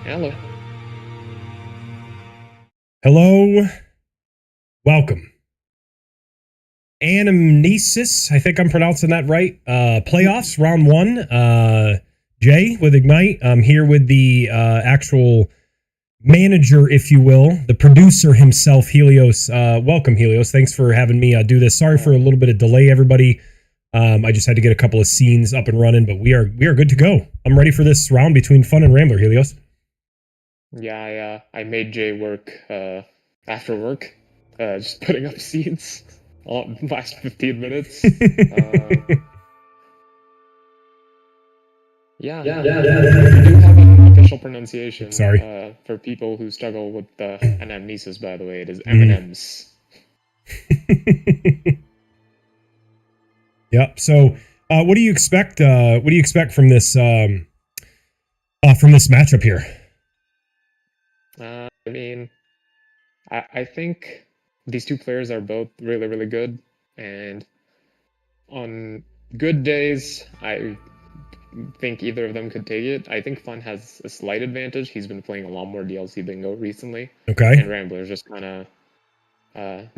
Hello. Hello. Welcome. Anamnesis, I think I'm pronouncing that right. Playoffs, round one. Jay with Ignite. I'm here with the actual manager, if you will, the producer himself, Helios. Welcome, Helios. Thanks for having me do this. Sorry for a little bit of delay, everybody. I just had to get a couple of scenes up and running, but we are good to go. I'm ready for this round between Fun and Rambler, Helios. Yeah, I made Jay work after work, just putting up scenes all the last 15 minutes. Yeah. We do have an official pronunciation. Sorry. For people who struggle with anamnesis, by the way, it is M&M's. Yep. So, what do you expect? What do you expect from this matchup here? I mean, I think these two players are both really, really good, and on good days, I think either of them could take it. I think Fun has a slight advantage. He's been playing a lot more DLC Bingo recently. Okay. And Rambler's just kind of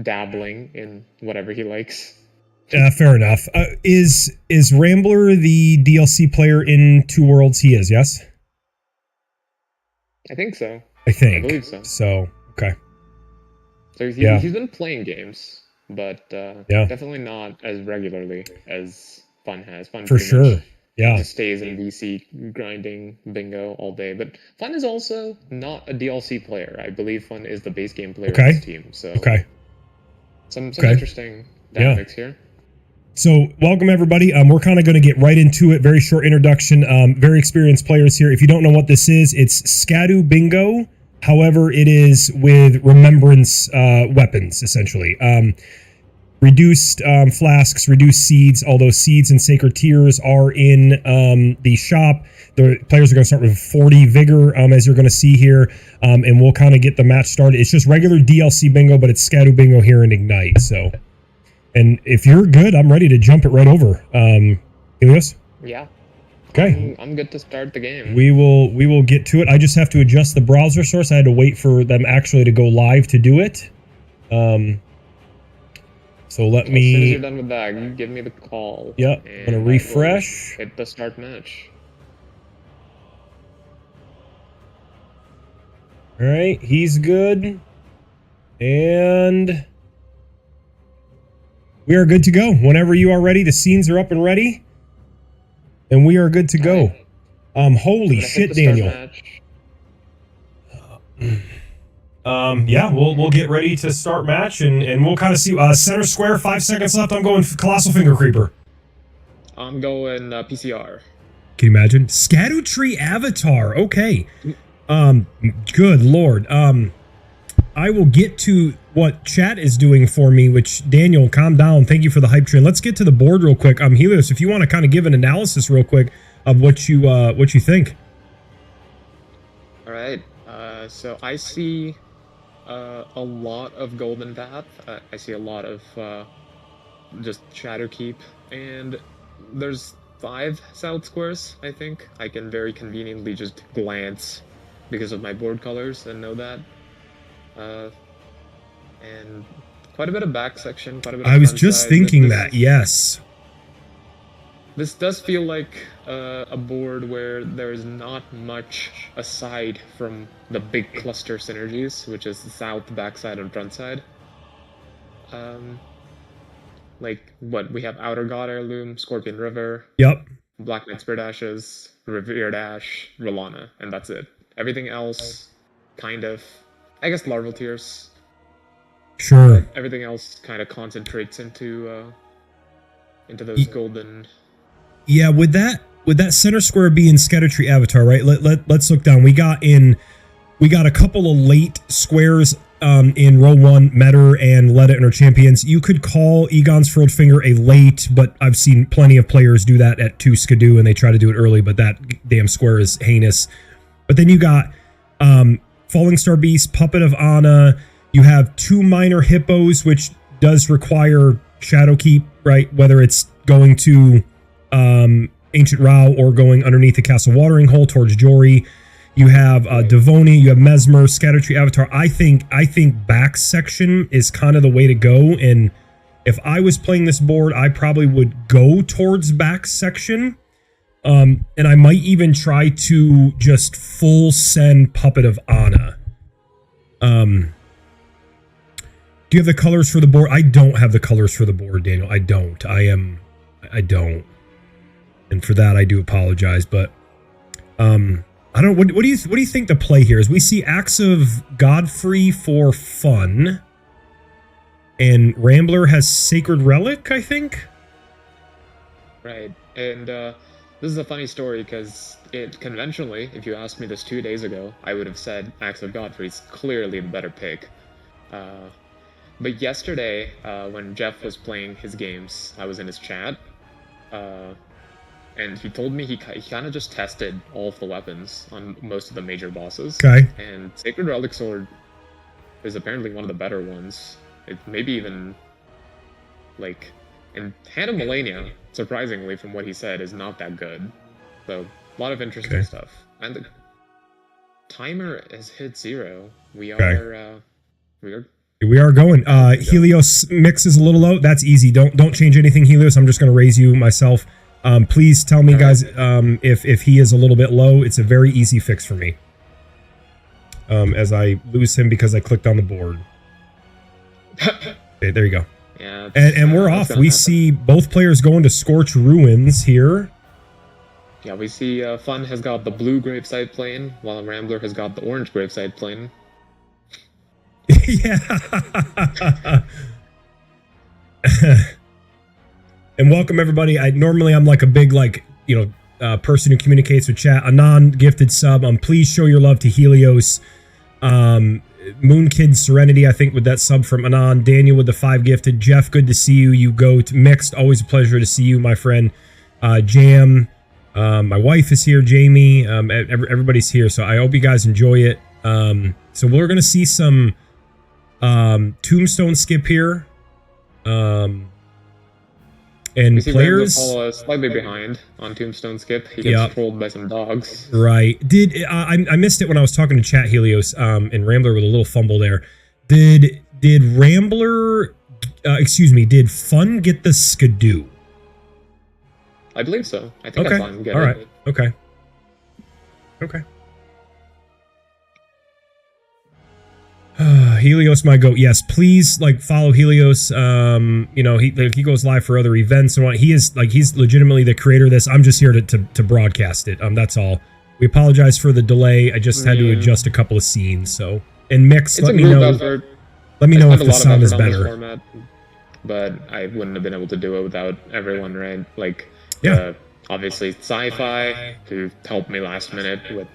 dabbling in whatever he likes. Fair enough. Is Rambler the DLC player in Two Worlds? He is, yes? I think so. I believe so. So, okay. So he's been playing games, but definitely not as regularly as Fun has. Fun for sure. Just stays in VC grinding Bingo all day. But Fun is also not a DLC player. I believe Fun is the base game player of this team. So some interesting dynamics here. So welcome everybody. We're kind of going to get right into it. Very short introduction. Very experienced players here. If you don't know what this is, it's Scadubingo. However, it is with remembrance weapons, essentially. Reduced flasks, reduced seeds. Although seeds and sacred tears are in the shop, the players are going to start with 40 vigor, as you're going to see here, and we'll kind of get the match started. It's just regular DLC bingo, but it's Scadubingo here in Ignite. So, and if you're good, I'm ready to jump it right over. Helios? Yeah. Okay. I'm good to start the game. We will get to it. I just have to adjust the browser source. I had to wait for them actually to go live to do it. So let me... As soon as you're done with that, you give me the call. Yep, I'm going to refresh. Hit the start match. Alright, he's good. And... we are good to go. Whenever you are ready, the scenes are up and ready. And we are good to go. Holy shit, Daniel. Yeah, we'll get ready to start match, and we'll kind of see. Center square, 5 seconds left. I'm going Colossal Finger Creeper. I'm going PCR. Can you imagine? Scadu Tree Avatar. Okay. Good lord. I will get to what chat is doing for me, which, Daniel, calm down. Thank you for the hype train. Let's get to the board real quick. Helios, if you want to kind of give an analysis real quick of what you think. All right. So I see a lot of Golden Path. I see a lot of just Shadow Keep, and there's 5 South Squares, I think. I can very conveniently just glance because of my board colors and know that. And quite a bit of back section, quite a bit of I was just thinking that, yes. This does feel like a board where there is not much aside from the big cluster synergies, which is the south, backside, and front side. Like, what, we have Outer God Heirloom, Scorpion River, yep, Black Knight Spirit Ashes, Revered Ash, Rolana, and that's it. Everything else, kind of, I guess Larval Tears. Sure. But everything else kind of concentrates into those golden... Yeah, with that center square being Scadu Tree Avatar, right? Let's look down. We got a couple of late squares in row 1, Metter and Letta and our champions. You could call Egon's Furled Finger a late, but I've seen plenty of players do that at 2 Skadoo, and they try to do it early, but that damn square is heinous. But then you got Falling Star Beast, Puppet of Anna. You have 2 minor hippos, which does require Shadow Keep, right? Whether it's going to Ancient Rao or going underneath the Castle Watering Hole towards Jory. You have Devoni, you have Mesmer, Scattertree, Avatar. I think back section is kind of the way to go. And if I was playing this board, I probably would go towards back section. And I might even try to just full send Puppet of Anna. Do you have the colors for the board? I don't have the colors for the board, Daniel. I don't. I don't. And for that, I do apologize. But I don't. What do you think the play here is? We see Acts of Godfrey for fun, and Rambler has Sacred Relic, I think. Right, and this is a funny story because conventionally, if you asked me this 2 days ago, I would have said Acts of Godfrey is clearly the better pick. But yesterday, when Jeff was playing his games, I was in his chat. And he told me he kind of just tested all of the weapons on most of the major bosses. Okay. And Sacred Relic Sword is apparently one of the better ones. It maybe even, like, and Hand of Millennia, surprisingly from what he said, is not that good. So, a lot of interesting stuff. And the timer has hit 0. We are going. Helios mix is a little low. That's easy. Don't change anything, Helios. I'm just going to raise you myself. Please tell me, guys, if he is a little bit low. It's a very easy fix for me. As I lose him because I clicked on the board. Okay, there you go. Yeah, and we're off. We see both players going to Scorch Ruins here. Yeah, we see Fun has got the blue graveside plane, while Rambler has got the orange graveside plane. Yeah. And welcome everybody. Normally I'm like a big person who communicates with chat. A non-gifted sub. Please show your love to Helios. Moonkid Serenity, I think, with that sub from Anon. Daniel with the 5 gifted. Jeff, good to see you. You go to Mixed. Always a pleasure to see you, my friend. Jam. My wife is here. Jamie. Everybody's here. So I hope you guys enjoy it. So we're going to see some Tombstone skip here. And players fall slightly behind on Tombstone skip. He gets trolled by some dogs. Right. I missed it when I was talking to chat, Helios, and Rambler with a little fumble there. Did Rambler did Fun get the Skadoo? I believe so. I think I saw him get it. All right. Okay. Helios might go. Yes, please follow Helios. He goes live for other events and what. He's legitimately the creator of this. I'm just here to broadcast it. That's all. We apologize for the delay. I just had to adjust a couple of scenes. So, and Mix, let me know. Let me know if the sound is better. Format, but I wouldn't have been able to do it without everyone, right? Obviously Sci-Fi, who helped me last minute with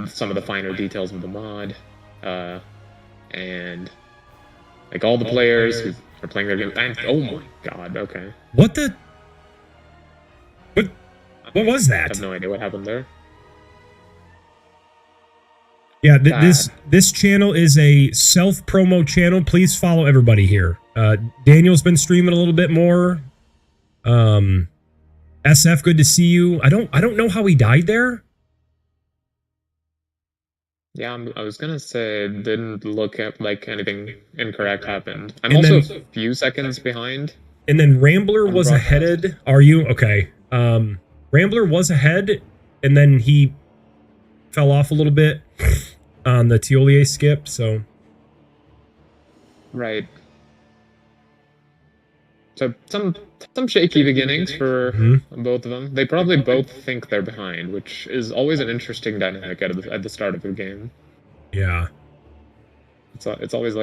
some of the finer details of the mod. And all the players who are playing their game. Oh my god, okay. What was that? I have no idea what happened there. Yeah, this channel is a self-promo channel. Please follow everybody here. Daniel's been streaming a little bit more. SF, good to see you. I don't know how he died there. Yeah, I was gonna say it didn't look like anything incorrect happened. I'm also a few seconds behind. And then Rambler was ahead. Are you? Okay. Rambler was ahead, and then he fell off a little bit on the Tiolier skip, so. Right. So some shaky beginnings for both of them. They probably both think they're behind, which is always an interesting dynamic at the start of the game. Yeah. It's always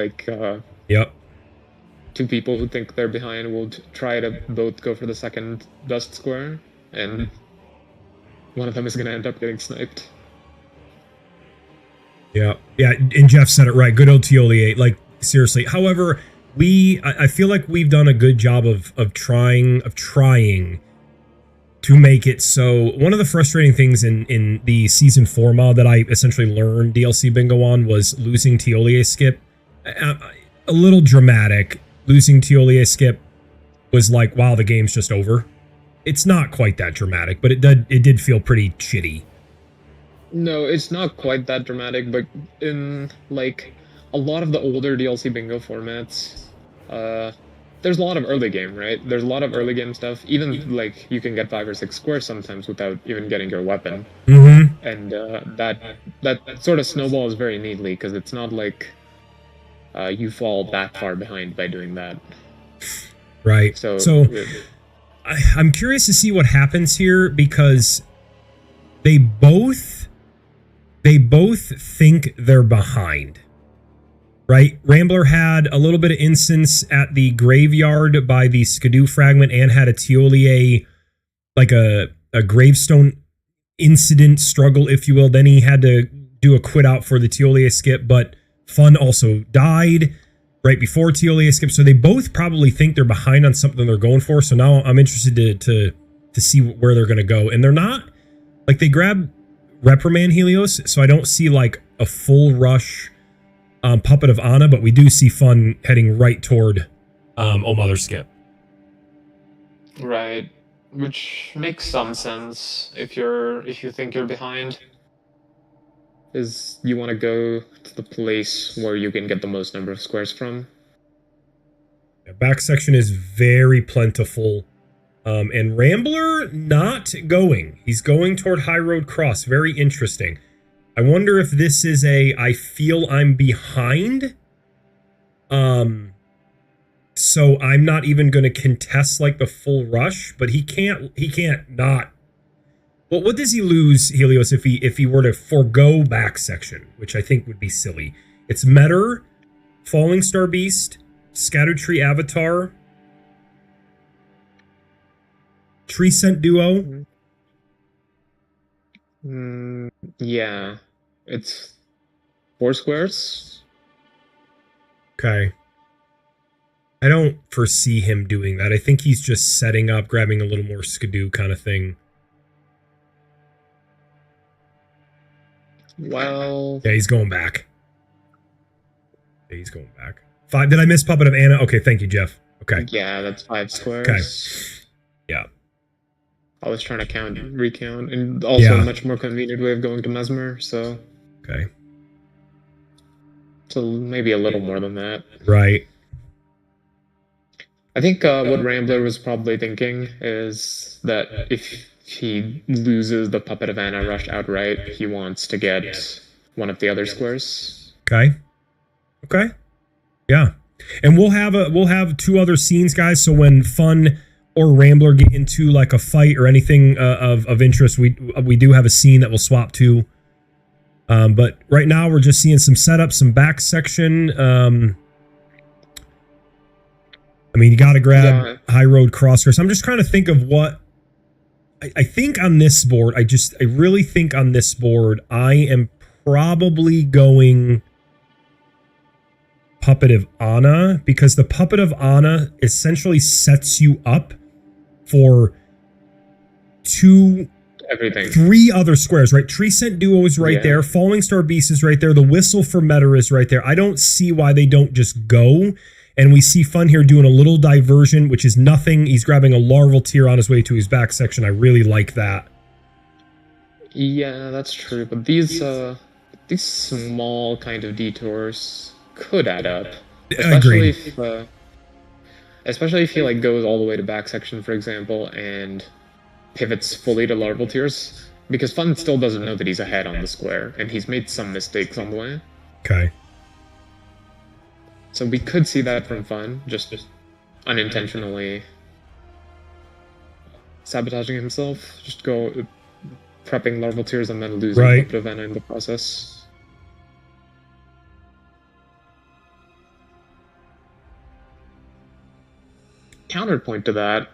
yep. Two people who think they're behind will try to both go for the second dust square, and one of them is going to end up getting sniped. Yeah, and Jeff said it right. Good old Tiolier, seriously. However, I feel like we've done a good job of trying to make it so. One of the frustrating things in the Season 4 mod that I essentially learned DLC Bingo on was losing Tiolier skip. A little dramatic. Losing Tiolier skip was wow, the game's just over. It's not quite that dramatic, but it did feel pretty shitty. No, it's not quite that dramatic, but in like a lot of the older DLC bingo formats, uh, there's a lot of early game, right? There's a lot of early game stuff. Even like you can get 5 or 6 squares sometimes without even getting your weapon, Mm-hmm. and that sort of snowballs very neatly because it's not like you fall that far behind by doing that. Right. So, So I'm curious to see what happens here because they both think they're behind. Right? Rambler had a little bit of instance at the graveyard by the Skadoo fragment and had a Teolier, like a gravestone incident struggle, if you will. Then he had to do a quit out for the Teolier skip, but Fun also died right before Teolier skip. So they both probably think they're behind on something they're going for. So now I'm interested to see where they're going to go. And they're not, like, they grab Reprimand Helios, so I don't see like a full rush Puppet of Ana, but we do see Fun heading right toward Oh Mother Skip. right, which makes some sense if you think you're behind. Is you want to go to the place where you can get the most number of squares from. The back section is very plentiful. And Rambler not going. He's going toward High Road Cross. Very interesting. I wonder if this is I feel I'm behind. So I'm not even going to contest like the full rush, but he can't not. Well, what does he lose, Helios, if he were to forego back section, which I think would be silly? It's Metter, Falling Star Beast, Scattered Tree Avatar, Tree Scent Duo. Yeah, it's 4 squares. Okay. I don't foresee him doing that. I think he's just setting up, grabbing a little more Skadoo kind of thing. Well... Yeah, he's going back. Yeah, he's going back. 5. Did I miss Puppet of Ana? Okay, thank you, Jeff. Okay. Yeah, that's 5 squares. Okay. Yeah. I was trying to recount, and also a much more convenient way of going to Mesmer, so... Okay. So maybe a little more than that. Right. I think what Rambler was probably thinking is that if he loses the Puppet of Ana rush outright, he wants to get one of the other squares. Okay. Okay. Yeah. And we'll have 2 other scenes, guys, so when Fun or Rambler get into like a fight or anything of interest, we do have a scene that we'll swap to. But right now we're just seeing some setup, some back section. I mean, you got to grab High Road Crosscurse. I'm just trying to think of what I think on this board. I really think on this board, I am probably going Puppet of Ana, because the Puppet of Ana essentially sets you up for 3 other squares, right? Tree Scent Duo is right there. Falling Star Beast is right there. The Whistle for Metter is right there. I don't see why they don't just go. And we see Fun here doing a little diversion, which is nothing. He's grabbing a Larval Tear on his way to his back section. I really like that. Yeah, that's true. But these small kind of detours could add up. Especially if he like goes all the way to back section, for example, and pivots fully to Larval Tears. Because Fun still doesn't know that he's ahead on the square, and he's made some mistakes on the way. Okay. So we could see that from Fun, just unintentionally sabotaging himself, just go prepping Larval Tears and then losing a bit of Ana in the process. Counterpoint to that,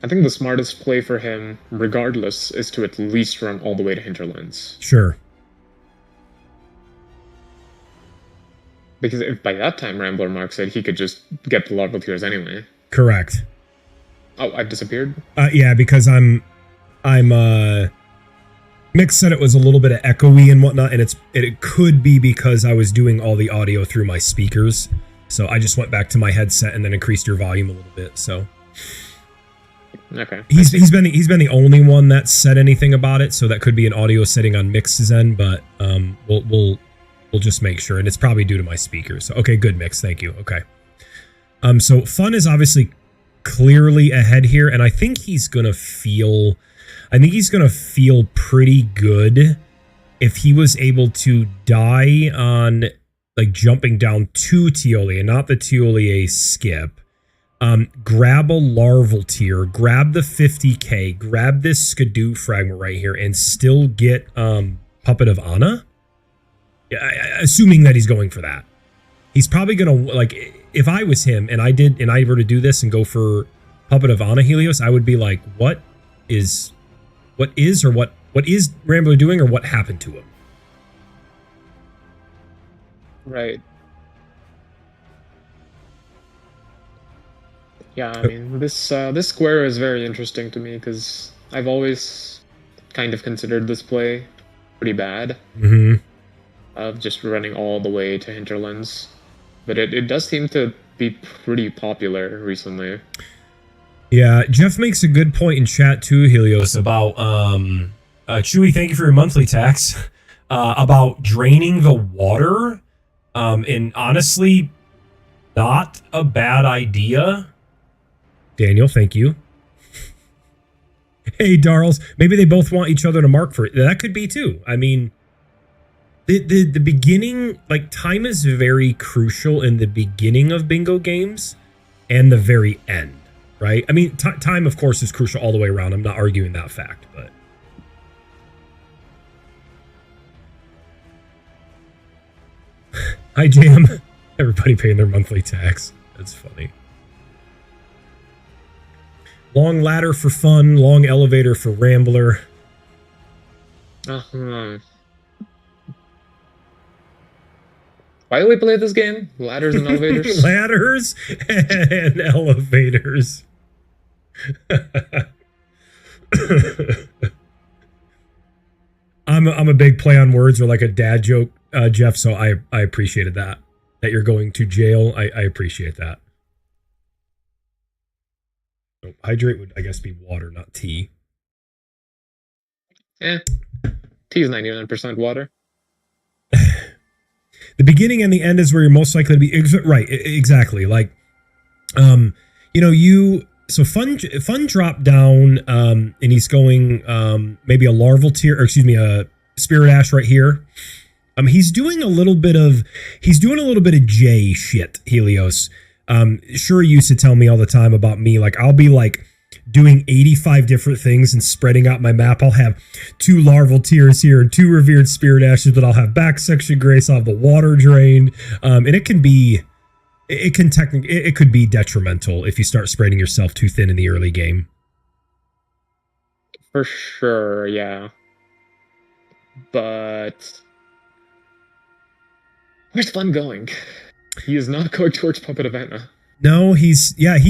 I think the smartest play for him, regardless, is to at least run all the way to Hinterlands. Sure. Because if by that time Rambler marks it, he could just get the Larval Tears anyway. Correct. Oh, I've disappeared? Yeah, because I'm Mick said it was a little bit of echoey and whatnot, and it could be because I was doing all the audio through my speakers. So I just went back to my headset and then increased your volume a little bit, so. Okay. He's been the only one that said anything about it, so that could be an audio setting on Mix's end, but we'll just make sure, and it's probably due to my speakers. So, okay, good, Mix, thank you. Okay. So Fun is obviously clearly ahead here, and I think he's gonna feel pretty good if he was able to die on like jumping down to Tiolia, not the Tiolia skip. Grab a larval tier, grab the 50k, grab this Skadoo fragment right here, and still get Puppet of Anna. Assuming that he's going for that, he's probably gonna, like, if I was him and I were to do this and go for Puppet of Anna Helios, I would be like, what is Rambler doing, or what happened to him? Right. Yeah, I mean, this square is very interesting to me because I've always kind of considered this play pretty bad. Mm-hmm. Of just running all the way to Hinterlands. But it does seem to be pretty popular recently. Yeah, Jeff makes a good point in chat too, Helios, about Chewy, thank you for your monthly tax. About draining the water. And honestly, not a bad idea. Daniel, thank you. Hey, Darls, maybe they both want each other to mark for it. That could be too. I mean, the beginning, like, time is very crucial in the beginning of bingo games and the very end, right? I mean, time, of course, is crucial all the way around. I'm not arguing that fact, but... Hi, Jam. Everybody paying their monthly tax. That's funny. Long ladder for Fun, long elevator for Rambler. Why do we play this game? Ladders and elevators? Ladders and elevators. I'm a big play on words, or like a dad joke, Jeff, so I appreciated that you're going to jail. I appreciate that. So hydrate would, I guess, be water, not tea. Tea is 99% water. The beginning and the end is where you're most likely to be. Right, exactly. Like, so Fun dropped down, and he's going maybe a larval tier, or excuse me, a Spirit Ash right here. He's doing a little bit of J shit, Helios. Sure used to tell me all the time about me, like, I'll be like doing 85 different things and spreading out my map. I'll have 2 larval tiers here and 2 revered Spirit Ashes, but I'll have back section grace, I'll have the water drain, and it could be detrimental if you start spreading yourself too thin in the early game. For sure, yeah. But where's Fun going? He is not going towards Puppet of Anna. No, he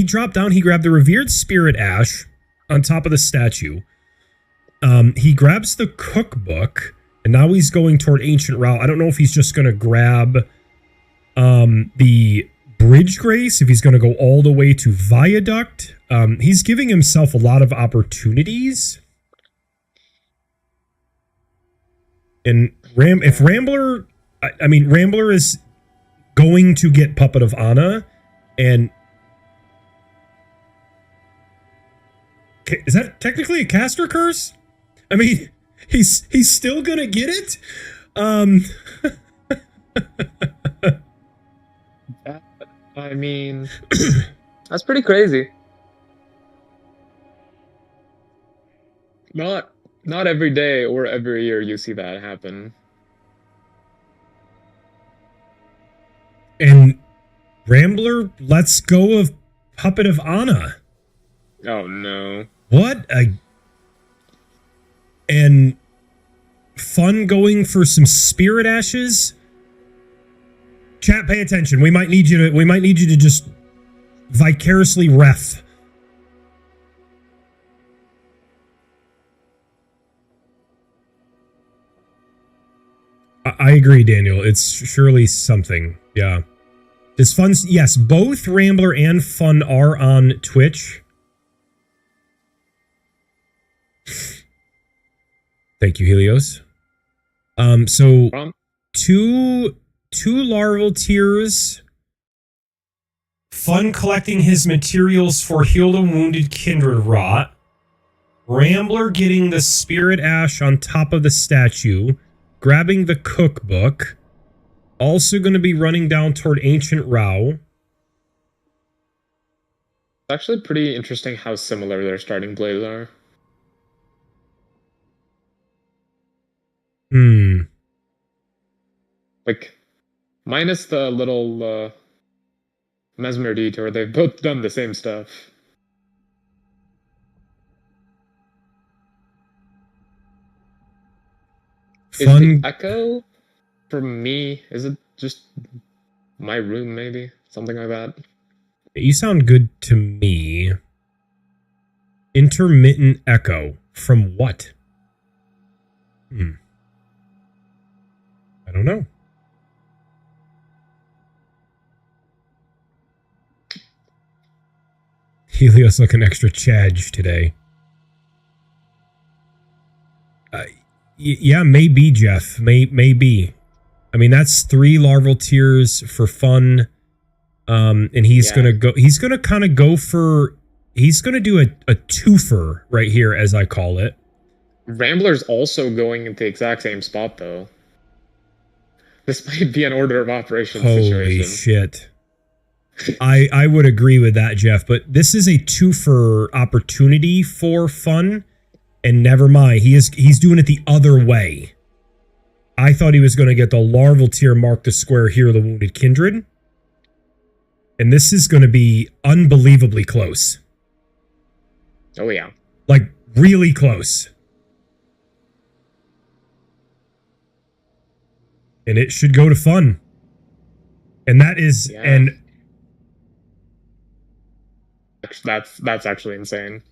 dropped down. He grabbed the revered Spirit Ash on top of the statue. He grabs the cookbook, and now he's going toward Ancient Route. I don't know if he's just going to grab the Bridge Grace, if he's going to go all the way to Viaduct. He's giving himself a lot of opportunities. And Rambler is going to get Puppet of Anna, and is that technically a caster curse? I mean, he's still gonna get it. I mean, that's pretty crazy. Not every day or every year you see that happen. And Rambler lets go of Puppet of Anna. Oh no. And Fun going for some Spirit Ashes. Chat, pay attention. We might need you to just vicariously ref. I agree, Daniel. It's surely something. Yeah. Does Fun... Yes, both Rambler and Fun are on Twitch. Thank you, Helios. So Um, two larval tiers. Fun collecting his materials for Heal the Wounded Kindred Rot. Rambler getting the Spirit Ash on top of the statue. Grabbing the cookbook. Also going to be running down toward Ancient Rao. it's actually pretty interesting how similar their starting blades are. Like, minus the little Mesmer detour, they've both done the same stuff. Is the echo, for me, is it just my room, maybe? Something like that? You sound good to me. Intermittent echo. From what? I don't know. Helios looking extra chadge today. Yeah, maybe, Jeff. Maybe. I mean, that's 3 larval tiers for fun. And he's gonna go. He's gonna kind of go for. He's gonna do a twofer right here, as I call it. Rambler's also going into the exact same spot, though. This might be an order of operations situation. Holy shit. I would agree with that, Jeff, but this is a twofer opportunity for fun, and never mind, he's doing it the other way. I thought he was going to get the larval tier Mark the Square Heal the Wounded Kindred, and this is going to be unbelievably close. Oh yeah. Like, really close. And it should go to fun. And that is... Yeah. And that's actually insane.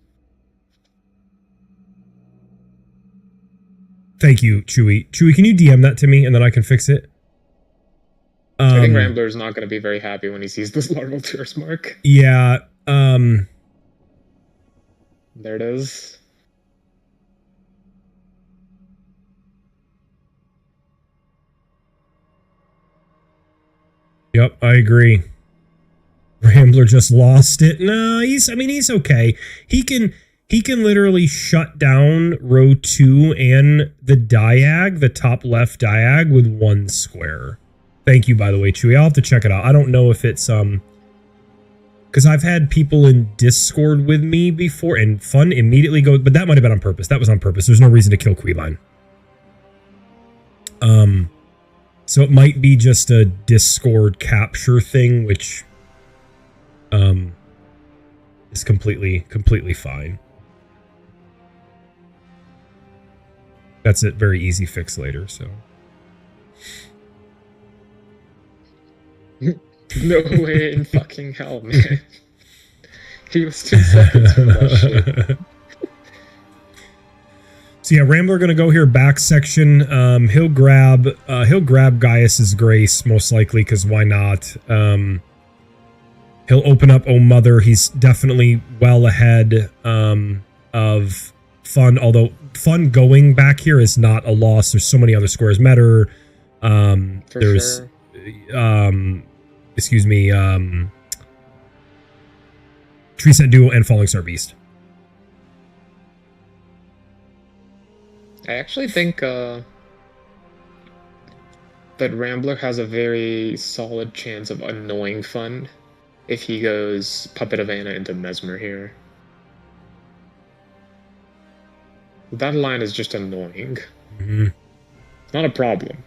Thank you, Chewy. Chewy, can you DM that to me and then I can fix it? I think Rambler's not going to be very happy when he sees this larval tiers mark. Yeah. There it is. Yep, I agree. Rambler just lost it. No, he's okay. He can literally shut down row 2 and the top left diag with 1 square. Thank you, by the way, Chewy. I'll have to check it out. I don't know if it's because I've had people in Discord with me before, and fun immediately go, but that might have been on purpose. That was on purpose. There's no reason to kill Queeline. So it might be just a Discord capture thing, which is completely fine. That's a very easy fix later, so. No way in fucking hell, man. He was 2 seconds from that shit. So yeah, Rambler gonna go here back section. He'll grab Gaius's Grace most likely, because why not? He'll open up Oh Mother. He's definitely well ahead of Fun, although Fun going back here is not a loss. There's so many other squares. Metter, there's sure. Excuse me, Tree Set Duo and Falling Star Beast. I actually think that Rambler has a very solid chance of annoying Fun if he goes Puppet of Anna into Mesmer here. That line is just annoying. Mm-hmm. It's not a problem.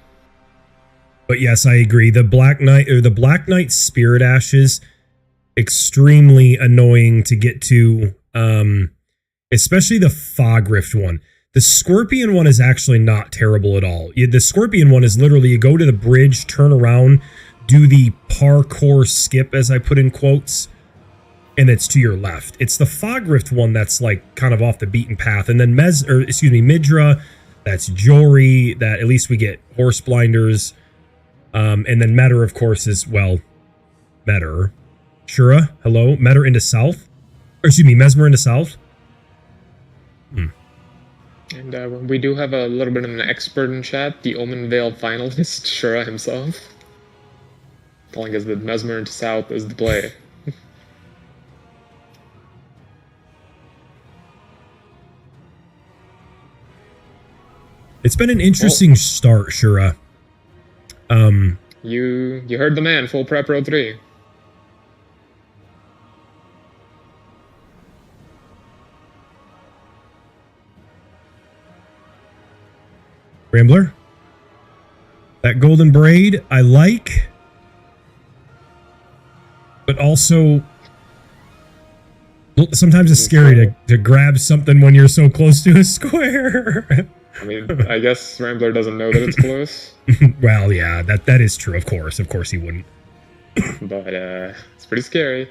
But yes, I agree. The Black Knight Spirit Ashes, extremely annoying to get to, especially the Fog Rift one. The Scorpion one is actually not terrible at all. The Scorpion one is literally you go to the bridge, turn around, do the parkour skip, as I put in quotes, and it's to your left. It's the Fog Rift one that's like kind of off the beaten path. And then Midra, that's Jory, that at least we get horse blinders. And then Metter, of course, is, well, Metter. Shura, hello? Metter into south? Or excuse me, Mesmer into south? And we do have a little bit of an expert in chat, the Omen Veil finalist, Shura himself, telling us that Mesmer into South is the play. It's been an interesting start, Shura. You heard the man, full prep row 3. Rambler? That golden braid, I like. But also, sometimes it's scary to grab something when you're so close to a square. I mean, I guess Rambler doesn't know that it's close. Well, yeah, that is true. Of course he wouldn't. But it's pretty scary.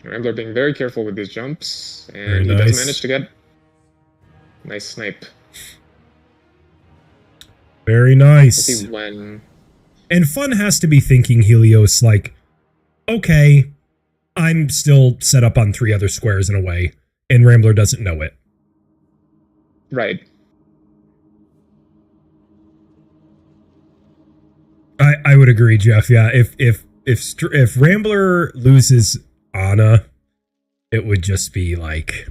Rambler being very careful with these jumps, and he does manage to get nice snipe. Very nice. Let's see when. And Fun has to be thinking, Helios, like, okay, I'm still set up on 3 other squares in a way, and Rambler doesn't know it. Right. I would agree, Jeff. Yeah, if Rambler loses Ana, it would just be like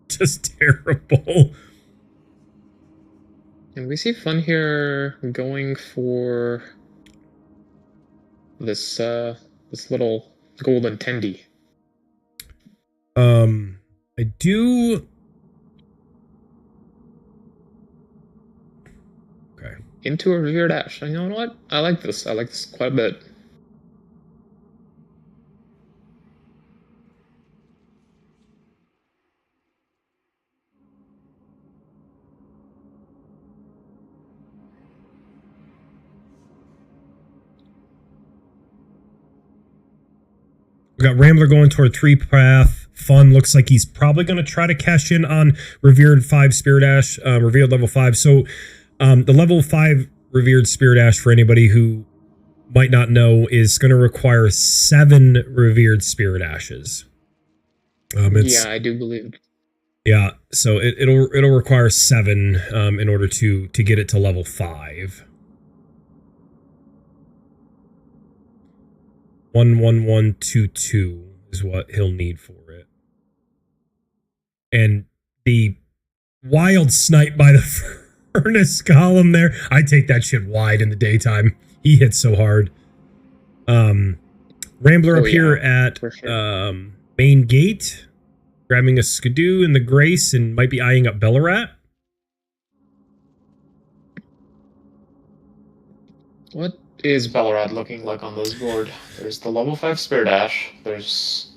just terrible. And we see Fun here going for this little golden tendy. I do. Okay. Into a revered dash. You know what? I like this. I like this quite a bit. We got Rambler going toward 3 path. Fun looks like he's probably going to try to cash in on Revered 5 Spirit Ash, Revered level 5. So the level 5 Revered Spirit Ash, for anybody who might not know, is going to require 7 Revered Spirit Ashes. Yeah, I do believe. Yeah, so it'll require 7 in order to get it to level 5. 11122 is what he'll need for it. And the wild snipe by the furnace column there, I take that shit wide in the daytime. He hits so hard. Rambler up here at main gate, grabbing a Skadoo in the Grace and might be eyeing up Bellarat. What is Bellarat looking like on this board? There's the level 5 Spirit Ash. There's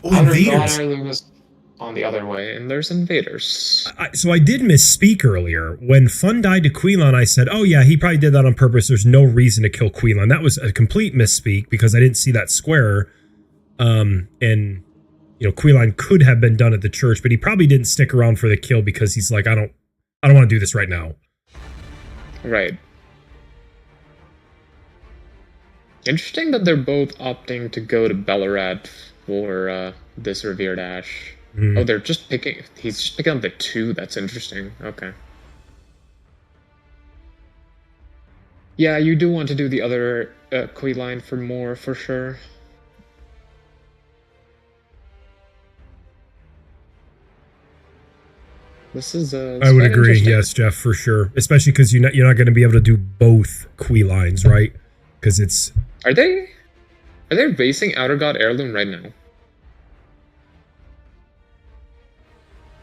Invaders on the other way, and there's Invaders. So I did misspeak earlier. When Fun died to Quilon, I said, oh yeah, he probably did that on purpose. There's no reason to kill Quilon. That was a complete misspeak because I didn't see that square. And, you know, Quilon could have been done at the church, but he probably didn't stick around for the kill because he's like, I don't want to do this right now. Right. Interesting that they're both opting to go to Bellarat for this Revered Ash. Oh, they're just picking. He's just picking up the 2. That's interesting. Okay. Yeah, you do want to do the other Quilon for more, for sure. This is I would agree. Yes, Jeff, for sure. Especially because you're not going to be able to do both Quilons, right? Because it's. Are they basing Outer God Heirloom right now?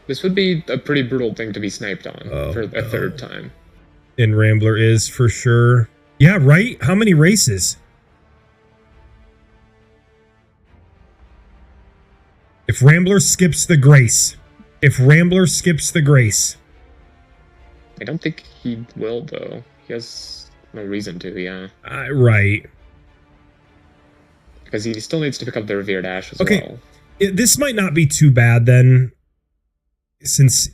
This would be a pretty brutal thing to be sniped on for a third time. And Rambler is for sure. Yeah, right? How many races? If Rambler skips the Grace. I don't think he will, though. He has no reason to, yeah. Right. Because he still needs to pick up the Revered Ash as well. This might not be too bad, then. Since,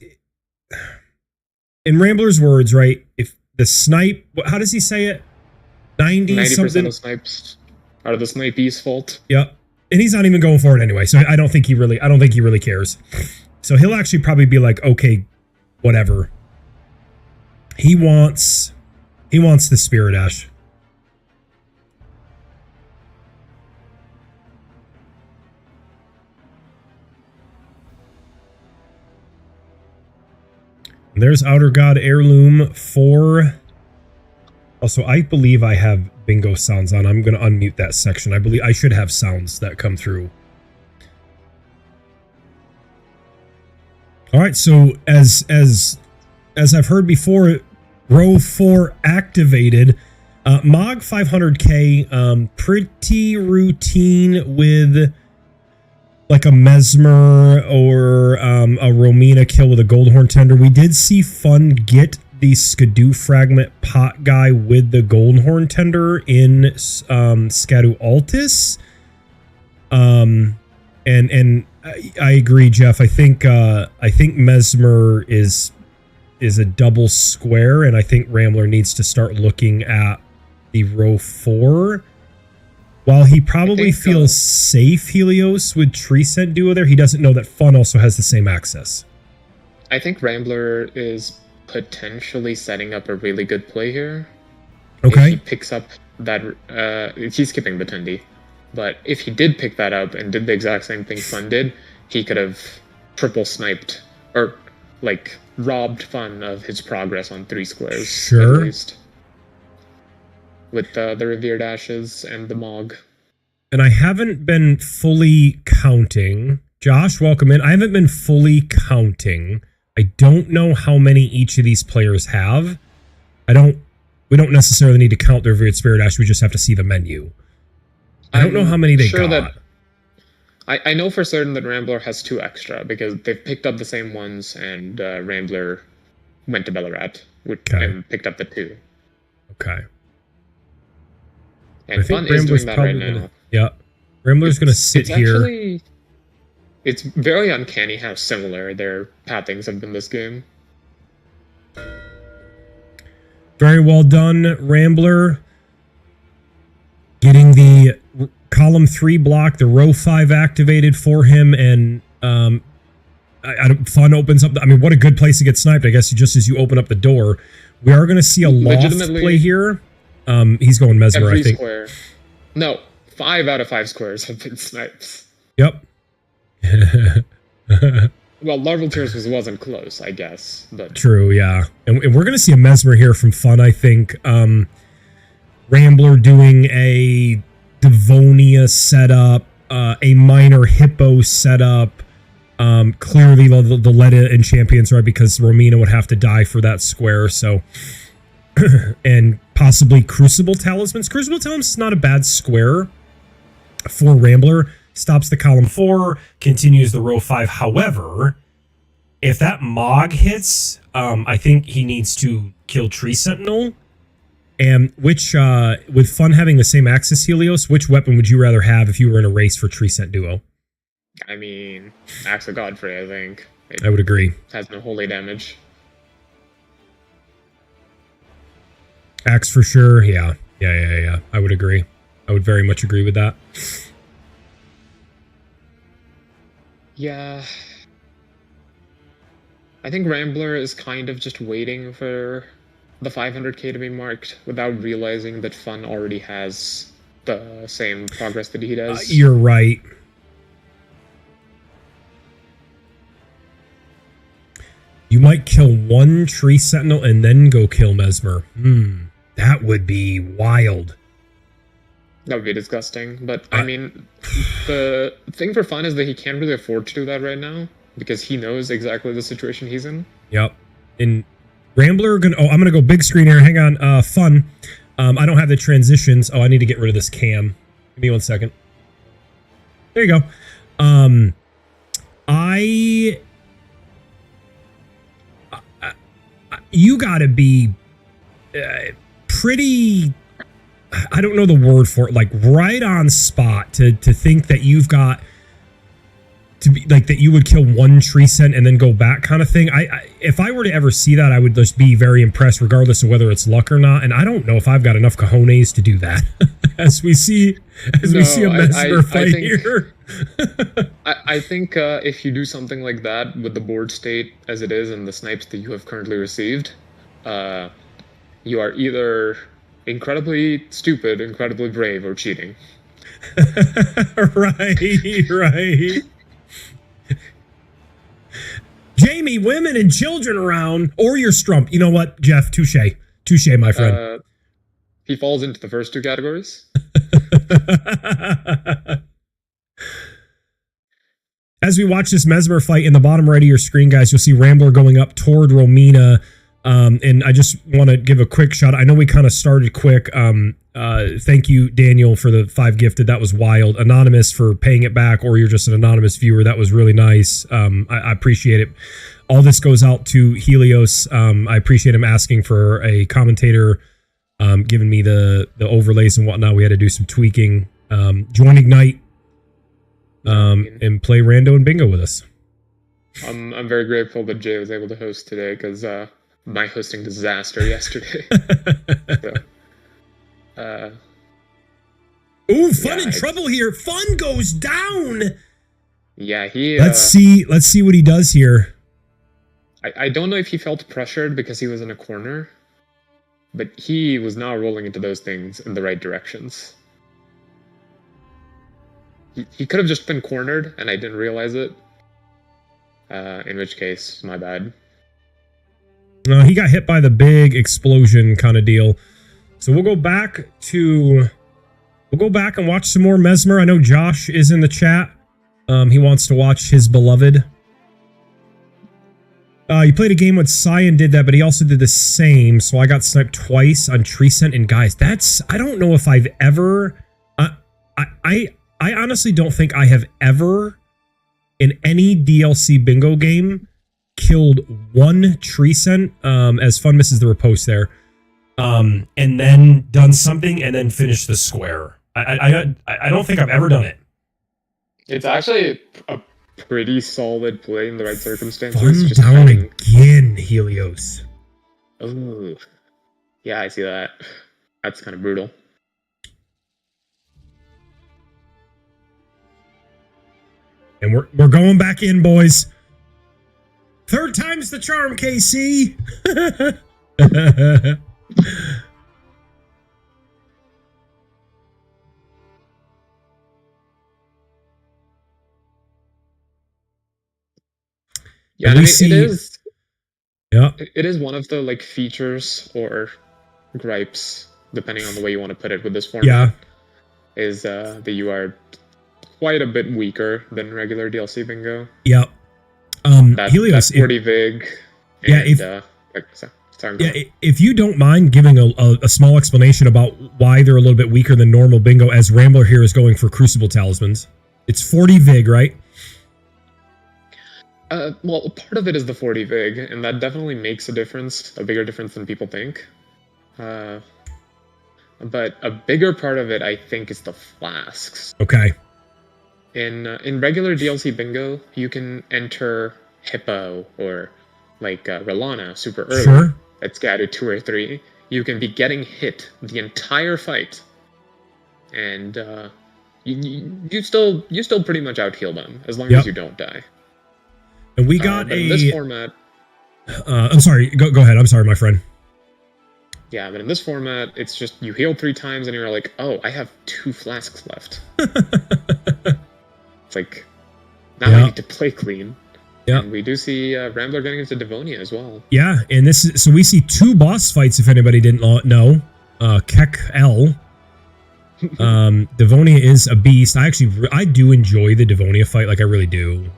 in Rambler's words, right, if the snipe, how does he say it? 90% of snipes. Are the Snipey's fault? Yep. And he's not even going for it anyway, so I don't think he really cares. So he'll actually probably be like, okay, whatever. He wants the Spirit Ash. There's Outer God Heirloom 4. Also, I believe I have bingo sounds on. I'm going to unmute that section. I believe I should have sounds that come through. All right, so as I've heard before, row 4 activated. Mog 500k, pretty routine with like a Mesmer or a Romina kill with a Goldhorn Tender. We did see Fun get the Skadoo Fragment pot guy with the Goldhorn Tender in Scadu Altis. And I agree, Jeff. I think Mesmer is a double square, and I think Rambler needs to start looking at the row 4. While he probably feels safe, Helios, with Tree Scent Duo there, he doesn't know that Fun also has the same access. I think Rambler is potentially setting up a really good play here. Okay. If he picks up that... he's skipping the Tundi. But if he did pick that up and did the exact same thing Fun did, he could have triple sniped, or, like, robbed Fun of his progress on 3 squares. Sure. At least. With the Revered Ashes and the Mog. And I haven't been fully counting. Josh, welcome in. I haven't been fully counting. I don't know how many each of these players have. We don't necessarily need to count the Revered Spirit Ash. We just have to see the menu. I don't know how many they got. I know for certain that Rambler has 2 extra because they've picked up the same ones, and Rambler went to Bellarat and picked up the 2. Okay. And Fun is doing that right now. Yeah. Rambler's going to sit here. It's very uncanny how similar their pathings have been this game. Very well done, Rambler. Getting the column 3 block, the row 5 activated for him, and Fun opens up. I mean, what a good place to get sniped, I guess, just as you open up the door. We are going to see a loft play here. He's going Mesmer, I think. Square. No, 5 out of 5 squares have been snipes. Yep. Well, Larval Tears wasn't close, I guess. But true, yeah. And we're going to see a Mesmer here from Fun, I think. Rambler doing a Devonia setup, a minor Hippo setup. Clearly, the Letta and Champions, right? Because Romina would have to die for that square, so... and possibly Crucible Talismans. Crucible Talismans is not a bad square for Rambler. Stops the column 4, continues the row 5. However, if that Mog hits, I think he needs to kill Tree Sentinel. And which, with Fun having the same access, Helios, which weapon would you rather have if you were in a race for Tree Scent Duo? I mean, Axe of Godfrey, I think. I would agree. Has no holy damage. Axe for sure, yeah. I would agree. I would very much agree with that. Yeah. I think Rambler is kind of just waiting for the 500k to be marked without realizing that Fun already has the same progress that he does. You're right. You might kill one Tree Sentinel and then go kill Mesmer. That would be wild. That would be disgusting. But, I mean, the thing for Fun is that he can't really afford to do that right now because he knows exactly the situation he's in. Yep. And Rambler, I'm going to go big screen here. Hang on. Fun. I don't have the transitions. Oh, I need to get rid of this cam. Give me 1 second. There you go. You gotta be pretty, I don't know the word for it, like right on spot to think that you've got to be like that you would kill one tree scent and then go back kind of thing. If I were to ever see that, I would just be very impressed regardless of whether it's luck or not. And I don't know if I've got enough cojones to do that. as we see No, a Mesmer I fight think here. I think if you do something like that with the board state as it is and the snipes that you have currently received, uh, you are either incredibly stupid, incredibly brave, or cheating. Right. Jamie, women and children around, or you're Strump. You know what, Jeff? Touche, my friend. He falls into the first two categories. As we watch this Mesmer fight, in the bottom right of your screen, guys, you'll see Rambler going up toward Romina. And I just want to give a quick shout. I know we kind of started quick. Thank you, Daniel, for the 5 gifted. That was wild. Anonymous for paying it back, or you're just an anonymous viewer. That was really nice. I appreciate it. All this goes out to Helios. I appreciate him asking for a commentator, giving me the overlays and whatnot. We had to do some tweaking. Join Ignite. And play Rando and Bingo with us. I'm very grateful that Jay was able to host today because my hosting disaster yesterday. Ooh, fun and trouble here. Fun goes down. Yeah, he. Let's see what he does here. I don't know if he felt pressured because he was in a corner, but he was now rolling into those things in the right directions. He could have just been cornered, and I didn't realize it. In which case, my bad. No, he got hit by the big explosion kind of deal. So we'll go back and watch some more Mesmer. I know Josh is in the chat. He wants to watch his beloved. He played a game with Sai and did that, but he also did the same. So I got sniped twice on Tree Scent, and guys, I don't know if I've ever. I honestly don't think I have ever, in any DLC bingo game, killed one tree scent, as Fun misses the repost there, and then done something and then finished the square. I don't think I've ever done it. It's actually a pretty solid play in the right circumstances. Fun just down again, Helios. Oh, yeah, I see that. That's kind of brutal. And we're going back in, boys. Third time's the charm, KC. Yeah, I mean, it is. Yeah, it is one of the like features or gripes, depending on the way you want to put it, with this format. Yeah, is that you are quite a bit weaker than regular DLC bingo. Yeah. Helios, that's 40 vig. And, if you don't mind giving a small explanation about why they're a little bit weaker than normal bingo, as Rambler here is going for Crucible Talismans. It's 40 vig, right? Well, part of it is the 40 vig, and that definitely makes a difference, a bigger difference than people think. But a bigger part of it, I think, is the flasks. Okay. In regular DLC bingo, you can enter Hippo or like Rolana super early. Sure. At Scadu 2 or 3. You can be getting hit the entire fight, and you still pretty much out heal them as long as you don't die. And we got in this format. I'm sorry. Go ahead. I'm sorry, my friend. Yeah, but in this format, it's just you heal 3 times and you're like, oh, I have 2 flasks left. It's like, now I need to play clean. Yeah. And we do see Rambler getting into Devonia as well. Yeah, and this is, so we see 2 boss fights, if anybody didn't know. Kek L. Devonia is a beast. I do enjoy the Devonia fight, like I really do.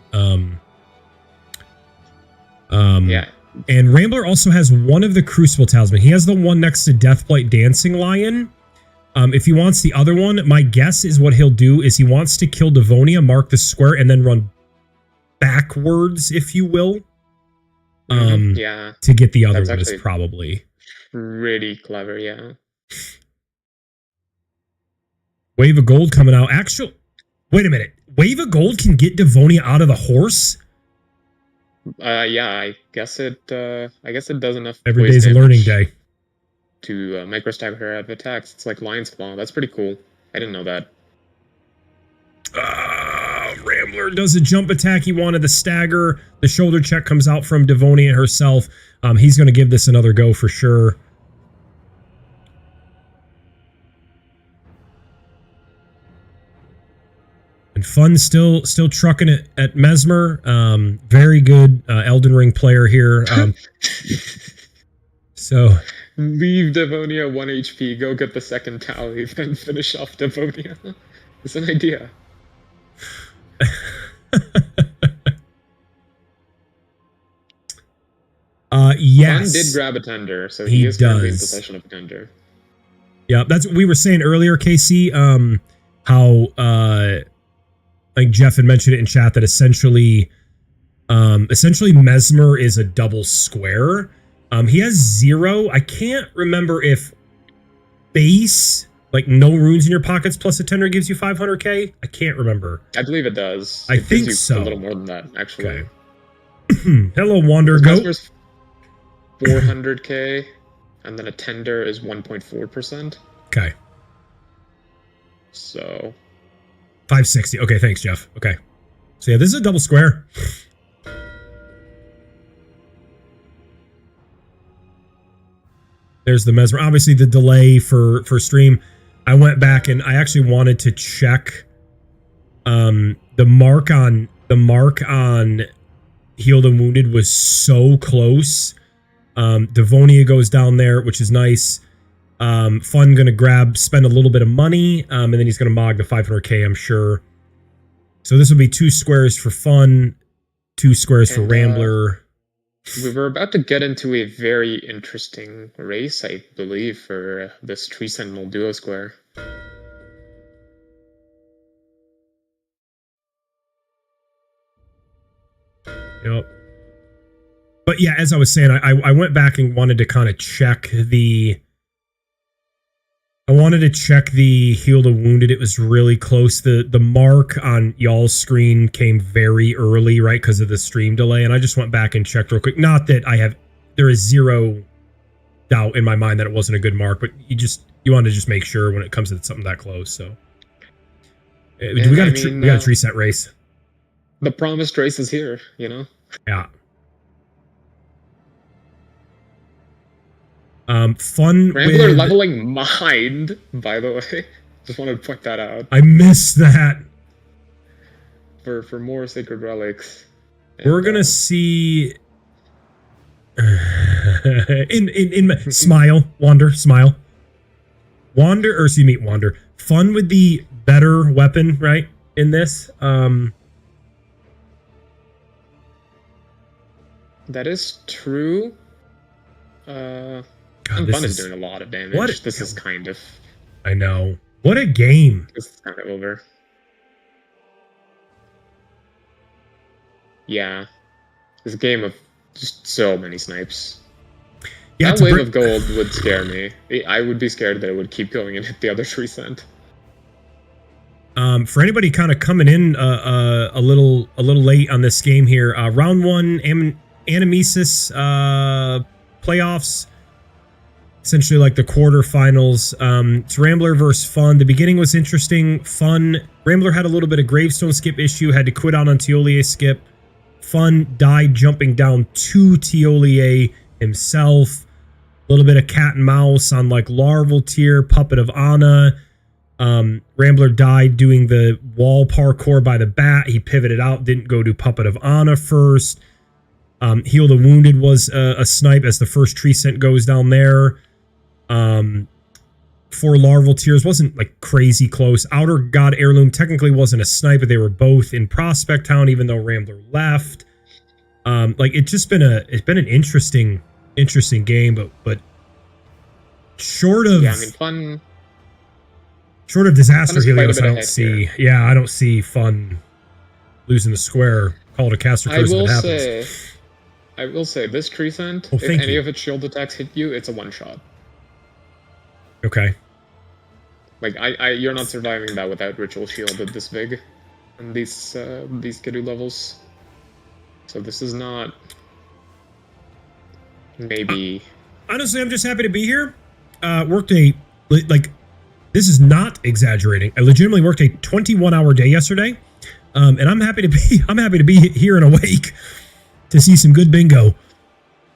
Yeah. And Rambler also has one of the Crucible Talisman. He has the one next to Deathblight Dancing Lion. If he wants the other one, my guess is what he'll do is he wants to kill Devonia, mark the square, and then run backwards, if you will. Yeah. To get the other one is probably pretty clever, yeah. Wave of Gold coming out. Wait a minute. Wave of Gold can get Devonia out of the horse? Yeah, I guess it does enough. Every day's a learning day. To microstagger her out of attacks. It's like Lion's Claw. That's pretty cool. I didn't know that. Rambler does a jump attack. He wanted the stagger. The shoulder check comes out from Devonia herself. He's going to give this another go for sure. And Fun still trucking it at Mesmer. Very good Elden Ring player here. So leave Devonia 1 HP, go get the second tally, then finish off Devonia. It's an idea. Yes. Fun did grab a tender, so he is currently in possession of a tender. Yeah, that's what we were saying earlier, KC. How I think Jeff had mentioned it in chat that essentially Mesmer is a double square. He has 0. I can't remember if base, like no runes in your pockets plus a tender gives you 500k. I can't remember. I believe it does. I think so. A little more than that, actually. Okay. Hello, Wander Goat. Mesmer's 400k, and then a tender is 1.4%. Okay. So 560. Okay, thanks, Jeff. Okay. So yeah, this is a double square. There's the Mesmer. Obviously, the delay for stream. I went back and I actually wanted to check the mark on Healed and Wounded was so close. Devonia goes down there, which is nice. Fun gonna spend a little bit of money, and then he's gonna mog the 500k, I'm sure. So this will be 2 squares for Fun, 2 squares for Rambler. We were about to get into a very interesting race, I believe, for this Tree Sentinel duo square. Yep. But yeah, as I was saying, I went back and wanted to kind of check the... I wanted to check the Healed and Wounded. It was really close. The mark on y'all's screen came very early, right, because of the stream delay. And I just went back and checked real quick. Not that there is 0 doubt in my mind that it wasn't a good mark, but you want to just make sure when it comes to something that close. So we got a tree set race. The promised race is here, you know? Yeah. Fun Rambler with... leveling Mind, by the way. Just wanted to point that out. I missed that. For more Sacred Relics. We're gonna see... in Smile. Wander. Fun with the better weapon, right? In this. That is true. God, Fun is doing a lot of damage. This is kind of... I know. What a game. This is kind of over. Yeah. This game of just so many snipes. Yeah, that wave of gold would scare me. I would be scared that it would keep going and hit the other 3%. For anybody kind of coming in a little late on this game here, round 1 Animesis playoffs. Essentially like the quarterfinals. It's Rambler versus Fun. The beginning was interesting. Rambler had a little bit of gravestone skip issue, had to quit out on Tiolier skip. Fun died jumping down to Tiolier himself. A little bit of cat and mouse on like larval tier, Puppet of Anna. Rambler died doing the wall parkour by the bat. He pivoted out, didn't go to Puppet of Anna first. Healed and Wounded was a snipe as the first tree scent goes down there. 4 larval tiers wasn't like crazy close. Outer God Heirloom technically wasn't a snipe, but they were both in Prospect Town, even though Rambler left. Like it's been an interesting game, but short of Fun. Short of Disaster Helios, I don't see. Here. Yeah, I don't see Fun losing the square. Call it a caster curse if it happens. I will say this tree scent. If any of its shield attacks hit you, it's a one-shot. Okay. Like you're not surviving that without ritual shield at this big, and these Skidoo levels. So this is not. Maybe. Honestly, I'm just happy to be here. Worked a This is not exaggerating. I legitimately worked a 21-hour day yesterday, and I'm happy to be here and awake to see some good bingo.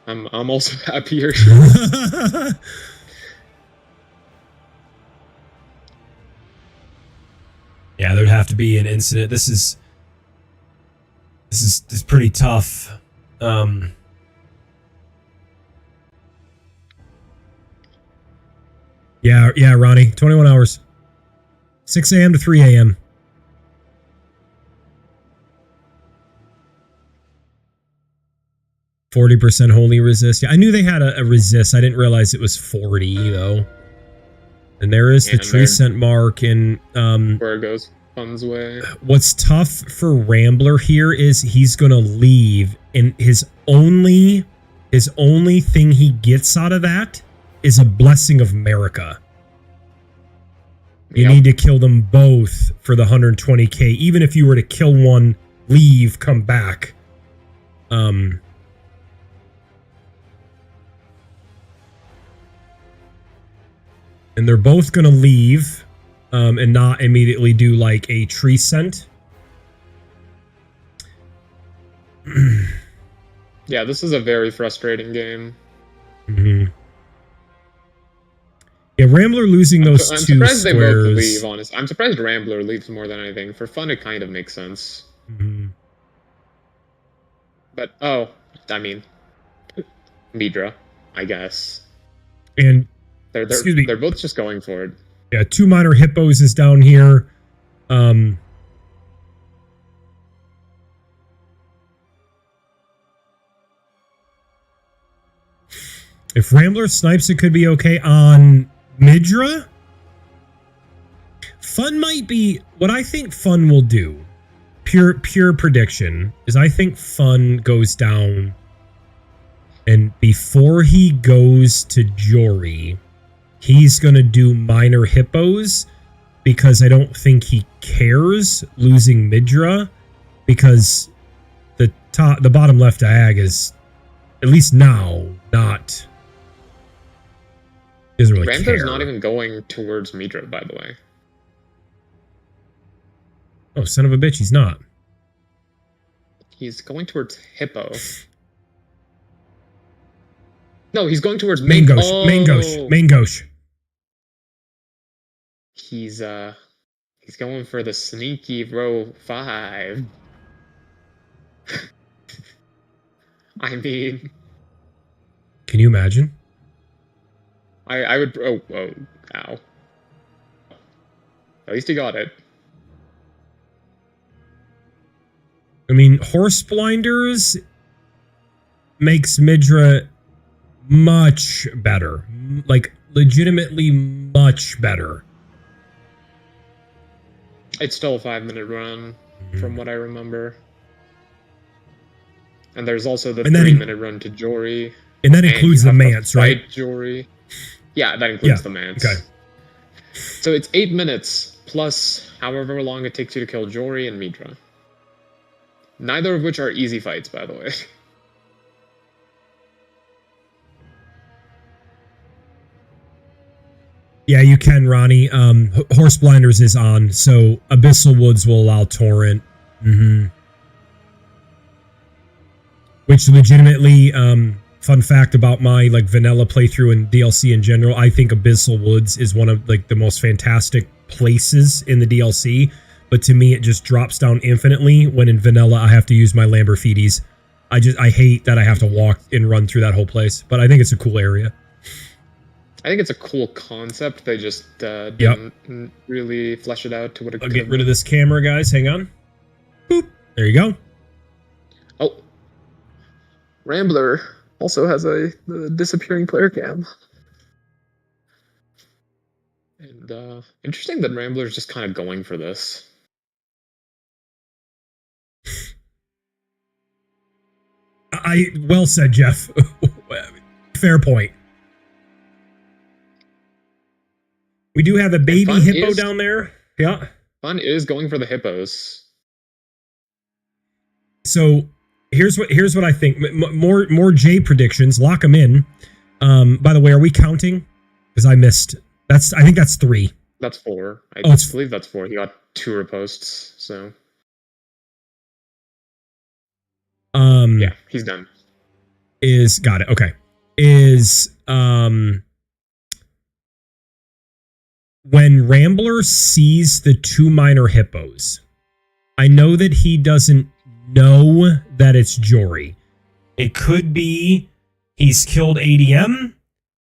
I'm also happier. Yeah, there'd have to be an incident. This is pretty tough. Yeah, Ronnie, 21 hours. 6 a.m. to 3 a.m. %, holy resist. Yeah, I knew they had a resist. I didn't realize it was 40 though. And there is the tree scent mark. And where it goes fun's way. What's tough for Rambler here is he's gonna leave, and his only thing he gets out of that is a blessing of America. You need to kill them both for the 120k. Even if you were to kill one, leave, come back. And they're both gonna leave, and not immediately do like a tree scent. Yeah, this is a very frustrating game. Mm-hmm. Yeah, Rambler losing those I'm two surprised squares. They both leave, honestly. I'm surprised Rambler leaves more than anything. For fun, it kind of makes sense. Mm-hmm. But, oh, I mean, Midra, I guess. And they're both just going for it. Yeah, 2 minor hippos is down here. If Rambler snipes, it could be okay. On Midra, Fun might be what I think Fun will do. Pure prediction is I think Fun goes down, and before he goes to Jory, he's gonna do minor hippos, because I don't think he cares losing Midra, because the bottom left diag is, at least now, not. Doesn't really care. Rando's not even going towards Midra, by the way. Oh, son of a bitch, he's not. He's going towards Hippo. No, he's going towards Main Gauche. Oh. Main Gauche. He's going for the sneaky row 5. I mean, can you imagine? I would. Oh, ow. At least he got it. I mean, Horse Blinders makes Midra much better. Like, legitimately much better. It's still a 5-minute run, from what I remember. And there's also the 3-minute run to Jory. And that includes the Mance, right? Jory. Yeah, that includes the Mance. Okay. So it's 8 minutes, plus however long it takes you to kill Jory and Midra. Neither of which are easy fights, by the way. Yeah, you can, Ronnie. Horse Blinders is on, so Abyssal Woods will allow Torrent. Which legitimately, fun fact about my vanilla playthrough and DLC in general, I think Abyssal Woods is one of the most fantastic places in the DLC. But to me, it just drops down infinitely when in vanilla I have to use my Lamborghinis. I hate that I have to walk and run through that whole place. But I think it's a cool area. I think it's a cool concept. They just didn't really flesh it out to what it could be. I'll get rid of this camera, guys. Hang on. Boop. There you go. Oh. Rambler also has a disappearing player cam. And interesting that Rambler's just kind of going for this. Well said, Jeff. Fair point. We do have a baby hippo down there. Yeah. Fun is going for the hippos. So here's what I think. More J predictions. Lock them in. By the way, are we counting? Because I missed. I think that's 3. That's 4. I Oh, it's believe that's 4. He got 2 reposts, so yeah, he's done. is got it. Okay. Is when Rambler sees the 2 minor hippos, I know that he doesn't know that it's Jory. It could be he's killed ADM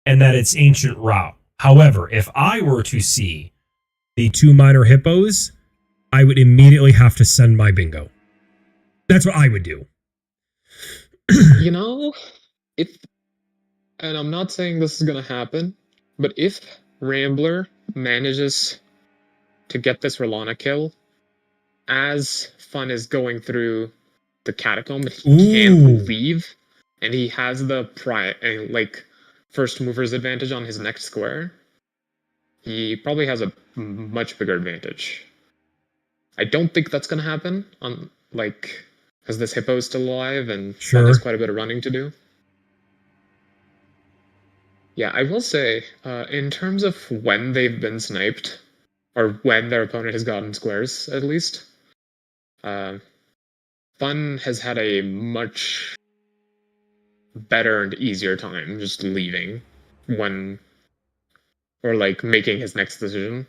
and that it's Ancient Rao. However, if I were to see the 2 minor hippos, I would immediately have to send my bingo. That's what I would do. You know, if, and I'm not saying this is gonna happen, but if Rambler manages to get this Rolana kill, as fun as going through the catacomb, but he can't leave, and he has the first mover's advantage on his next square, he probably has a much bigger advantage. I don't think that's gonna happen on because this hippo is still alive and Fun has quite a bit of running to do. Yeah, I will say, in terms of when they've been sniped, or when their opponent has gotten squares, at least, Fun has had a much better and easier time just leaving when, or making his next decision.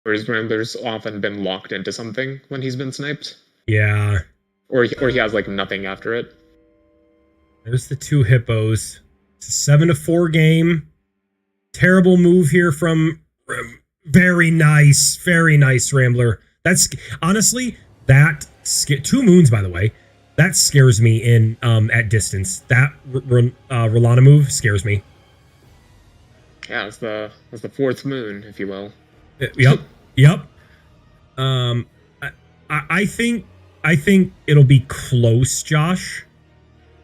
Whereas Rambler's often been locked into something when he's been sniped. Yeah. Or he has nothing after it. There's the 2 hippos. It's a 7-4 game. Terrible move here from very nice Rambler. That's honestly that 2 moons, by the way. That scares me in at distance. That Rolana move scares me. Yeah, it's the 4th moon, if you will. Yep. I think it'll be close, Josh.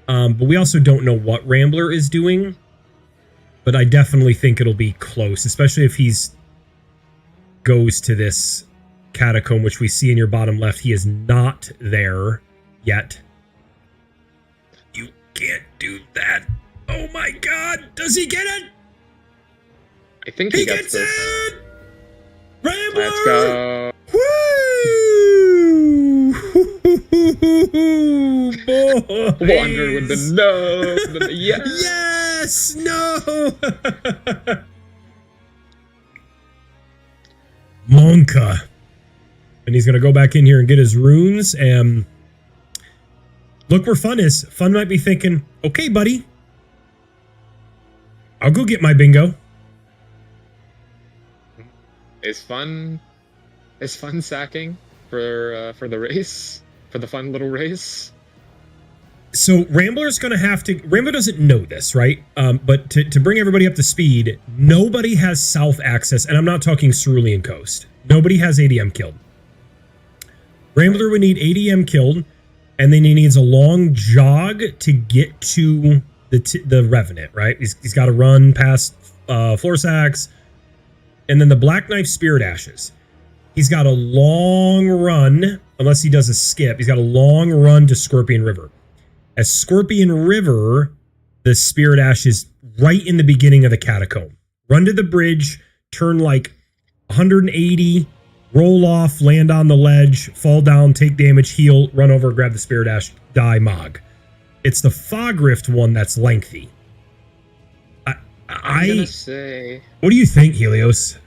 But we also don't know what Rambler is doing. But I definitely think it'll be close, especially if he's goes to this catacomb, which we see in your bottom left. He is not there yet. You can't do that. Oh my god. Does he get it? I think he gets it. Rambler! Let's go. Woo! Boys. Wander with the no. Yes! No! Monka. And he's going to go back in here and get his runes. And look where Fun is. Fun might be thinking, okay, buddy. I'll go get my bingo. Is Fun sacking for the race? For the fun little race? So Rambler's going to have to... Rambler doesn't know this, right? But to bring everybody up to speed, nobody has south access, and I'm not talking Cerulean Coast. Nobody has ADM killed. Rambler would need ADM killed, and then he needs a long jog to get to the Revenant, right? He's got to run past Floor Sacks, and then the Black Knife Spirit Ashes. He's got a long run, unless he does a skip, he's got a long run to Scorpion River. At Scorpion River, the Spirit Ash is right in the beginning of the catacomb. Run to the bridge, turn 180, roll off, land on the ledge, fall down, take damage, heal, run over, grab the Spirit Ash, die, Mog. It's the Fog Rift one that's lengthy. I'm gonna say... What do you think, Helios?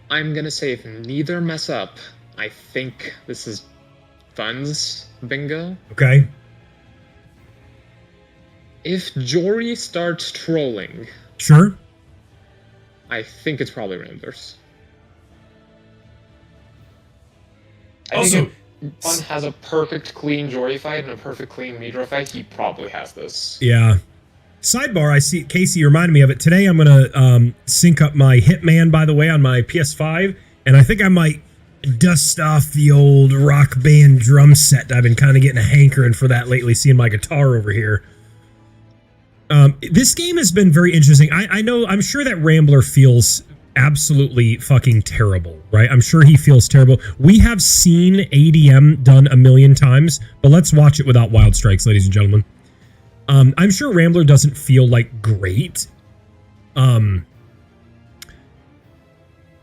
I'm gonna say if neither mess up, I think this is Fun's bingo. Okay. If Jory starts trolling... Sure. I think it's probably Rambler's. Also, Fun has a perfect clean Jory fight and a perfect clean Midra fight. He probably has this. Yeah. Sidebar, I see Casey reminded me of it. Today I'm going to sync up my Hitman, by the way, on my PS5. And I think I might dust off the old Rock Band drum set. I've been kind of getting a hankering for that lately, seeing my guitar over here. This game has been very interesting. I'm sure that Rambler feels absolutely fucking terrible, right? I'm sure he feels terrible. We have seen ADM done a million times, but let's watch it without Wild Strikes, ladies and gentlemen. I'm sure Rambler doesn't feel great.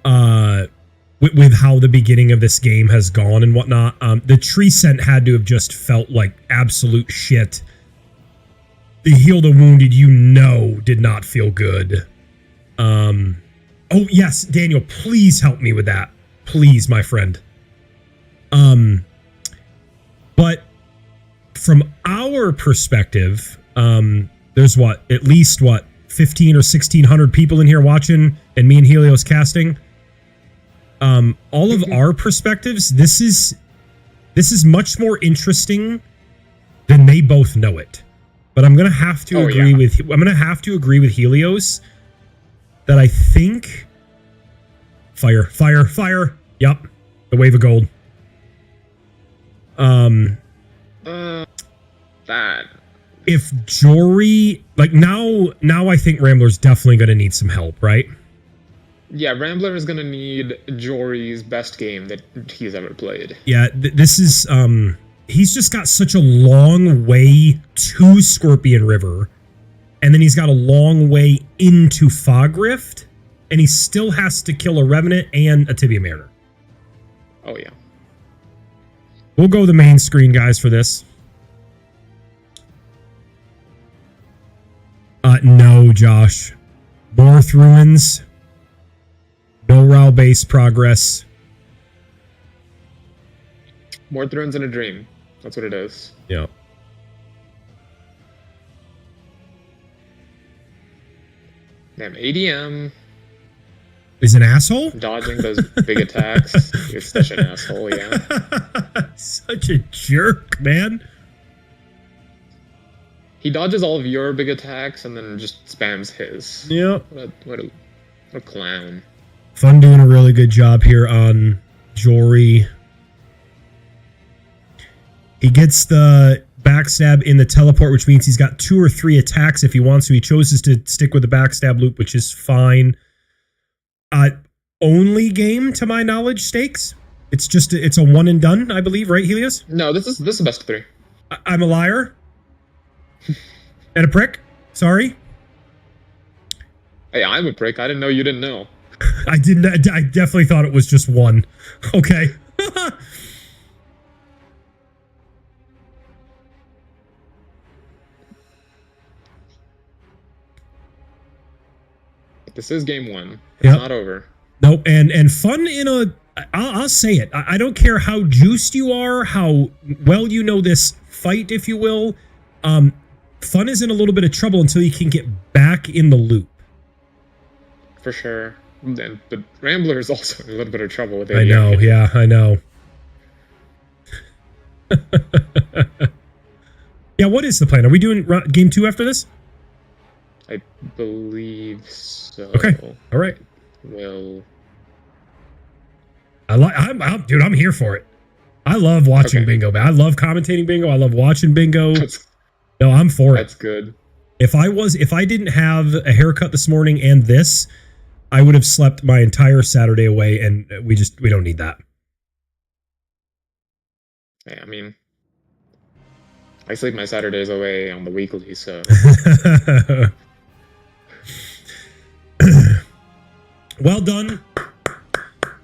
with how the beginning of this game has gone and whatnot. The tree scent had to have just felt like absolute shit. The heal the wounded, did not feel good. Oh yes, Daniel, please help me with that. Please, my friend. But from our perspective, there's at least 15 or 1600 people in here watching, and me and Helios casting. All of our perspectives, this is much more interesting than they both know it. But I'm gonna have to agree with Helios that I think fire. Yep, the wave of gold. That. If Jory, now I think Rambler's definitely gonna need some help, right? Yeah, Rambler is gonna need Jory's best game that he's ever played. Yeah, this is he's just got such a long way to Scorpion River, and then he's got a long way into Fog Rift, and he still has to kill a Revenant and a Tibia Mariner. Oh yeah. We'll go the main screen, guys, for this. No, Josh. North Ruins. No RAL base progress. More Thrones in a Dream. That's what it is. Yeah. Damn, ADM is an asshole? Dodging those big attacks. You're such an asshole, yeah. Such a jerk, man. He dodges all of your big attacks and then just spams his. Yep. What a clown. Fun doing a really good job here on Jory. He gets the backstab in the teleport, which means he's got 2 or 3 attacks if he wants to. He chooses to stick with the backstab loop, which is fine. Only game, to my knowledge, stakes. It's a one and done, I believe, right, Helios? No, this is the best of 3. I'm a liar. And a prick. Sorry. Hey, I'm a prick. I didn't know you didn't know. I didn't. I definitely thought it was just one. Okay. This is game 1. It's not over. Nope. And fun in a. I'll say it. I don't care how juiced you are, how well you know this fight, if you will. Fun is in a little bit of trouble until you can get back in the loop. For sure. But Rambler is also in a little bit of trouble with it. I know, yeah, I know. Yeah, what is the plan? Are we doing game 2 after this? I believe so. Okay, all right. Well, dude, I'm here for it. I love watching bingo, man. I love commentating bingo. I love watching bingo. No, I'm for it. That's good. If I didn't have a haircut this morning and this, I would have slept my entire Saturday away, and we don't need that. Yeah, I mean, I sleep my Saturdays away on the weekly, so. Well done.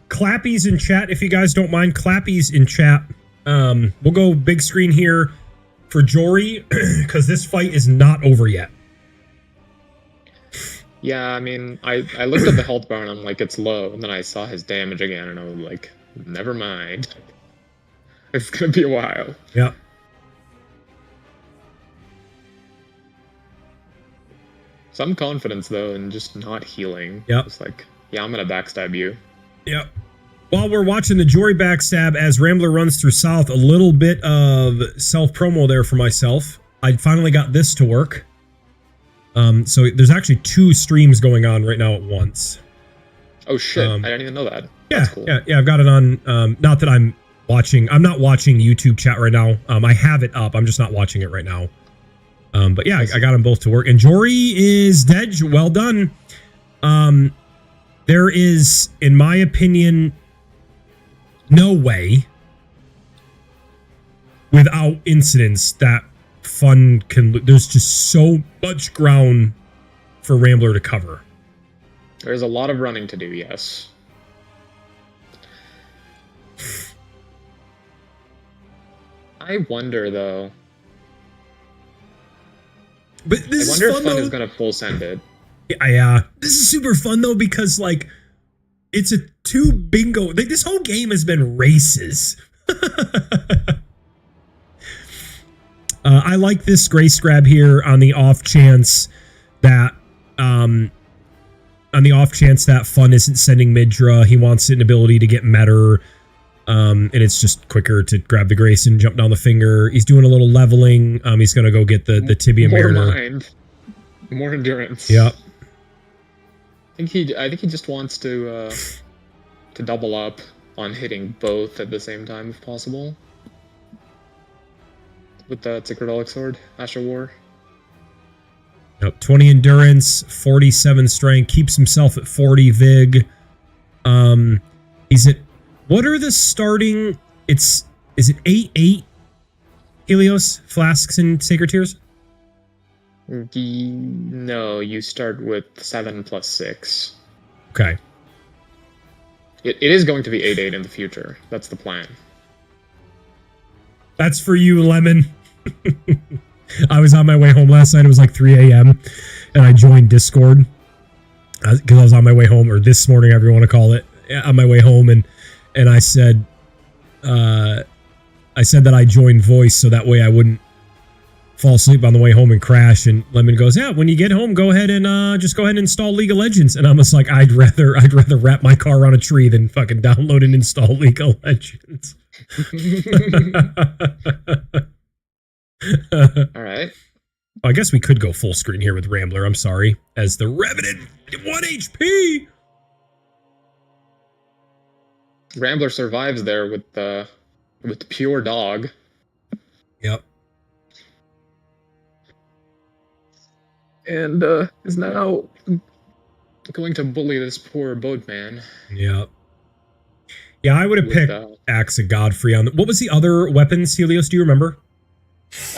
Clappies in chat, if you guys don't mind. Clappies in chat. We'll go big screen here for Jory, because this fight is not over yet. Yeah, I mean, I looked at the health bar and I'm like, it's low, and then I saw his damage again, and I was like, never mind. It's gonna be a while. Yeah. Some confidence, though, in just not healing. Yeah. It's like, yeah, I'm gonna backstab you. Yep. While we're watching the Jory backstab as Rambler runs through South, a little bit of self-promo there for myself. I finally got this to work. So there's actually 2 streams going on right now at once. Oh shit, I didn't even know that. Yeah, that's cool. yeah, I've got it on, not that I'm not watching YouTube chat right now. I have it up, I'm just not watching it right now. But yeah, I got them both to work. And Jory is dead, well done. There is, in my opinion, no way without incidents that Fun can. There's just so much ground for Rambler to cover. There's a lot of running to do, yes. I wonder though. But this I wonder is fun, if Fun though. is gonna full send it. Yeah, this is super fun though because like it's a 2 bingo. Like, this whole game has been races. I like this grace grab here on the off chance that Fun isn't sending Midra. He wants an ability to get Metter. And it's just quicker to grab the grace and jump down the finger. He's doing a little leveling. He's gonna go get the tibia More mariner. mind. More endurance. Yep. I think he just wants to double up on hitting both at the same time if possible. With the Sacred Relic Sword, Asher War. Yep, 20 endurance, 47 strength, keeps himself at 40 vig. He's at, what are the starting, is it 8 Helios, Flasks, and Sacred Tears? No, you start with 7 plus 6. Okay. It is going to be 8 in the future. That's the plan. That's for you, Lemon. I was on my way home last night. It was like 3 a.m. and I joined Discord because I was on my way home, or this morning, however you want to call it, on my way home, and I said that I joined voice so that way I wouldn't fall asleep on the way home and crash. And Lemon goes, "Yeah, when you get home, go ahead and just go ahead and install League of Legends." And I'm just like, I'd rather wrap my car around a tree than fucking download and install League of Legends. All right. I guess we could go full screen here with Rambler. I'm sorry. As the Revenant 1 HP. Rambler survives there with the pure dog. Yep. And is now going to bully this poor boatman. Yep. Yeah, I would have picked Axe of Godfrey on. What was the other weapons, Helios? Do you remember?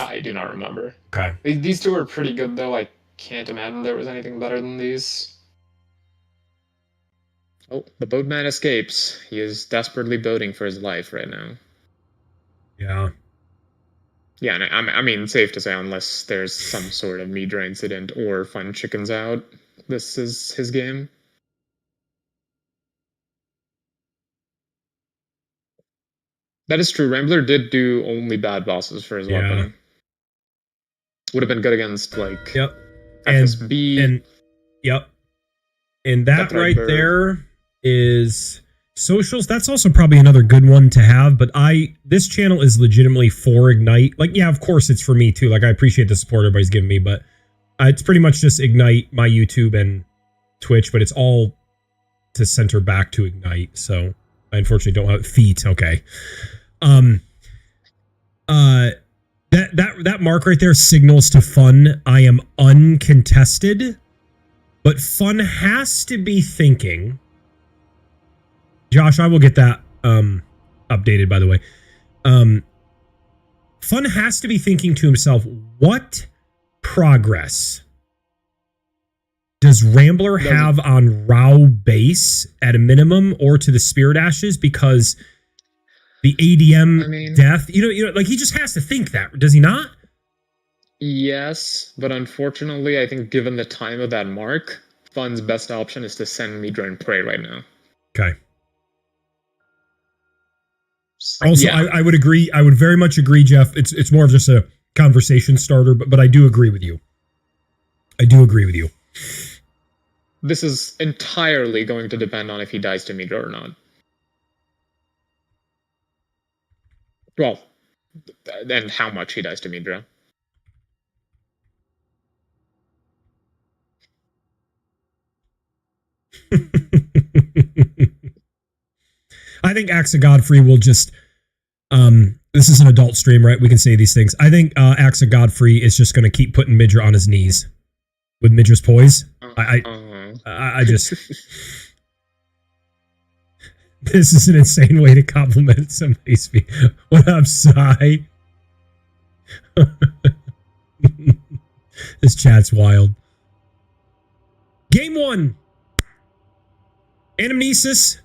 I do not remember. Okay. These two are pretty good, though. I can't imagine there was anything better than these. Oh, the boatman escapes. He is desperately boating for his life right now. Yeah. Yeah, and I mean, safe to say, unless there's some sort of Midra incident or Fun chickens out, this is his game. That is true. Rambler did do only bad bosses for his weapon. Would have been good against, like, FSB. And yep. And that right there is socials. That's also probably another good one to have. But this channel is legitimately for Ignite. Like, yeah, of course it's for me too. Like, I appreciate the support everybody's giving me, but it's pretty much just Ignite, my YouTube and Twitch, but it's all to center back to Ignite. So I unfortunately don't have feet. Okay. That mark right there signals to Fun, I am uncontested, but Fun has to be thinking. Josh, I will get that updated, by the way. Fun has to be thinking to himself, what progress does Rambler have on Rao base at a minimum, or to the Spirit Ashes? Because the ADM death, you know, like, he just has to think that, does he not? Yes, but unfortunately, I think given the time of that mark, Fun's best option is to send Midra and Prey right now. Okay. Also, yeah. I would agree. I would very much agree, Jeff. It's more of just a conversation starter, but I do agree with you. I do agree with you. This is entirely going to depend on if he dies to Midra or not. Well, and how much he dies to Midra. I think Axe of Godfrey will just this is an adult stream, right? We can say these things. I think Axe of Godfrey is just going to keep putting Midra on his knees with Midra's poise. I just this is an insane way to compliment somebody's feet. What up, Sai? This chat's wild. Game 1. Anamnesis.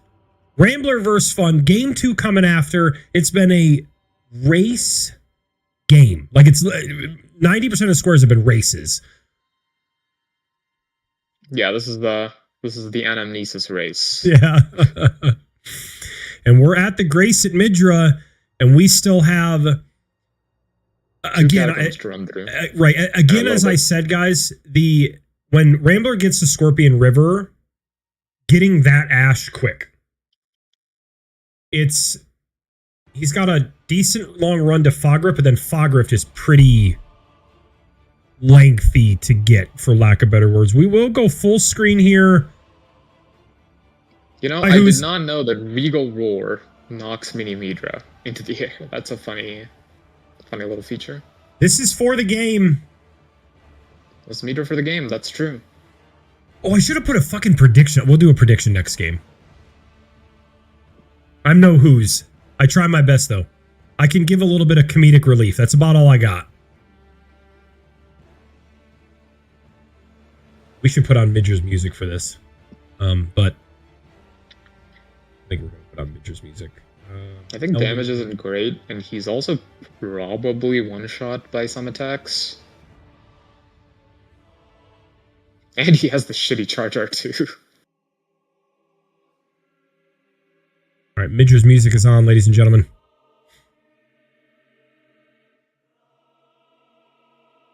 Rambler versus Fun. Game 2 coming after. It's been a race game. Like, it's 90% of squares have been races. Yeah, this is the anamnesis race. Yeah. And we're at the Grace at Midra, and we still have again, right. Again, as I said, guys, when Rambler gets to Scorpion River, getting that ash quick. He's got a decent long run to Fogrift, but then Fogrift is pretty lengthy to get, for lack of better words. We will go full screen here. You know, I did not know that Regal Roar knocks Mini Midra into the air. That's a funny little feature. This is for the game. It's Midra for the game, that's true. Oh, I should have put a fucking prediction. We'll do a prediction next game. I'm no who's. I try my best, though. I can give a little bit of comedic relief. That's about all I got. We should put on Midger's music for this. But I think we're going to put on Midger's music. I think damage isn't great, and he's also probably one-shot by some attacks. And he has the shitty charge art too. Alright, Midger's music is on, ladies and gentlemen.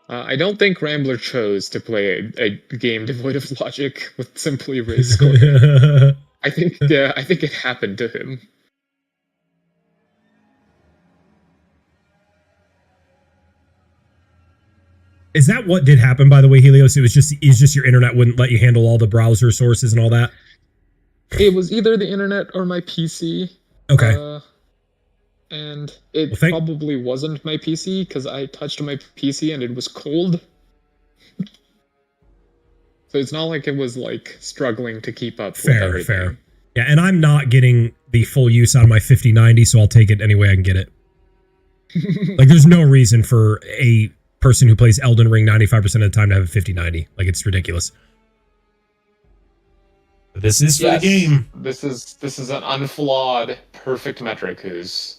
I don't think Rambler chose to play a game devoid of logic with simply raise scoring. I think it happened to him. Is that what did happen, by the way, Helios? It's just your internet wouldn't let you handle all the browser sources and all that? It was either the internet or my PC. Okay. And it probably wasn't my PC, because I touched my PC and it was cold. So it's not like it was, like, struggling to keep up with everything. Fair. Yeah, and I'm not getting the full use out of my 5090, so I'll take it any way I can get it. Like, there's no reason for a person who plays Elden Ring 95% of the time to have a 5090. Like, it's ridiculous. This is for the game. This is an unflawed, perfect metric who's...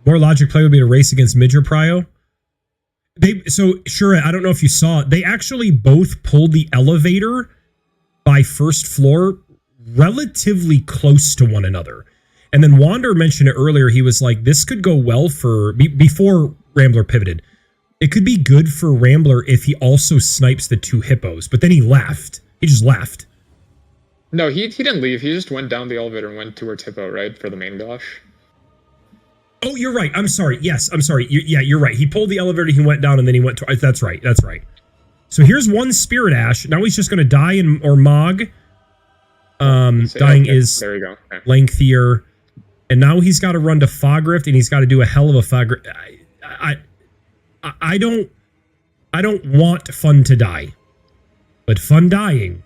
More logic play would be to race against Midra Prio. Sure, I don't know if you saw it. They actually both pulled the elevator by first floor relatively close to one another. And then Wander mentioned it earlier. He was like, this could go well for... Before Rambler pivoted. It could be good for Rambler if he also snipes the two hippos. But then he left. He just left. No, he didn't leave. He just went down the elevator and went towards hippo, right? For the main gosh. Oh, you're right. I'm sorry. Yes, I'm sorry. You're right. He pulled the elevator, he went down, and then he went to... That's right. So here's one Spirit Ash. Now he's just going to die or Mog. Dying is there you go. Okay. Lengthier. And now he's got to run to Fogrift, and he's got to do a hell of a Fogrift. I don't want Fun to die. But Fun dying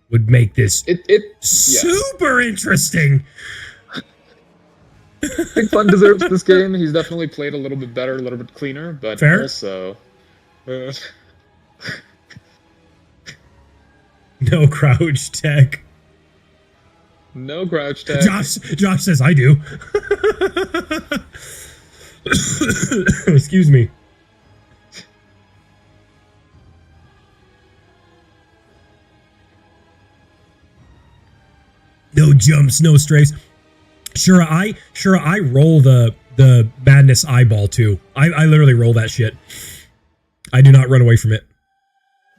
would make this super interesting. I think Fun deserves this game. He's definitely played a little bit better, a little bit cleaner, but also... No crouch tech. No crouch tech. Josh says I do. Excuse me. No jumps, no strays. Sure, I roll the madness eyeball too. I literally roll that shit. I do not run away from it.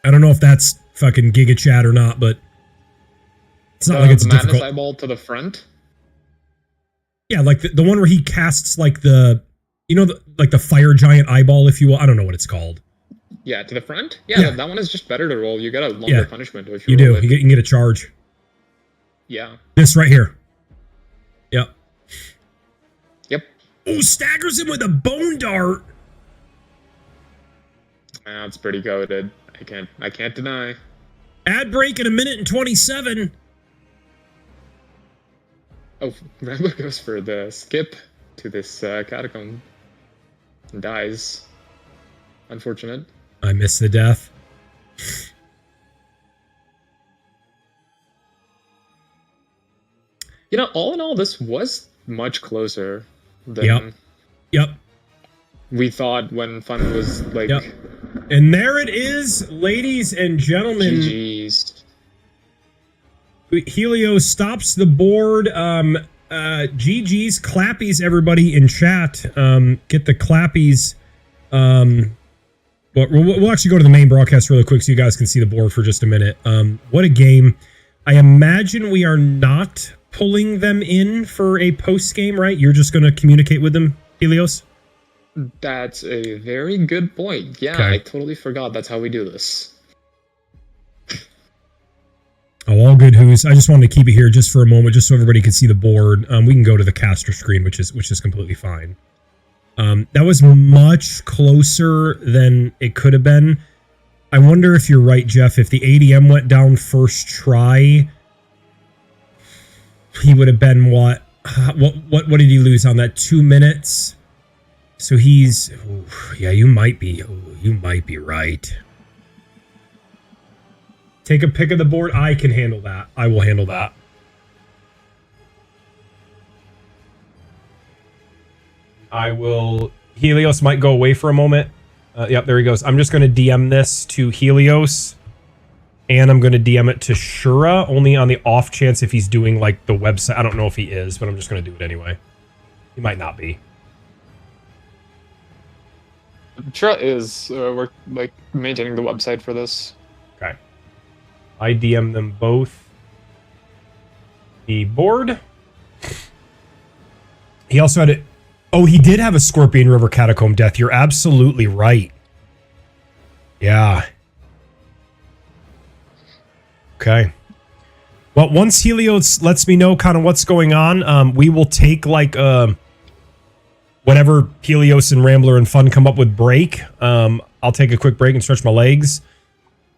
I don't know if that's fucking Giga Chat or not, but it's not like it's the madness difficult. Eyeball to the front. Yeah, like the one where he casts like the fire giant eyeball, if you will. I don't know what it's called. Yeah, to the front. Yeah. That one is just better to roll. You get a longer punishment if you do. You can get a charge. Yeah. This right here. Yep. Oh, staggers him with a bone dart. That's pretty goated. I can't deny. Ad break in 1:27. Oh, Rambler goes for the skip to this catacomb and dies. Unfortunate. I missed the death. All in all, this was much closer Yep. than Yep. we thought when Fun was like. Yep. And there it is, ladies and gentlemen. GG's. Helios stops the board. GG's, clappies, everybody in chat. Get the clappies. We'll actually go to the main broadcast really quick so you guys can see the board for just a minute. What a game. I imagine we are not pulling them in for a post game, right? You're just going to communicate with them, Helios? That's a very good point. Yeah, okay. I totally forgot that's how we do this. Oh, all good, Who's. I just wanted to keep it here just for a moment, just so everybody can see the board. We can go to the caster screen, which is completely fine. That was much closer than it could have been. I wonder if you're right, Jeff. If the ADM went down first try, he would have been what did he lose on that? 2 minutes. So he's, yeah, you might be right. Take a pick of the board. I can handle that. I will handle that. I will. Helios might go away for a moment. Yep, there he goes. I'm just going to DM this to Helios. And I'm going to DM it to Shura, only on the off chance if he's doing, like, the website. I don't know if he is, but I'm just going to do it anyway. He might not be. Shura is. We're, like, maintaining the website for this. Okay. I DM them both the board. He also had it. Oh, he did have a Scorpion River Catacomb death. You're absolutely right. Yeah. Okay. Well, once Helios lets me know kind of what's going on, we will take like whatever Helios and Rambler and Fun come up with break. I'll take a quick break and stretch my legs.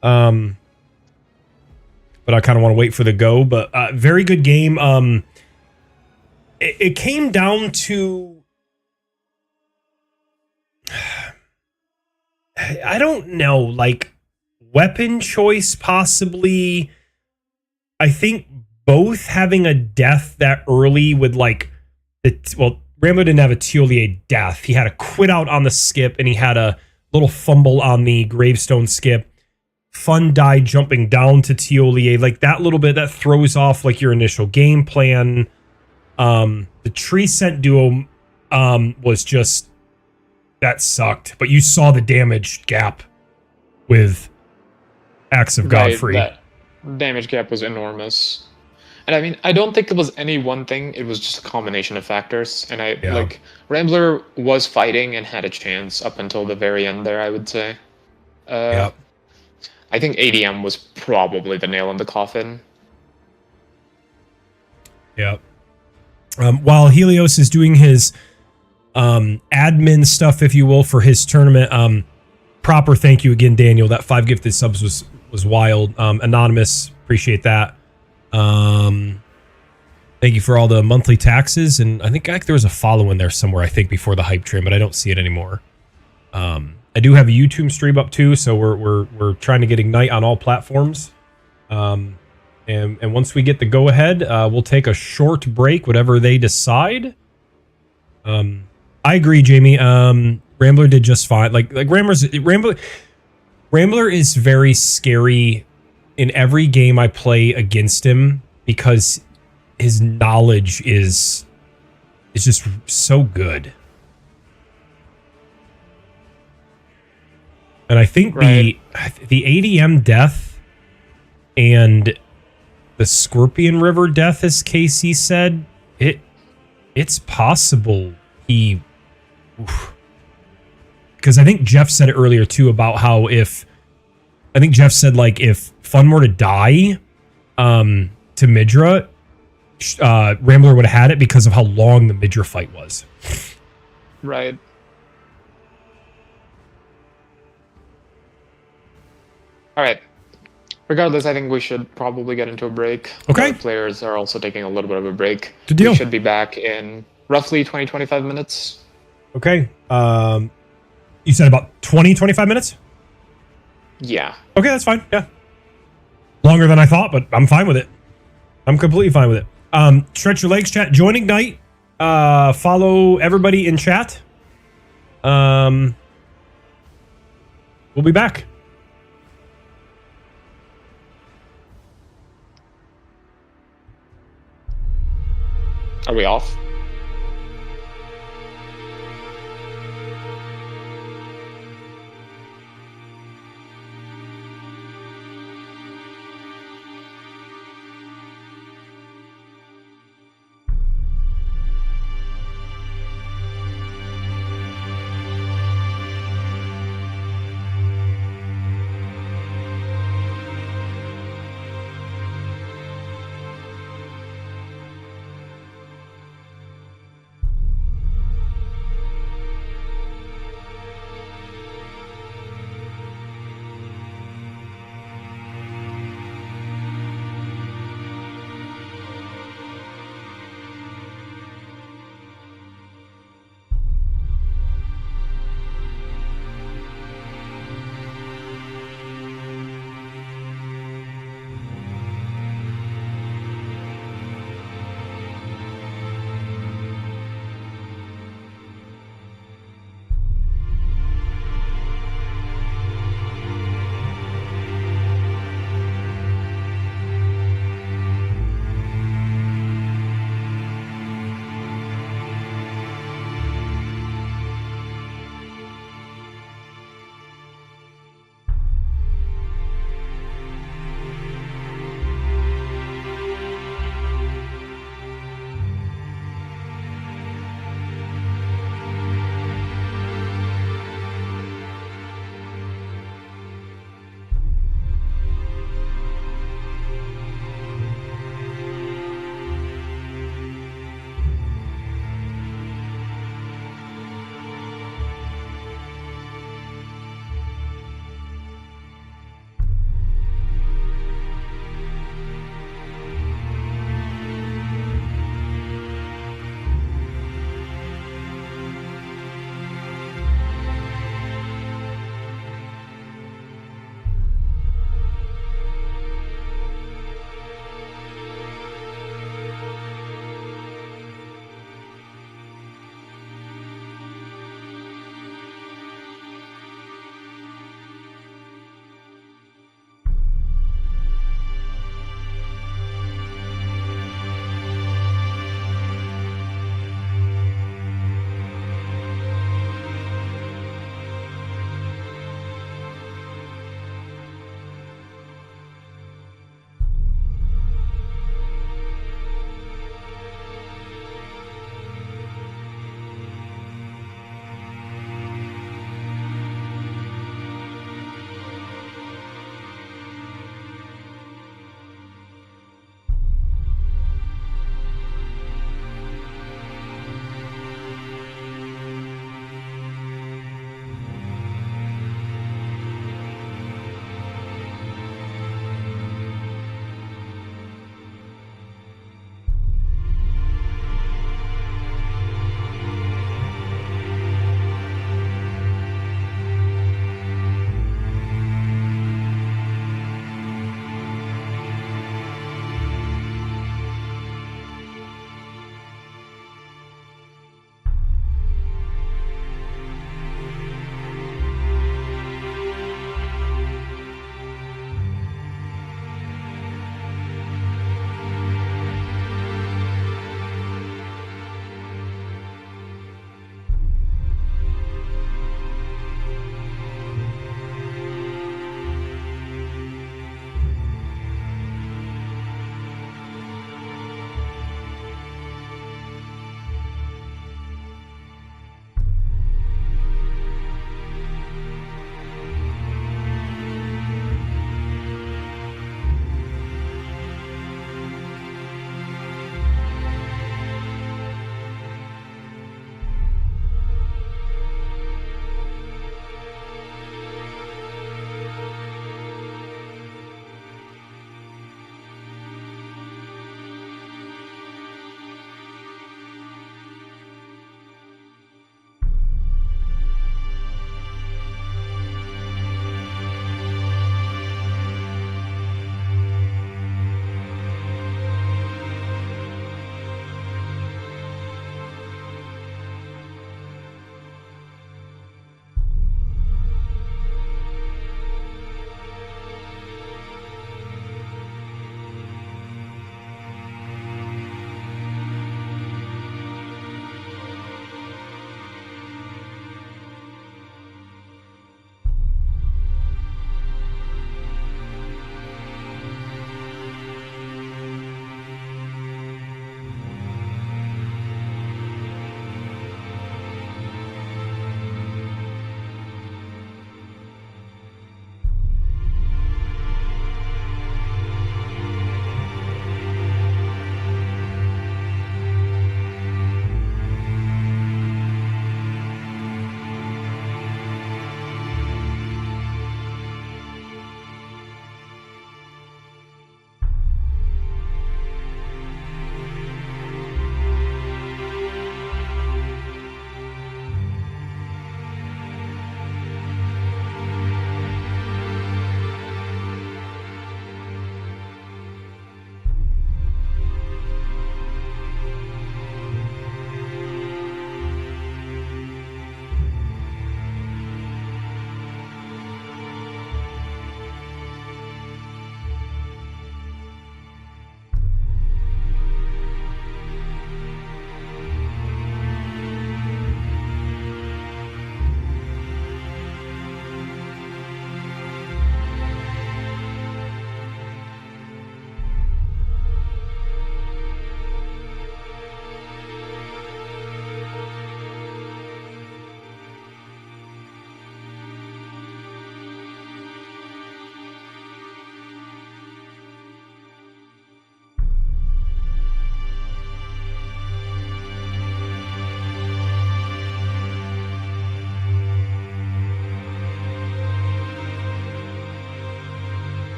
But I kind of want to wait for the go. But very good game. It came down to, I don't know, like weapon choice possibly. I think both having a death that early with like Rambo didn't have a Tiolier death. He had a quit out on the skip and he had a little fumble on the gravestone skip. Fun died jumping down to Tiolier. Like that little bit that throws off like your initial game plan. The tree scent duo was just, that sucked. But you saw the damage gap with Axe of Godfrey. That damage gap was enormous. And I mean, I don't think it was any one thing. It was just a combination of factors. And like, Rambler was fighting and had a chance up until the very end there, I would say. I think ADM was probably the nail in the coffin. Yep. While Helios is doing his admin stuff, if you will, for his tournament, proper thank you again, Daniel. That 5 gifted subs was wild. Anonymous, appreciate that. Thank you for all the monthly taxes, and I think there was a follow in there somewhere, I think, before the hype train, but I don't see it anymore. I do have a YouTube stream up too, so we're trying to get Ignite on all platforms. And once we get the go ahead, we'll take a short break, whatever they decide. I agree, Jamie. Rambler did just fine. Like Rambler is very scary in every game I play against him because his knowledge is just so good. And I think the ADM death and the Scorpion River death, as Casey said, it's possible he... Because I think Jeff said it earlier, too, about how if... I think Jeff said, like, if Fun were to die to Midra, Rambler would have had it because of how long the Midra fight was. Right. All right. Regardless, I think we should probably get into a break. Okay. The players are also taking a little bit of a break. Good deal. We should be back in roughly 20-25 minutes. Okay. You said about 20-25 minutes? Yeah. Okay, that's fine. Yeah. Longer than I thought, but I'm fine with it. I'm completely fine with it. Stretch your legs, chat. Join Ignite. Follow everybody in chat. We'll be back. Are we off?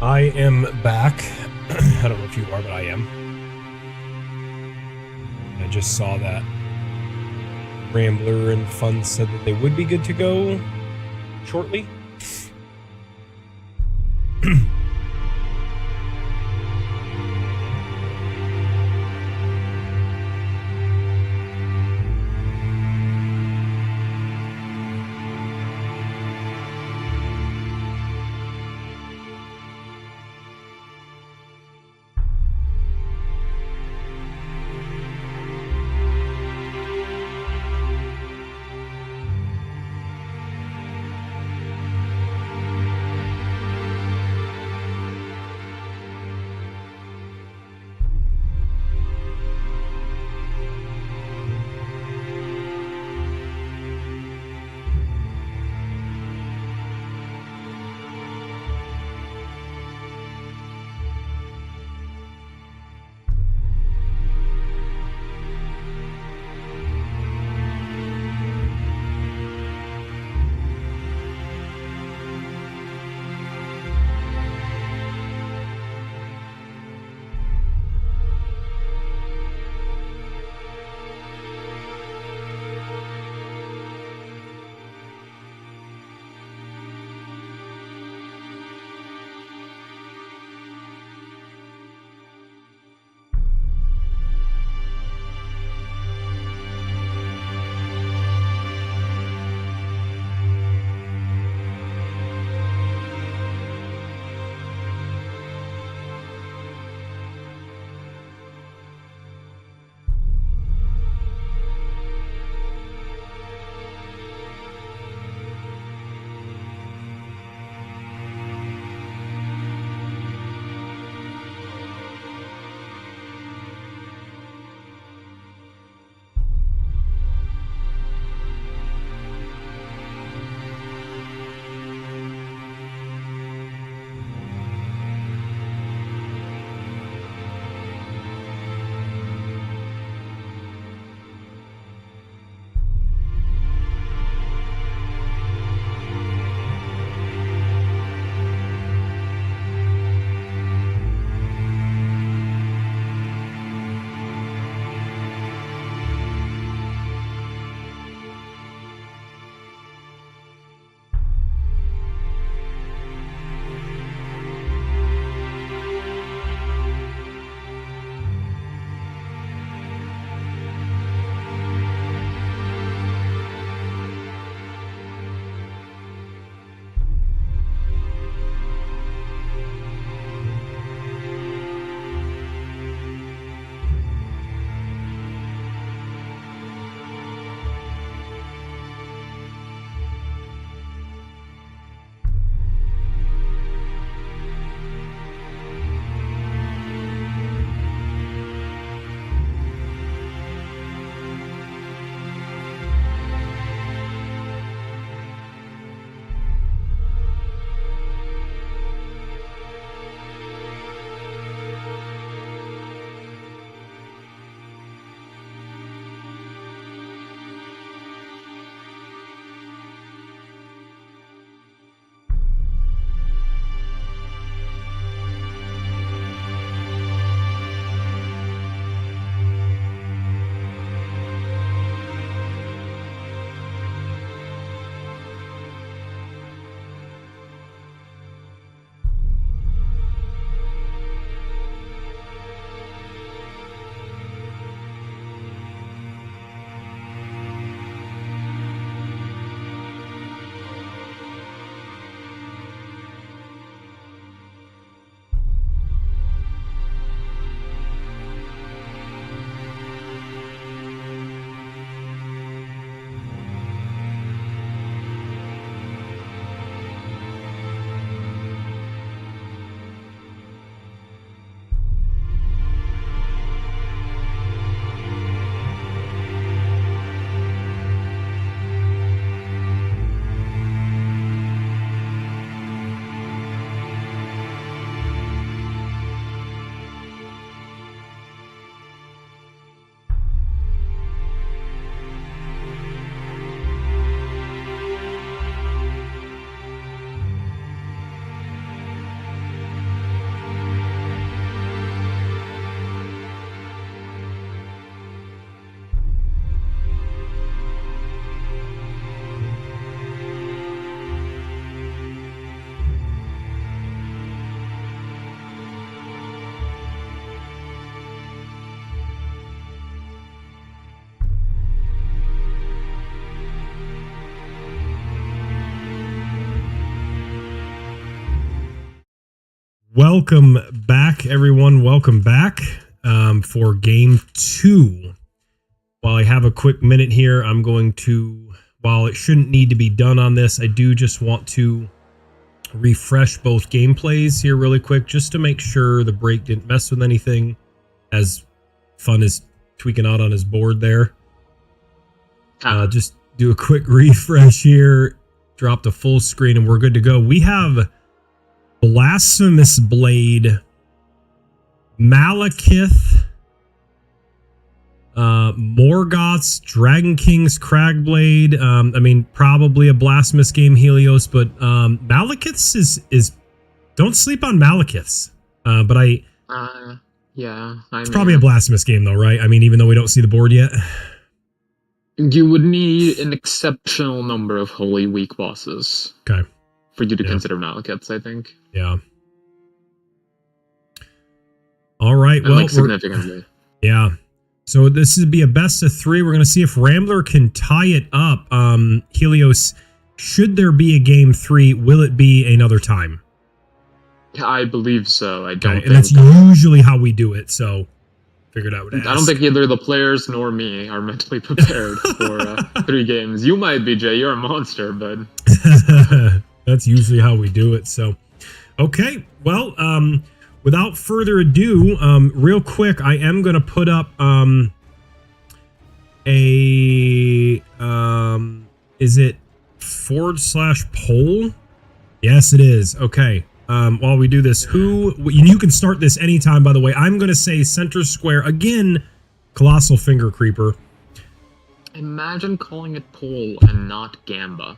I am back. I don't know if you are, but I am. I just saw that Rambler and Fun said that they would be good to go shortly. Welcome back, everyone. Welcome back for game 2. While I have a quick minute here, I'm going to, while it shouldn't need to be done on this, I do just want to refresh both gameplays here really quick, just to make sure the break didn't mess with anything. As Fun is tweaking out on his board there. Just do a quick refresh here, drop the full screen, and we're good to go. We have Blasphemous Blade, Malekith, Morgoth's Dragon King's Cragblade. I mean, probably a Blasphemous game, Helios, but Malekith's is don't sleep on Malekith's. But yeah, it's probably a Blasphemous game though, right? I mean, even though we don't see the board yet. You would need an exceptional number of Holy Week bosses. Okay. For you to consider Malekith's, I think. Yeah. All right. And well, significantly. Yeah. So this would be a best of 3. We're going to see if Rambler can tie it up. Helios, should there be a game 3, will it be another time? I believe so. I don't think... And that's usually how we do it, so figured I would ask. I don't think either the players nor me are mentally prepared for 3 games. You might be, Jay. You're a monster, but... That's usually how we do it, so... Okay, well, without further ado, real quick, I am going to put up is it /poll? Yes, it is. Okay. While we do this, you can start this anytime, by the way. I'm going to say center square again, Colossal Finger Creeper. Imagine calling it poll and not Gamba.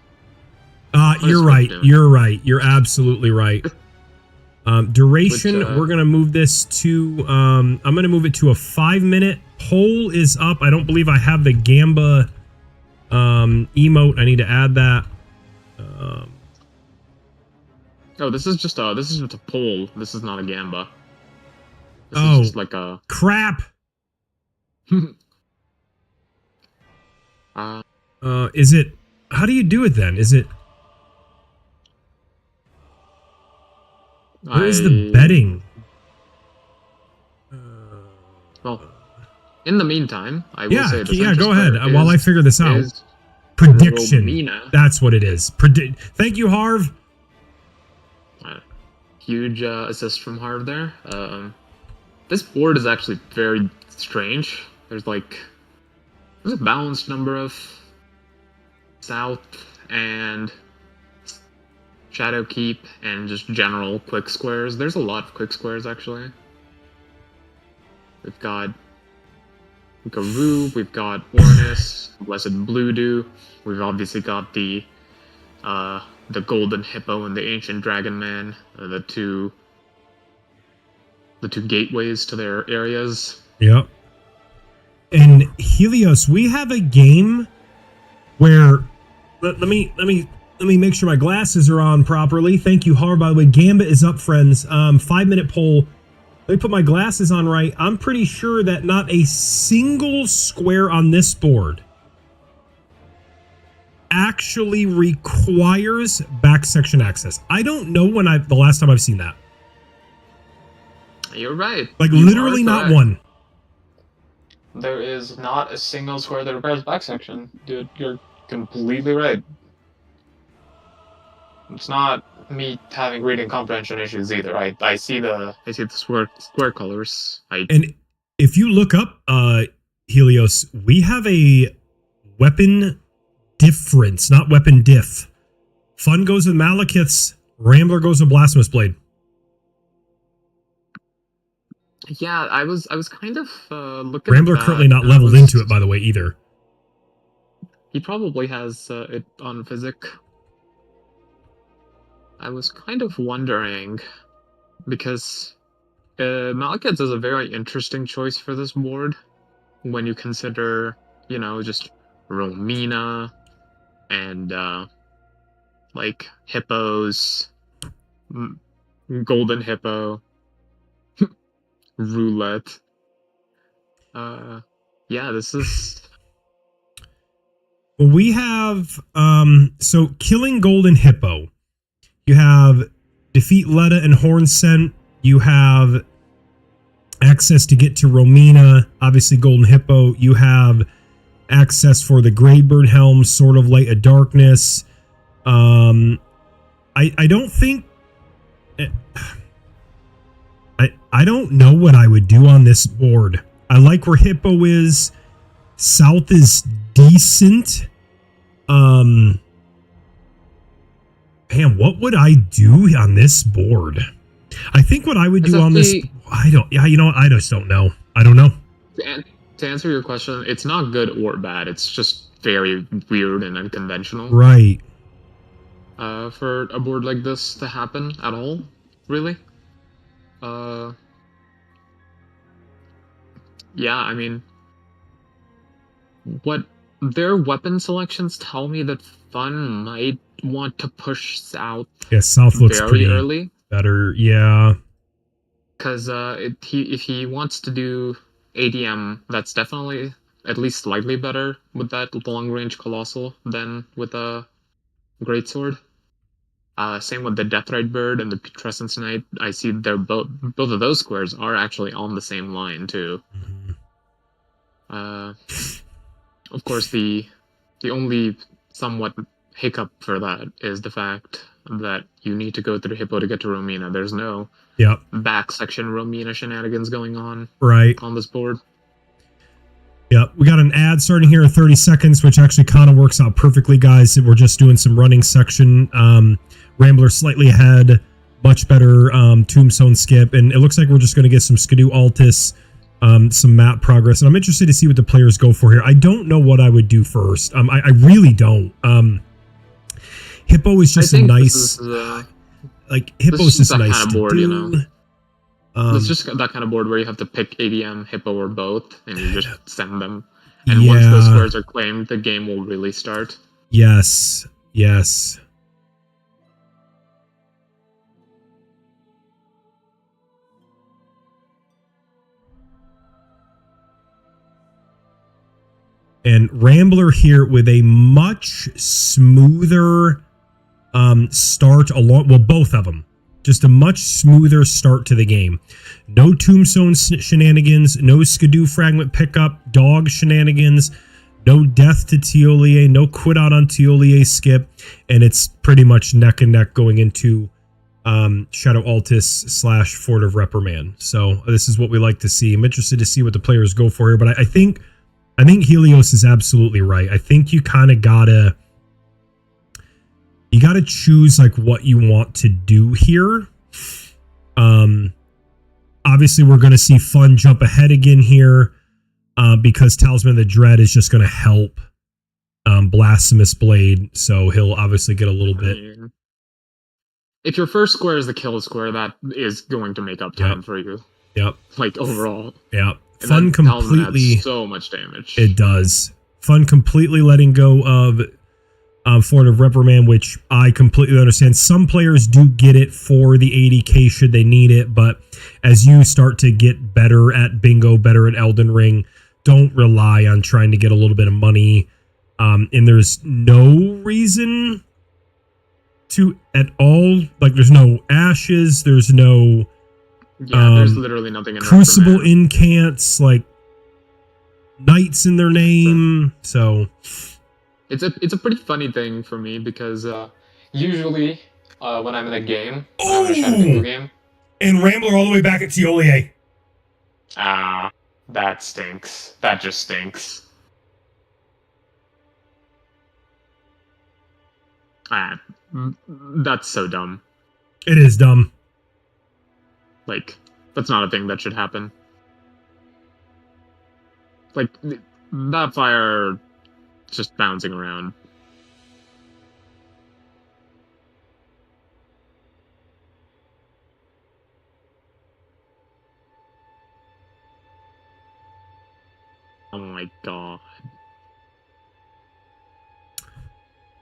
You're right. You're right. You're absolutely right. Duration, we're going to move this to, I'm going to move it to a 5-minute. Poll is up. I don't believe I have the Gamba emote. I need to add that. Oh, this is just a poll. This is not a Gamba. This is just like a... Crap! Is it... How do you do it then? Is it... Where is the betting? Well, in the meantime, I will say... Yeah, go ahead. While I figure this out. Prediction. Romina. That's what it is. Thank you, Harv. Huge assist from Harv there. This board is actually very strange. There's a balanced number of South and Shadowkeep and just general quick squares. There's a lot of quick squares, actually. We've got Garou, we've got Ornis, Blessed Blue Dew. We've obviously got the Golden Hippo and the Ancient Dragon Man, the two gateways to their areas. Yep. And Helios, we have a game where let me make sure my glasses are on properly. Thank you, Har. By the way, Gamba is up, friends. 5-minute poll. Let me put my glasses on right. I'm pretty sure that not a single square on this board actually requires back section access. I don't know when the last time I've seen that. You're right. Literally not one. There is not a single square that requires back section. Dude, you're completely right. It's not me having reading comprehension issues either. I see the square colors. And if you look up Helios, we have a weapon difference, not weapon diff. Fun goes with Malekith's, Rambler goes with Blasphemous Blade. Yeah, I was kind of looking. Rambler at currently not leveled into it, by the way, either. He probably has it on Physic. I was kind of wondering, because Malekith is a very interesting choice for this board when you consider, just Romina and hippos, Golden Hippo, Roulette. Yeah, this is... We have, so killing Golden Hippo. You have defeat Letta and Horn Scent, You have access to get to Romina, obviously Golden Hippo. You have access for the Greybird Helm, Sword of Light of Darkness. I don't think... I don't know what I would do on this board. I like where Hippo is. South is decent. Man, what would I do on this board? I think what I would do on this... I don't... Yeah, you know what? I just don't know. I don't know. To answer your question, it's not good or bad. It's just very weird and unconventional. Right. For a board like this to happen at all, really. Yeah, I mean, what their weapon selections tell me that Fun might want to push South. Yeah, South looks very pretty early. Better, yeah. Because if he wants to do ADM, that's definitely at least slightly better with that long range Colossal than with a Greatsword. Same with the Deathrite Bird and the Putrescence Knight. I see they're both of those squares are actually on the same line too. Of course, the only somewhat hiccup for that is the fact that you need to go through Hippo to get to Romina. There's no back section Romina shenanigans going on on this board. Yep, we got an ad starting here in 30 seconds, which actually kind of works out perfectly, guys. We're just doing some running section. Rambler slightly ahead, much better Tombstone skip, and it looks like we're just going to get some Skadoo Altis, some map progress, and I'm interested to see what the players go for here. I don't know what I would do first. I really don't. Hippo is just a nice... Hippo's just nice kind of board, do. You know? It's just that kind of board where you have to pick ADM, Hippo, or both, and you just send them. And once those squares are claimed, the game will really start. Yes. Yes. And Rambler here with a much smoother start along... Well, both of them. Just a much smoother start to the game. No Tombstone shenanigans, no Skadoo fragment pickup, dog shenanigans, no death to Teolier, no quit out on Teolier skip, and it's pretty much neck and neck going into Shadow Altis / Fort of Reprimand. So this is what we like to see. I'm interested to see what the players go for here, but I think Helios is absolutely right. I think you kind of gotta choose like what you want to do here. Obviously we're going to see Fun jump ahead again here because Talisman of the Dread is just going to help Blasphemous Blade, so he'll obviously get a little bit. If your first square is the kill square, that is going to make up time for you. Yep. Like overall. Yep. Fun completely so much damage. It does. Fun completely letting go of Fort of Reprimand, which I completely understand. Some players do get it for the 80k should they need it, but as you start to get better at Bingo, better at Elden Ring, don't rely on trying to get a little bit of money. And there's no reason to at all. Like, there's no ashes, there's no there's literally nothing in Crucible incants, like knights in their name, so it's a pretty funny thing for me because usually when I'm in a game, I'm in a Scadubingo game, and Rambler all the way back at Teolier. That stinks. That just stinks. That's so dumb. It is dumb. Like, that's not a thing that should happen. Like, that fire just bouncing around. Oh my god.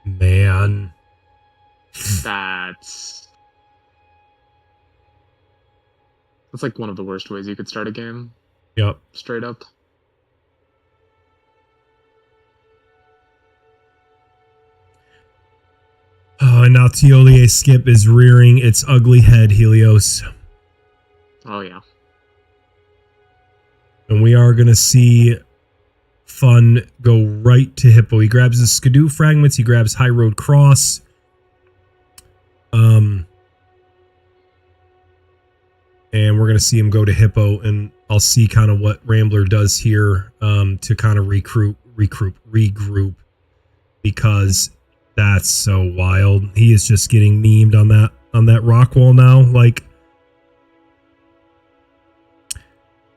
Man. That's like one of the worst ways you could start a game. Yep. Straight up. Oh, and now Teolier skip is rearing its ugly head, Helios. Oh yeah. And we are going to see Fun go right to Hippo. He grabs his Skadoo fragments. He grabs High Road Cross. And we're going to see him go to Hippo. And I'll see kind of what Rambler does here to kind of regroup. Because that's so wild. He is just getting memed on that rock wall now. Like,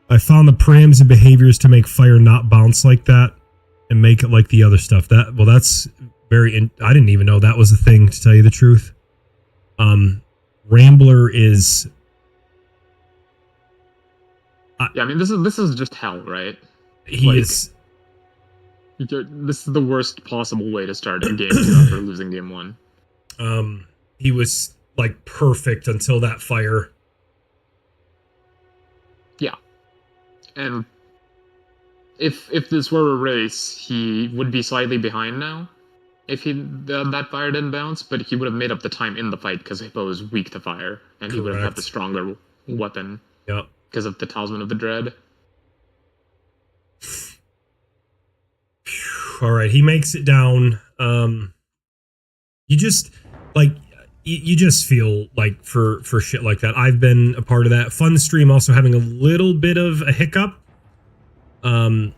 I found the params and behaviors to make fire not bounce like that and make it like the other stuff. That's very... I didn't even know that was a thing, to tell you the truth. Rambler is... yeah, I mean, this is just hell, right? He is... This is the worst possible way to start a game 2 after losing game 1. He was, like, perfect until that fire. Yeah. And if this were a race, he would be slightly behind now. If that fire didn't bounce, but he would have made up the time in the fight because Hippo is weak to fire, and he would have had the stronger weapon. Yep. Because of the Talisman of the Dread. All right, he makes it down. You just like you just feel like for shit like that. I've been a part of that. Fun stream also having a little bit of a hiccup. I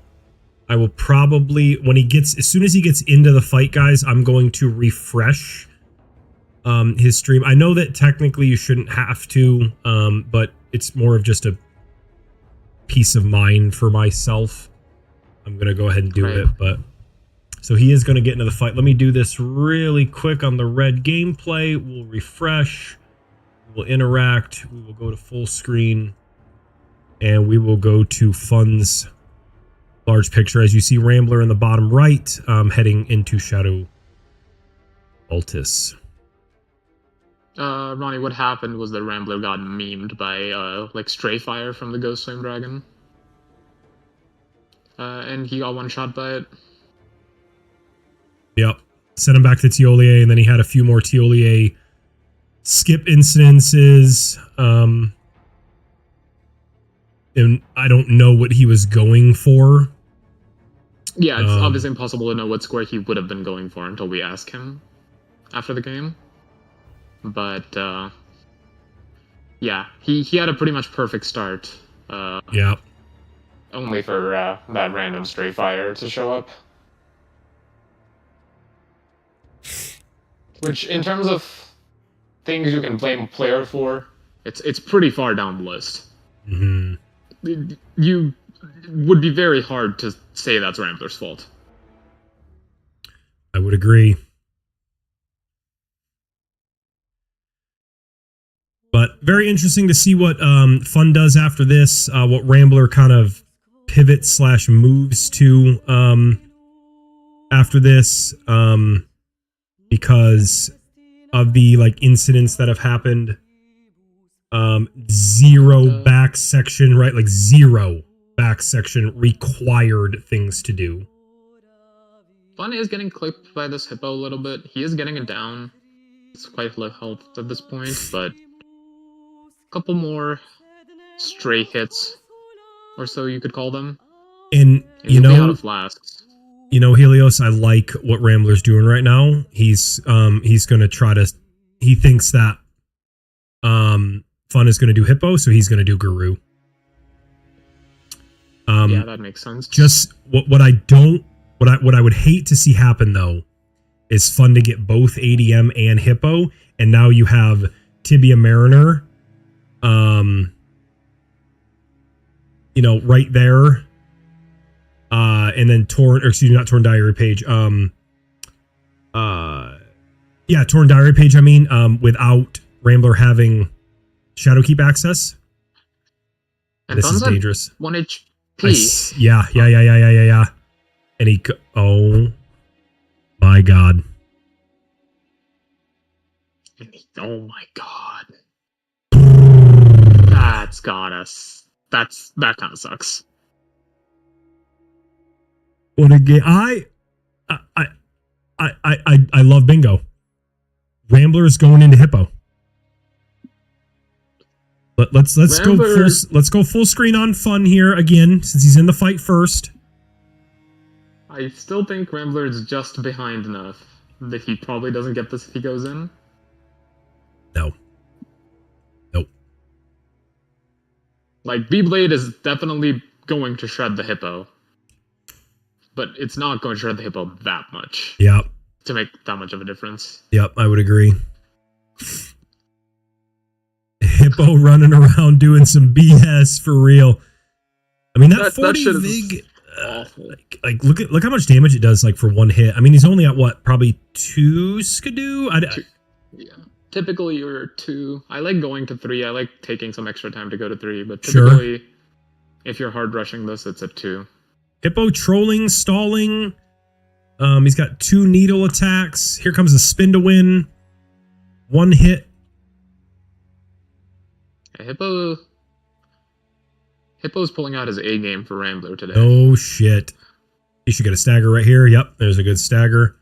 will probably as soon as he gets into the fight, guys, I'm going to refresh his stream. I know that technically you shouldn't have to, but it's more of just a peace of mind for myself. I'm gonna go ahead and do it, but so he is going to get into the fight. Let me do this really quick on the red gameplay. We'll refresh. We'll interact. We will go to full screen. And we will go to Fun's large picture. As you see Rambler in the bottom right, heading into Shadow Altis. Ronnie, what happened was that Rambler got memed by, like, Stray Fire from the Ghost Flame Dragon. And he got one shot by it. Yep. Sent him back to Tiolier, and then he had a few more Tiolier skip incidences. And I don't know what he was going for. Yeah, it's obviously impossible to know what square he would have been going for until we ask him after the game. But, yeah, he had a pretty much perfect start. Yeah. Only for that random Stray Fire to show up. Which, in terms of things you can blame a player for, it's pretty far down the list. Mm-hmm. You would be very hard to say that's Rambler's fault. I would agree. But very interesting to see what Fun does after this, what Rambler kind of pivots / moves to after this. Because of the like incidents that have happened, zero back section, right? Like zero back section required things to do. Fun is getting clipped by this Hippo a little bit. He is getting it down. It's quite low health at this point, but a couple more stray hits, or so you could call them. And you he'll be know, out of flasks. You know, Helios, I like what Rambler's doing right now. He's gonna try to. He thinks that Fun is gonna do Hippo, so he's gonna do Guru. Yeah, that makes sense. Just what I would hate to see happen though is Fun to get both ADM and Hippo, and now you have Tibia Mariner, you know, right there. And then not Torn Diary Page. Yeah, Torn Diary Page, I mean, without Rambler having Shadowkeep access. And this is dangerous. 1 HP. Yeah. And oh my god. Oh my god. That's got us. That kind of sucks. What a game! I love Bingo. Rambler's going into Hippo. Let's Rambler, go full screen on Fun here again, since he's in the fight first. I still think Rambler is just behind enough that he probably doesn't get this if he goes in. No. Nope. Like, B-Blade is definitely going to shred the hippo. But it's not going to shred the hippo that much. Yep. To make that much of a difference. Yep, I would agree. Hippo running around doing some BS for real. I mean, that 40 vig... Like look how much damage it does, like, for one hit. I mean, he's only at what, probably 2 Skadoo? Yeah, typically you're 2. I like going to 3. I like taking some extra time to go to 3, but typically, if you're hard rushing this, it's at 2. Hippo trolling, stalling. He's got 2 needle attacks. Here comes a spin to win. 1 hit. Yeah, Hippo's pulling out his A game for Rambler today. Oh shit. He should get a stagger right here. Yep, there's a good stagger.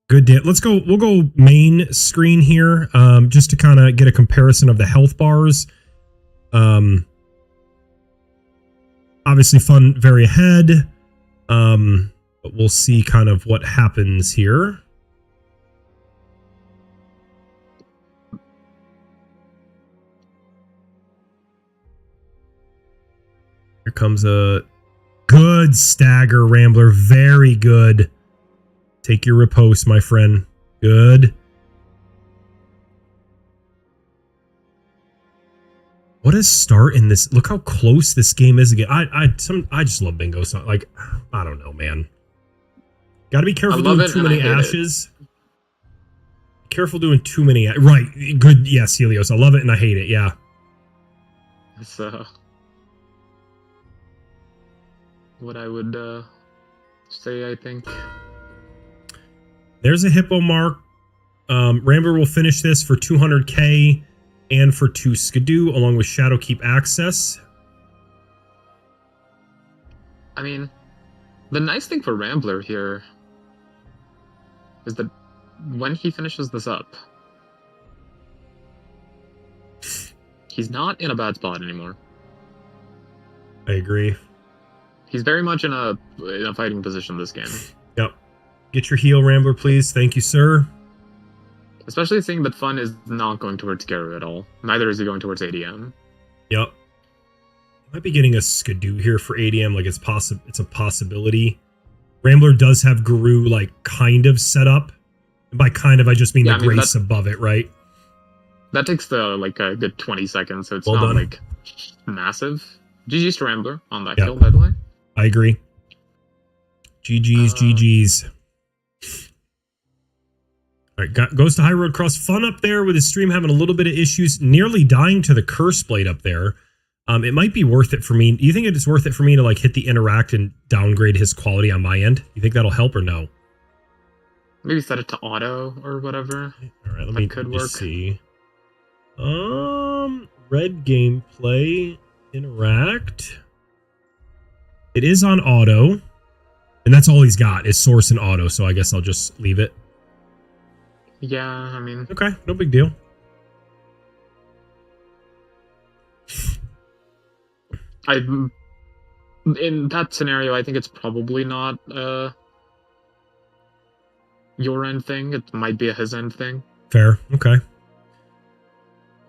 Good damage. We'll go main screen here, just to kind of get a comparison of the health bars. Obviously Fun very ahead. But we'll see kind of what happens here. Here comes a good stagger, Rambler. Very good. Take your riposte, my friend. Good. What a start in this. Look how close this game is again. I just love bingo. So, like, I don't know, man. Got to be careful doing too many ashes. Careful doing too many. Right. Good. Yes, Helios. I love it and I hate it. Yeah. So, what I would say, I think. There's a hippo mark. Rambler will finish this for 200k and for 2 Skadoo, along with Shadowkeep access. I mean, the nice thing for Rambler here is that when he finishes this up, he's not in a bad spot anymore. I agree. He's very much in a fighting position this game. Yep. Get your heal, Rambler, please. Thank you, sir. Especially seeing that Fun is not going towards Garu at all. Neither is he going towards ADM. Yep. Might be getting a Skadoo here for ADM. Like, it's a possibility. Rambler does have Guru, like, kind of set up. And by kind of, I just mean the grace above it, right? That takes a good 20 seconds, so it's well not done. Like massive. GG's to Rambler on that kill, by the way. I agree. GG's. All right, goes to High Road Cross. Fun up there with his stream having a little bit of issues, nearly dying to the Curse Blade up there. It might be worth it for me. Do you think it's worth it for me to, like, hit the interact and downgrade his quality on my end? You think that'll help or no? Maybe set it to auto or whatever. All right, let me just see. Red gameplay interact. It is on auto, and that's all he's got is source and auto. So I guess I'll just leave it. Yeah, I mean... Okay, no big deal. In that scenario, I think it's probably not your end thing. It might be a his end thing. Fair, okay.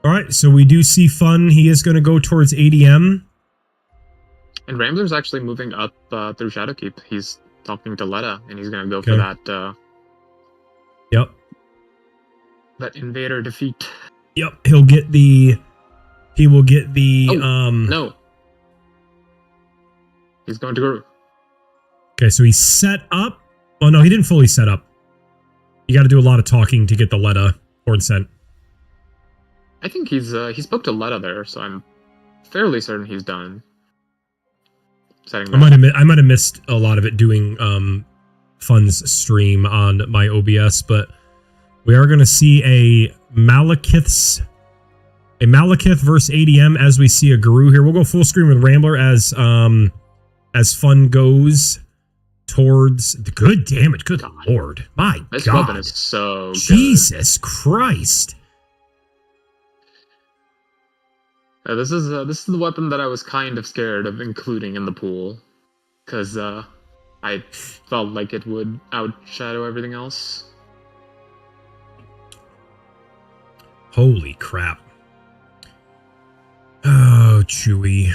Alright, so we do see Fun. He is going to go towards ADM. And Rambler's actually moving up through Shadowkeep. He's talking to Letta, and he's going to go for that... Yep. That invader defeat. Yep, he will get the no. He's going to go. Okay, so he's set up. Oh no, he didn't fully set up. You got to do a lot of talking to get the Letta horde sent. I think he spoke to Letta there, so I'm fairly certain he's done. Setting I might have missed a lot of it doing Fun's stream on my OBS, but we are going to see a Malekith versus ADM as we see a Guru here. We'll go full screen with Rambler as Fun goes towards the good damage. Good lord. My this God. weapon is so Jesus Christ. This is the weapon that I was kind of scared of including in the pool, because I felt like it would outshadow everything else. Holy crap. Oh, Chewy.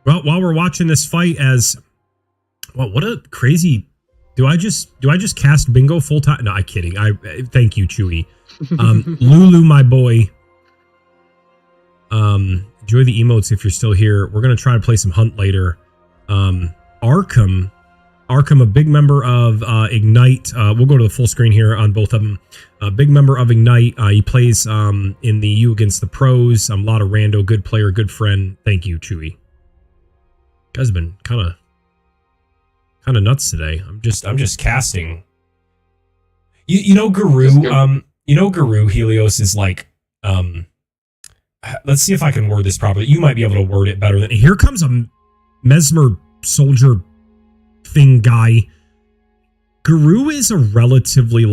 Well, while we're watching this fight, what a crazy. Do I just cast bingo full time? No, I'm kidding. Thank you, Chewy. Lulu, my boy. Enjoy the emotes if you're still here. We're gonna try to play some Hunt later. Arkham, a big member of Ignite. We'll go to the full screen here on both of them. A big member of Ignite. He plays in the U against the pros. A lot of Rando, good player, good friend. Thank you, Chewy. You guys have been kind of nuts today. I'm just casting. You know, Guru. Guru Helios is like. Let's see if I can word this properly. You might be able to word it better than. Here comes a Mesmer soldier thing guy. Guru is a relatively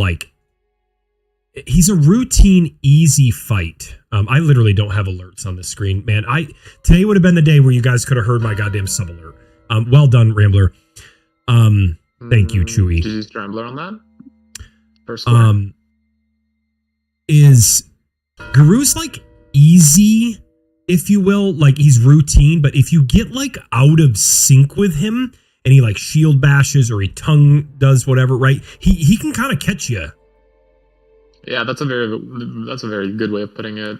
he's a routine easy fight. I literally don't have alerts on this screen, man. Today would have been the day where you guys could have heard my goddamn sub alert. Well done, Rambler. Thank you, Chewy. Did you use Rambler on that? First square? Is Guru's easy, if you will, he's routine, but if you get out of sync with him and he shield bashes or he tongue does whatever, right, he can kind of catch you. Yeah, that's a very good way of putting it.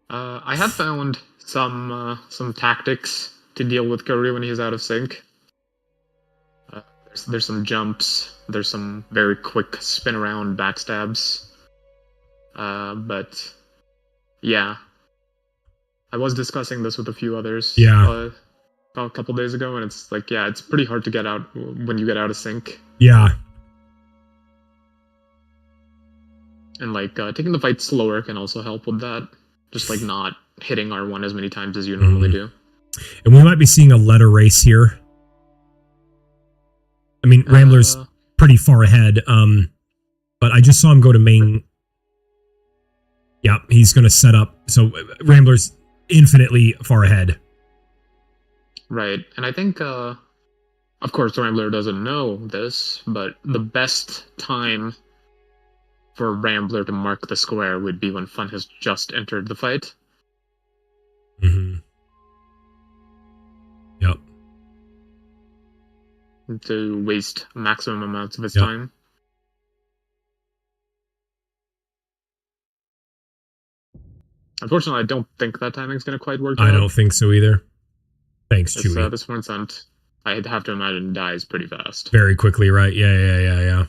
I have found some tactics to deal with Guru when he's out of sync. There's some jumps, there's some very quick spin around backstabs, but yeah, I was discussing this with a few others. Yeah. A couple days ago, and it's it's pretty hard to get out when you get out of sync. Yeah. And taking the fight slower can also help with that. Just not hitting R1 as many times as you normally do. And we might be seeing a letter race here. I mean, Rambler's pretty far ahead. But I just saw him go to main. Yeah, he's going to set up. So Rambler's infinitely far ahead. Right. And I think, of course, Rambler doesn't know this, but the best time for Rambler to mark the square would be when Fun has just entered the fight. Mm-hmm. Yep. To waste maximum amounts of his time. Unfortunately, I don't think that timing's going to quite work out. I don't think so either. Thanks, Chewy. This one sent, I'd have to imagine, dies pretty fast. Very quickly, right? Yeah.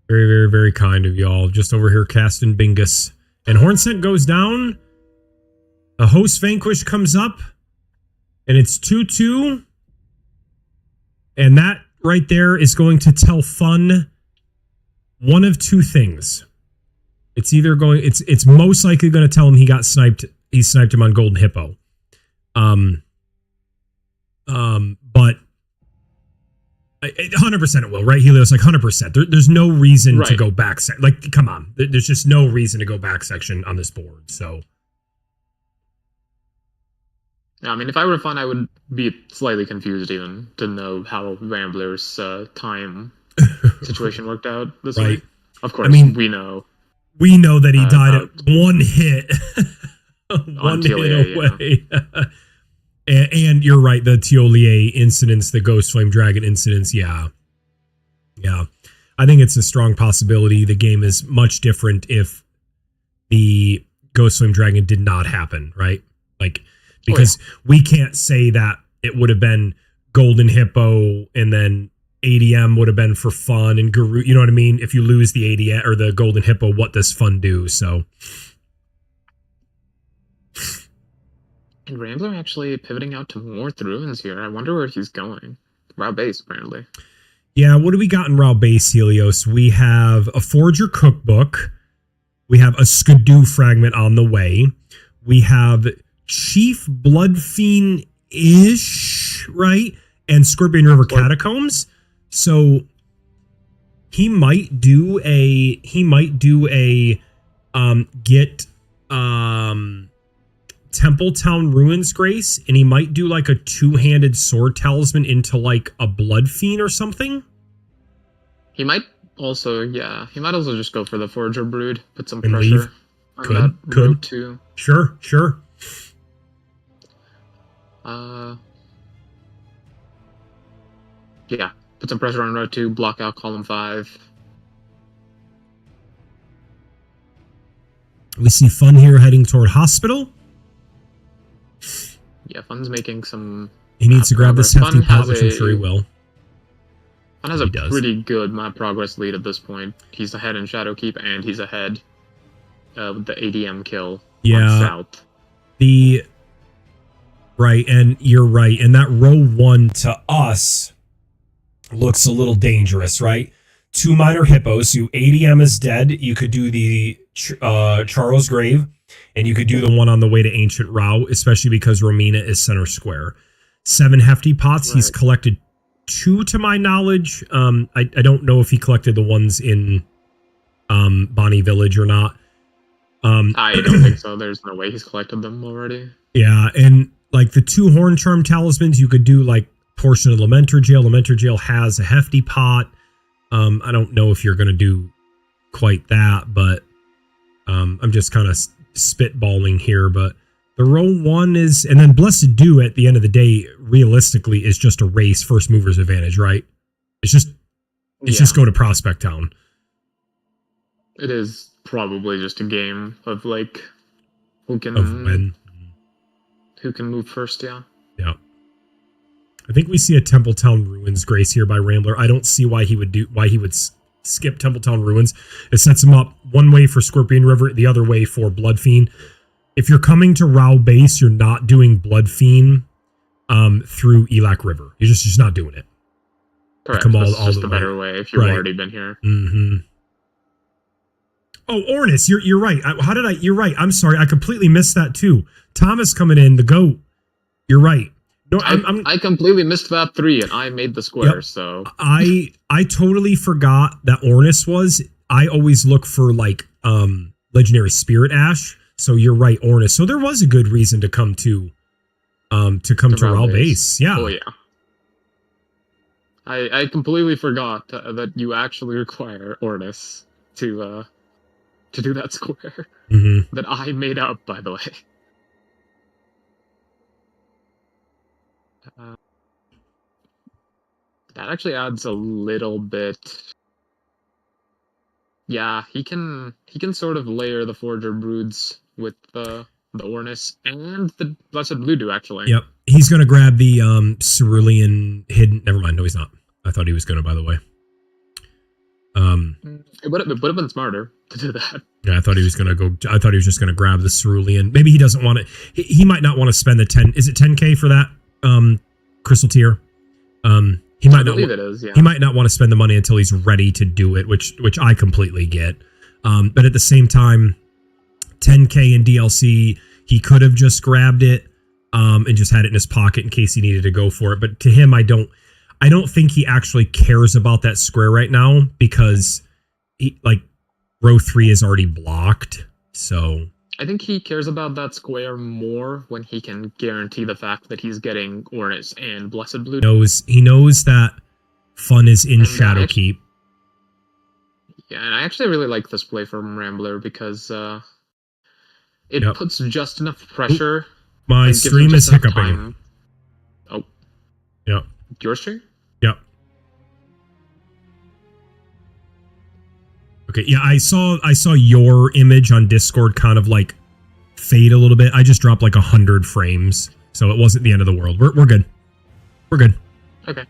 Very, very, very kind of y'all. Just over here casting Bingus. And Hornsent goes down. A host vanquish comes up. And it's 2-2. And that right there is going to tell Fun one of two things. It's either going, it's most likely going to tell him he got sniped. He sniped him on Golden Hippo. But 100% it will, right? Helios, 100%. There's no reason to go back. Come on. There's just no reason to go back section on this board. So. Yeah, I mean, if I were Fun, I would be slightly confused even to know how Rambler's time situation worked out this week. Of course, we know. We know that he died at one hit. One hit away. Yeah. And you're right, the Tiolier incidents, the Ghost Flame Dragon incidents, yeah. I think it's a strong possibility. The game is much different if the Ghost Flame Dragon did not happen, right? Because we can't say that it would have been Golden Hippo and then ADM would have been for Fun and Guru. You know what I mean? If you lose the ADM or the Golden Hippo, what does Fun do? So. And Rambler actually pivoting out to North Ruins here. I wonder where he's going. Raw base, apparently. Yeah, what do we got in Raw base, Helios? We have a Forger cookbook. We have a Skadoo fragment on the way. We have Chief Bloodfiend-ish, right? And Scorpion River Catacombs. So he might do a get Templetown Ruins Grace, and he might do like a two-handed sword talisman into like a blood fiend or something. He might also just go for the Forger Brood, put some And pressure leave. on Could. that road too. Sure. Yeah, put some pressure on road 2, block out column 5. We see Fun here heading toward hospital. Yeah, Fun's making some. He needs to grab this hefty Fun pot, which I'm sure he will. Fun has a pretty good map progress lead at this point. He's ahead in Shadowkeep, and he's ahead with the ADM kill on South. Right, and you're right. And that row 1 to us looks a little dangerous, right? 2 minor hippos. You ADM is dead. You could do the Charles Grave, and you could do the one on the way to Ancient Rao, especially because Romina is center square. 7 hefty pots. Right. He's collected 2 to my knowledge. I don't know if he collected the ones in Bonnie Village or not. I don't think so. There's no way he's collected them already. Yeah, and like the 2 Horn Charm talismans, you could do like portion of Lamenter Jail. Lamenter Jail has a hefty pot. I don't know if you're going to do quite that, but I'm just kind of spitballing here. But the row 1 is, and then Blessed Dew at the end of the day, realistically, is just a race first movers advantage, right? It's just go to Prospect Town. It is probably just a game of like who can move first. Yeah. I think we see a Templetown Ruins Grace here by Rambler. I don't see why he would skip Templetown Ruins. It sets him up one way for Scorpion River, the other way for Blood Fiend. If you're coming to Rao base, you're not doing Blood Fiend through Elac River. You're just not doing it. Correct. That's just the better way if you've already been here. Mm-hmm. Oh, Ornis, you're right. You're right. I'm sorry. I completely missed that too. Thomas coming in, the GOAT. You're right. No, I completely missed that 3, and I made the square. Yep. So I totally forgot that Ornis was. I always look for like Legendary Spirit Ash. So you're right, Ornis. So there was a good reason to come to Rao base. Yeah. Oh yeah. I completely forgot that you actually require Ornis to do that square that I made up, by the way. That actually adds a little bit. Yeah, he can sort of layer the Forger Broods with the Ornis and the Blessed Blue Dew, actually. Yep. He's going to grab the Cerulean Hidden. Never mind. No, he's not. I thought he was going to, by the way. It would have been smarter to do that. Yeah, I thought he was going to go. I thought he was just going to grab the Cerulean. Maybe he doesn't want it. He might not want to spend the 10. Is it 10K for that Crystal Tier? He might not. It is, yeah. He might not want to spend the money until he's ready to do it, which I completely get. But at the same time, 10K in DLC, he could have just grabbed it and just had it in his pocket in case he needed to go for it. But to him, I don't think he actually cares about that square right now because row 3 is already blocked. So I think he cares about that square more when he can guarantee the fact that he's getting Ornis and Blessed Blue. He knows that Fun is in Shadowkeep. Yeah, and I actually really like this play from Rambler because it puts just enough pressure. My stream is hiccuping. Time. Oh. Yeah. Your stream? Yep. Okay, yeah, I saw your image on Discord kind of like fade a little bit. I just dropped like 100 frames, so it wasn't the end of the world. We're good. We're good. Okay.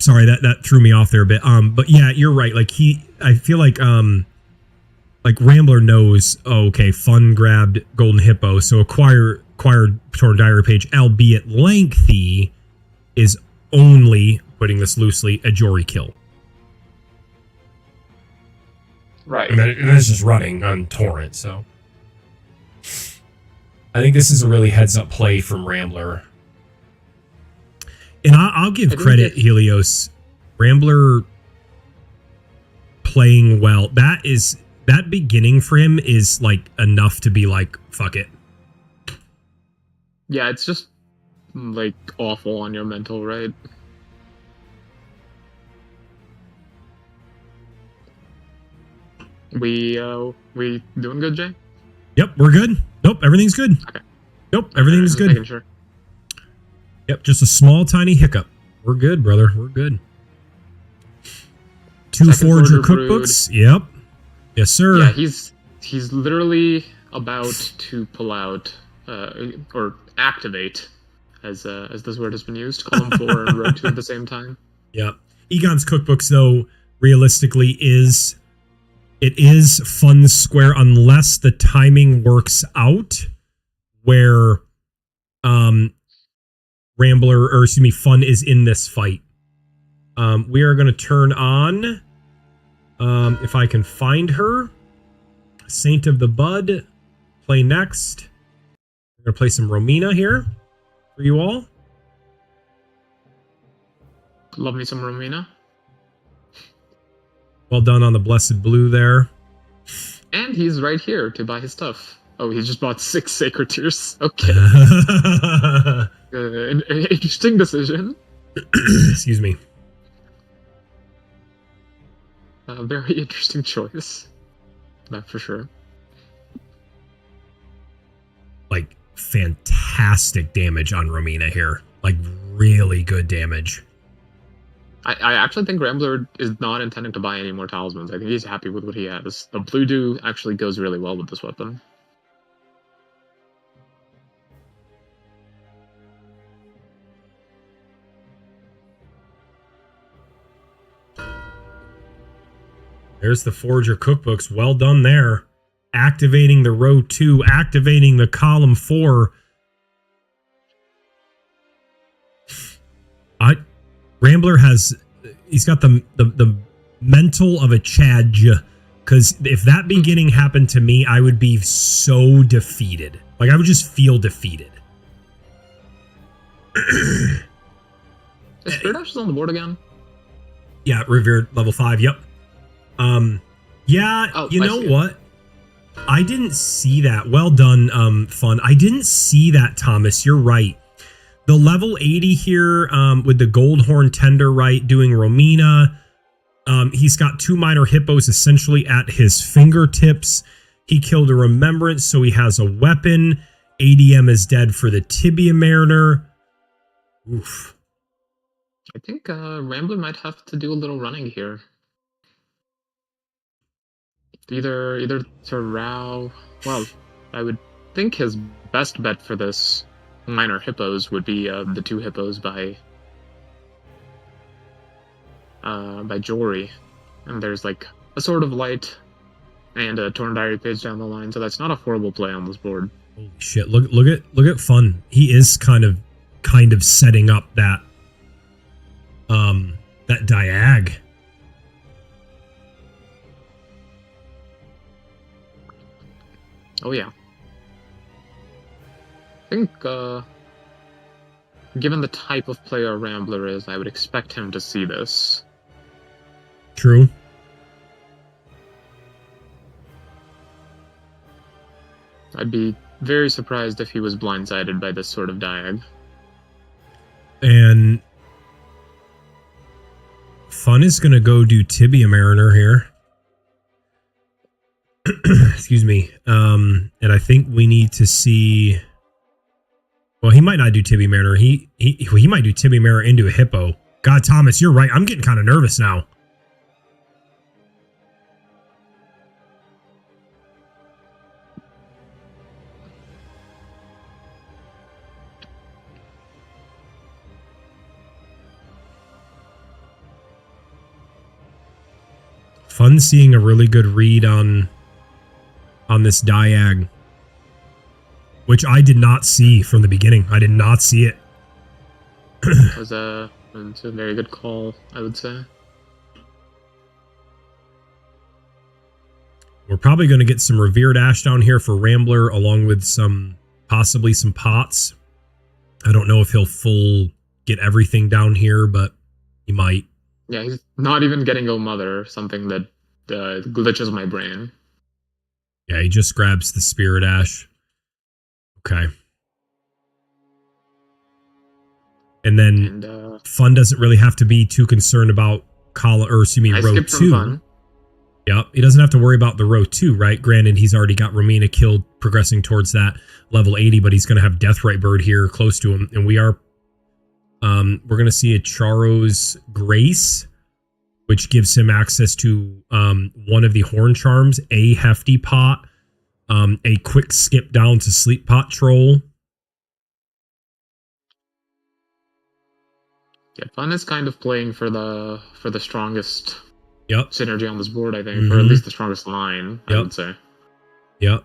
Sorry, that threw me off there a bit. But yeah, you're right. I feel like Rambler knows, okay, Fun grabbed Golden Hippo, so acquired Torn Diary Page, albeit lengthy, is only, putting this loosely, a Jory kill. Right. And this is running on Torrent, so I think this is a really heads-up play from Rambler. And I'll give credit, Helios. Rambler playing well. That beginning for him is like enough to be like, fuck it. Yeah, it's just like awful on your mental, right? We doing good, Jay? Yep, we're good. Nope, everything's good. Okay. Nope, everything's good. Making sure. Yep, just a small, tiny hiccup. We're good, brother. We're good. 2 Forger cookbooks. Brood. Yep. Yes, sir. Yeah, he's literally about to pull out or activate, as this word has been used, column 4 and row 2 at the same time. Yep. Egon's cookbooks, though, realistically is fun square unless the timing works out where Fun is in this fight. We are going to turn on, if I can find her, Saint of the Bud, play next. We're going to play some Romina here for you all. Love me some Romina. Well done on the Blessed Blue there. And he's right here to buy his stuff. Oh, he just bought 6 Sacred Tears. Okay. An interesting decision. Excuse me. A very interesting choice. That for sure. Like, fantastic damage on Romina here. Like, really good damage. I actually think Rambler is not intending to buy any more talismans. I think he's happy with what he has. The Blue Dew actually goes really well with this weapon. There's the Forger cookbooks. Well done there. Activating the row 2, activating the column 4. Rambler he's got the mental of a Chadj, because if that beginning happened to me, I would be so defeated. Like, I would just feel defeated. Is Spirit Ash on the board again? Yeah, Revered level 5, yep. Yeah, you know what? I didn't see that. Well done, Fun. I didn't see that, Thomas. You're right. The level 80 here, with the Goldhorn Tender, right, doing Romina. He's got 2 minor hippos essentially at his fingertips. He killed a Remembrance, so he has a weapon. ADM is dead for the Tibia Mariner. Oof. I think Rambler might have to do a little running here. Either to Rao. Well, I would think his best bet for this minor hippos would be the 2 hippos by Jory, and there's like a Sword of Light and a Torn Diary page down the line, so that's not a horrible play on this board. Holy shit! Look at Fun. He is kind of setting up that diag. Oh yeah. I think, given the type of player Rambler is, I would expect him to see this. True. I'd be very surprised if he was blindsided by this sort of diag. And Fun is going to go do Tibia Mariner here. Excuse me. And I think we need to see... Well, he might not do Tibia Mariner. He might do Tibia Mariner into a hippo. God, Thomas, you're right. I'm getting kind of nervous now. Fun seeing a really good read on this diag, which I did not see from the beginning. I did not see it. It's a very good call, I would say. We're probably going to get some Revered Ash down here for Rambler, along with possibly some pots. I don't know if he'll get everything down here, but he might. Yeah, he's not even getting Go Mother, something that glitches my brain. Yeah, he just grabs the Spirit Ash. Okay. And then Fun doesn't really have to be too concerned about row 2. Yep, he doesn't have to worry about the row 2, right? Granted, he's already got Romina killed, progressing towards that level 80, but he's going to have Deathrite Bird here close to him. And we're going to see a Charo's Grace, which gives him access to one of the Horn Charms, a Hefty Pot, a quick skip down to Sleep Pot Troll. Yeah, Fun is kind of playing for the strongest synergy on this board, I think, or at least the strongest line, I would say. Yep.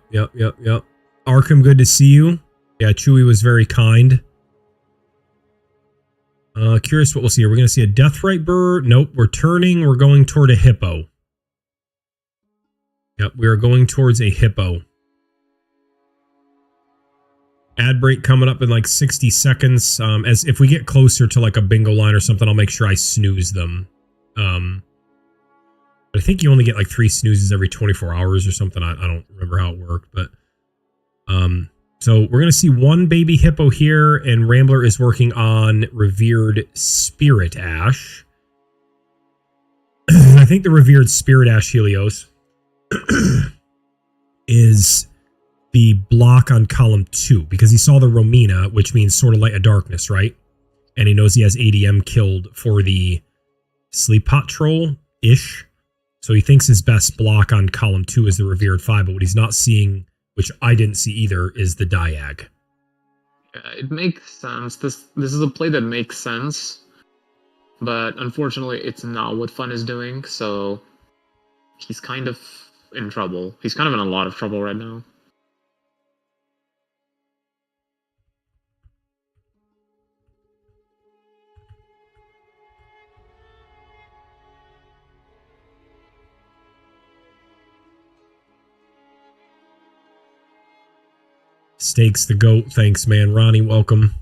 Arkham, good to see you. Yeah, Chewy was very kind. Curious what we'll see. Are we going to see a Deathrite Bird? Nope, we're turning. We're going toward a Hippo. Yep, we are going towards a Hippo. Ad break coming up in like 60 seconds. As if we get closer to like a bingo line or something, I'll make sure I snooze them. But I think you only get like 3 snoozes every 24 hours or something. I don't remember how it worked, but so we're gonna see one baby hippo here, and Rambler is working on Revered Spirit Ash. I think the Revered Spirit Ash, Helios, is the block on column 2, because he saw the Romina, which means Sword of Light and Darkness, right? And he knows he has ADM killed for the Sleep Pot Troll-ish. So he thinks his best block on column 2 is the Revered 5, but what he's not seeing, which I didn't see either, is the Diag. Yeah, it makes sense. This is a play that makes sense, but unfortunately it's not what Fun is doing, so he's kind of in trouble. He's kind of in a lot of trouble right now. Stakes the goat. Thanks, man. Ronnie, welcome.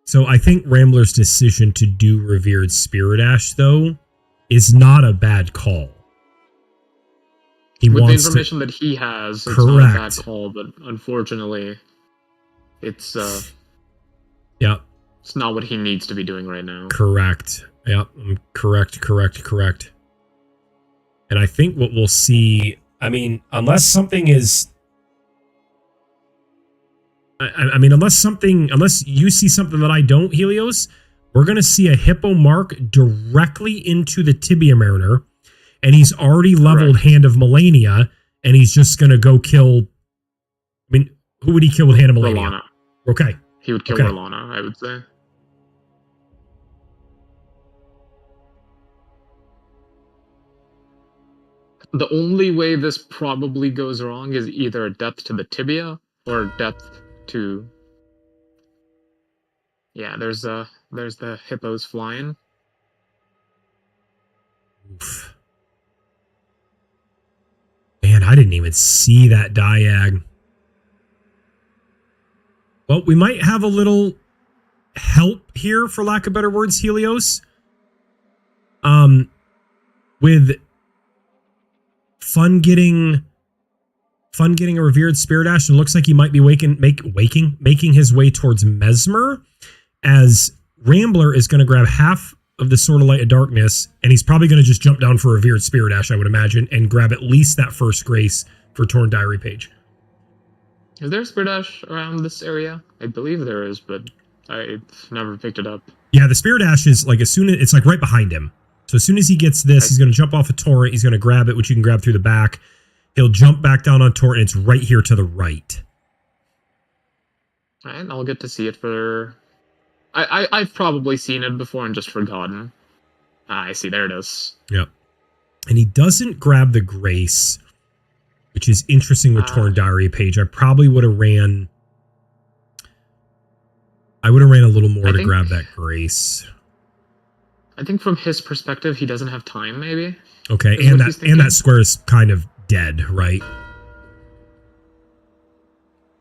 So I think Rambler's decision to do Revered Spirit Ash, though, is not a bad call. With the information that he has, it's not a bad call, but unfortunately, it's it's not what he needs to be doing right now. Correct. Yep. Correct. And I think what we'll see, I mean, unless you see something that I don't, Helios, we're going to see a Hippo mark directly into the Tibia Mariner, and he's already leveled Hand of Melania, and he's just going to go kill, I mean, who would he kill with Hand of Melania? Rolana. Okay. He would kill Rolana, I would say. The only way this probably goes wrong is either a death to the tibia or death to... Yeah, there's the hippos flying. Oof. Man, I didn't even see that Diag. Well, we might have a little help here, for lack of better words, Helios. With Fun getting a Revered Spirit Ash, and looks like he might be making his way towards Mesmer, as Rambler is going to grab half of the Sword of Light and Darkness, and he's probably going to just jump down for Revered Spirit Ash, I would imagine, and grab at least that first Grace for Torn Diary Page. Is there a Spirit Ash around this area? I believe there is, but I've never picked it up. Yeah, the Spirit Ash is like it's like right behind him. So as soon as he gets this, he's going to jump off a torrent. He's going to grab it, which you can grab through the back. He'll jump back down on torrent, and it's right here to the right. All right, I'll get to see it for... I've probably seen it before and just forgotten. I see, there it is. Yep. And he doesn't grab the Grace, which is interesting with Torn Diary Page. I probably would have ran... a little more to grab that Grace. I think from his perspective, he doesn't have time, maybe. Okay, and that square is kind of dead, right?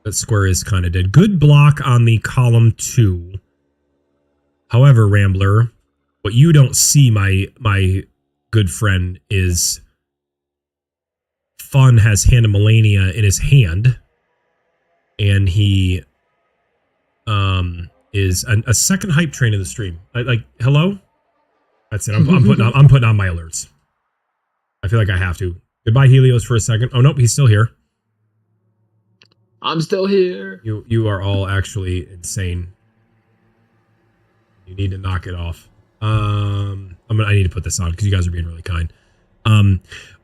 That square is kind of dead. Good block on the column 2. However, Rambler, What you don't see, my good friend, is Fun has Handamalania in his hand, and he is a second hype train in the stream. Like hello? That's it. I'm putting on my alerts. I feel like I have to. Goodbye, Helios, for a second. Oh nope, he's still here. I'm still here. You are all actually insane. You need to knock it off. I need to put this on because you guys are being really kind.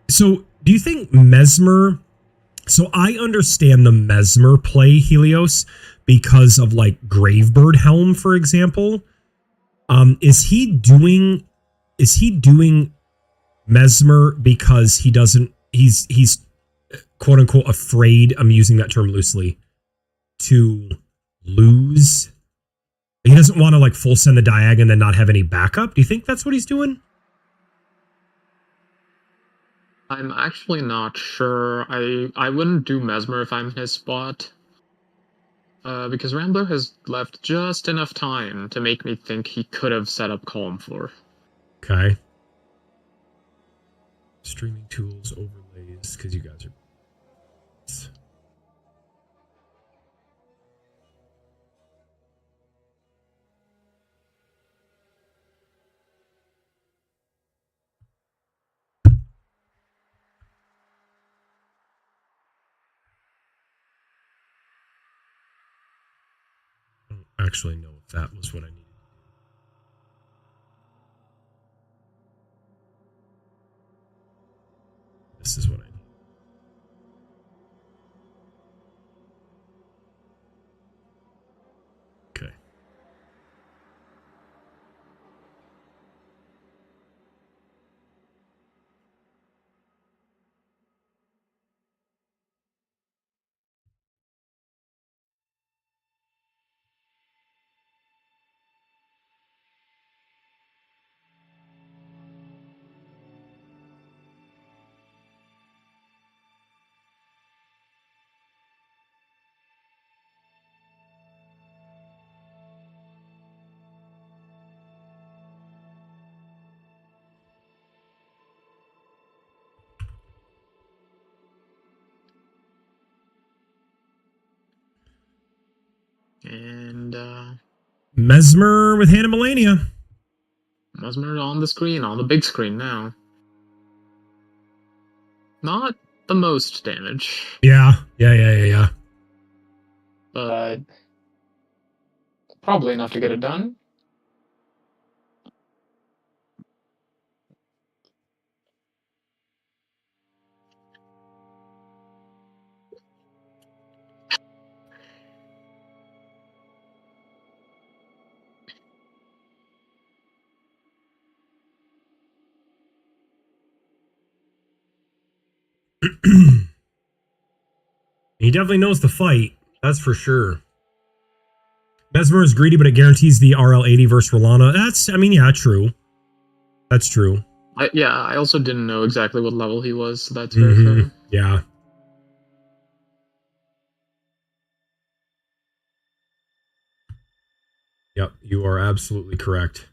So do you think Mesmer? So I understand the Mesmer play, Helios, because of like Gravebird Helm, for example. Is he doing Mesmer because he's quote unquote afraid, I'm using that term loosely, to lose? He doesn't want to like full send the Diag and then not have any backup? Do you think that's what he's doing? I'm actually not sure. I wouldn't do Mesmer if I'm in his spot. Because Rambler has left just enough time to make me think he could have set up Calm 4. Okay. Streaming tools, overlays, because you guys are... I don't actually know if that was what I needed. This is what I need. Okay. And, Mesmer with Handamalania. Mesmer on the screen, on the big screen now. Not the most damage. Yeah. But probably enough to get it done. He definitely knows the fight. That's for sure. Mesmer is greedy, but it guarantees the RL80 versus Rolana. True. That's true. I also didn't know exactly what level he was, so that's very fair. Yeah. Yep, you are absolutely correct.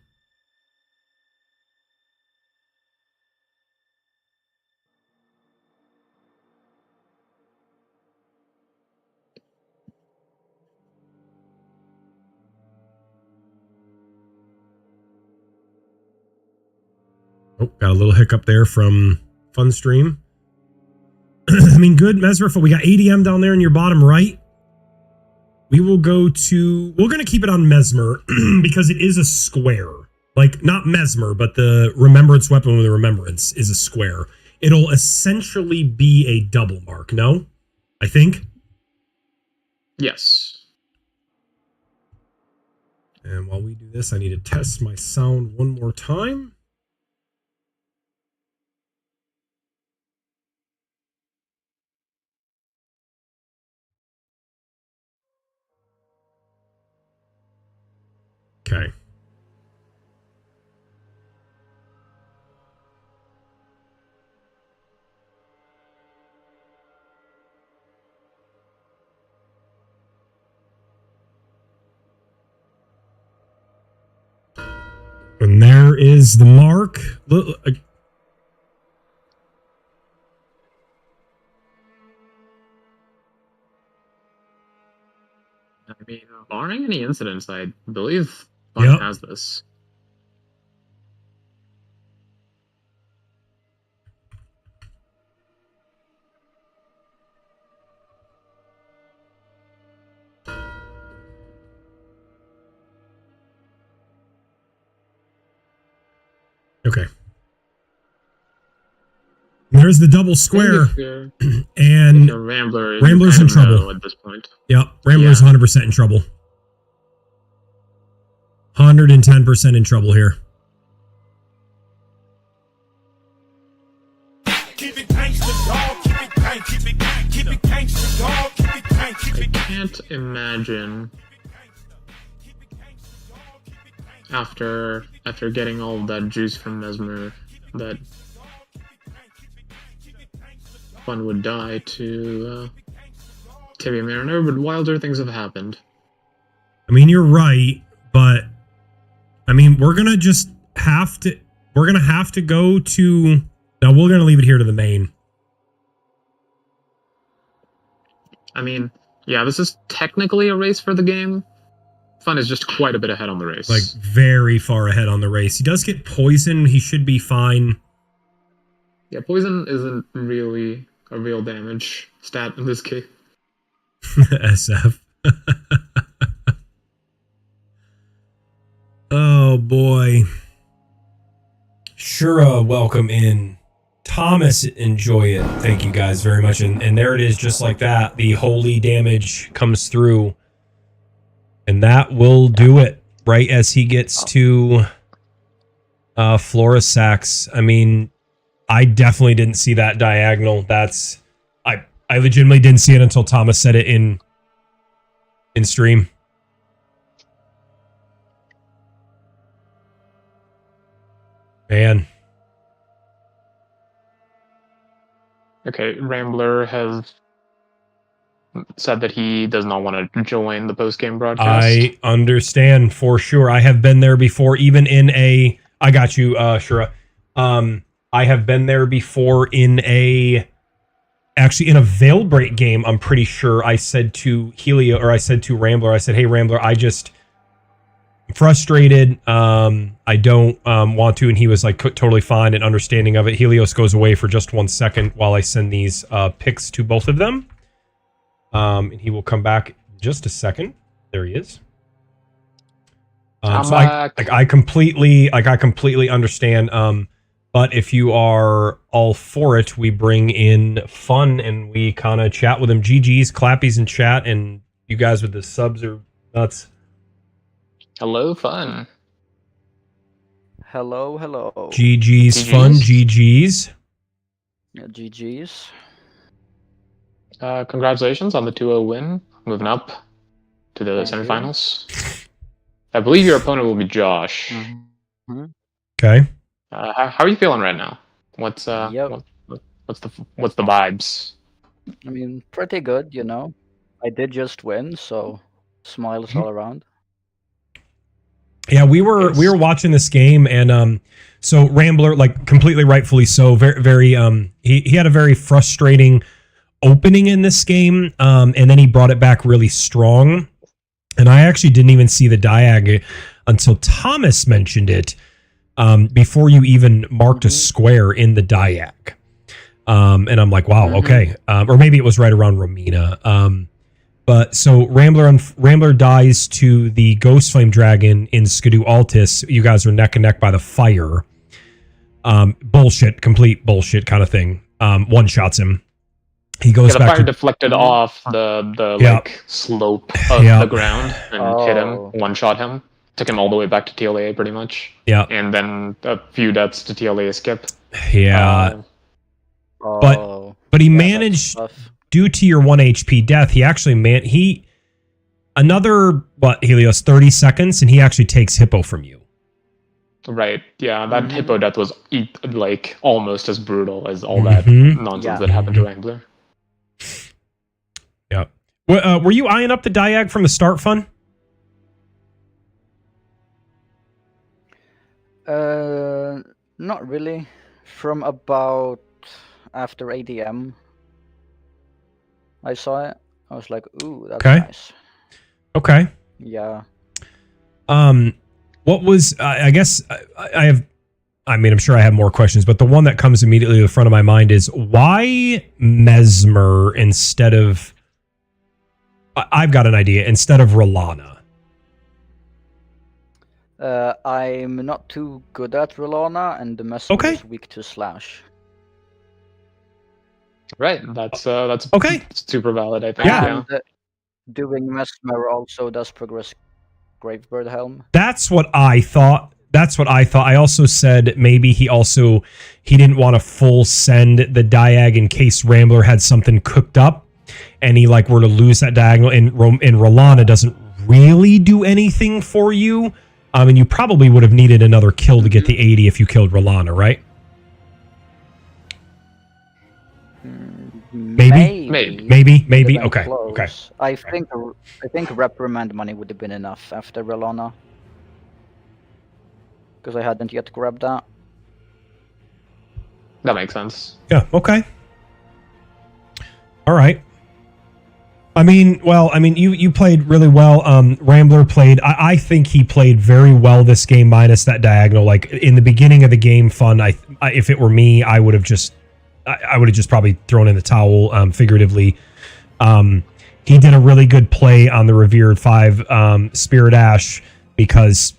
Oh, got a little hiccup there from Funstream. I mean, good Mesmer. We got ADM down there in your bottom right. We will go to... We're going to keep it on Mesmer because it is a square. Like, not Mesmer, but the Remembrance weapon with the Remembrance is a square. It'll essentially be a double mark, no? I think? Yes. And while we do this, I need to test my sound one more time. Okay. And there is the mark. I mean, barring any incidents, I believe Fun has this. Okay. There's the double square, and Rambler's in trouble at this point. Yep, Rambler's 100% in trouble. 110% in trouble here. I can't imagine after getting all of that juice from Mesmer that Fun would die to Tibia Mariner, but wilder things have happened. I mean, you're right, but I mean, we're gonna have to go to. Now we're gonna leave it here to the main. I mean, yeah, this is technically a race for the game. Fun is just quite a bit ahead on the race. Like, very far ahead on the race. He does get poison. He should be fine. Yeah, poison isn't really a real damage stat in this case. SF. Oh, boy. Shura, welcome in. Thomas, enjoy it. Thank you guys very much. And there it is, just like that. The holy damage comes through. And that will do it, right as he gets to Florisax. I mean, I definitely didn't see that diagonal. I legitimately didn't see it until Thomas said it in stream. Man. Okay, Rambler has said that he does not want to join the post-game broadcast. I understand for sure. I have been there before, even in a... I got you, Shura. I have been there before in a... Actually, in a Veilbreak game, I'm pretty sure I said to Helio, or I said to Rambler, I said, hey, Rambler, I'm frustrated. I don't want to. And he was like totally fine and understanding of it. Helios goes away for just 1 second while I send these pics to both of them. And he will come back in just a second. There he is. So I completely understand. But if you are all for it, we bring in Fun and we kind of chat with him. GG's, clappies in chat, and you guys with the subs are nuts. Hello, Fun. Hello. GG's, Fun, GG's. Yeah, GG's. Congratulations on the 2-0 win, moving up to the semifinals. I believe your opponent will be Josh. Mm-hmm. Okay. How are you feeling right now? What's the vibes? I mean, pretty good, you know. I did just win, so smiles all around. Yeah, we were watching this game, and so Rambler, like, completely rightfully so, very he had a very frustrating opening in this game, and then he brought it back really strong. And I actually didn't even see the diag until Thomas mentioned it, before you even marked a square in the diag. And I'm like, wow, okay. Or maybe it was right around Romina. But so Rambler dies to the Ghost Flame Dragon in Skadu Altis. You guys are neck and neck by the fire. Complete bullshit kind of thing. One shots him. He goes back. The fire deflected off the slope of the ground and hit him. One shot him. Took him all the way back to TLA pretty much. Yeah. And then a few deaths to TLA skip. Yeah. But he managed, due to your 1 HP death, he actually another Helios 30 seconds, and he actually takes Hippo from you. Right. Yeah, that Hippo death was like almost as brutal as all that nonsense that happened to Wrangler. Yeah. Were you eyeing up the diag from the start, Fun? Not really. From about after ADM, I saw it. I was like, ooh, that's Okay. nice. Okay. Yeah. What was I guess I have. I mean, I'm sure I have more questions, but the one that comes immediately to the front of my mind is why Mesmer instead of. I've got an idea. Instead of Rolana. I'm not too good at Rolana, and the Mesmer Okay. is weak to slash. Right. That's Okay. super valid, I think. Yeah. And doing Mesmer also does progress Gravebird Helm. That's what I thought. I also said maybe he didn't want to full send the diag in case Rambler had something cooked up and he like were to lose that diagonal, and Rolana doesn't really do anything for you. And you probably would have needed another kill to get the 80 if you killed Rolana, right? Maybe. Okay. Close. Okay. I think reprimand money would have been enough after Rolana, because I hadn't yet grabbed that. That makes sense. Yeah. Okay. All right. I mean, you played really well. Rambler played. I think he played very well this game, minus that diagonal. Like in the beginning of the game, fun. If it were me, I would have just probably thrown in the towel, figuratively. He did a really good play on the Revered 5 Spirit Ash, because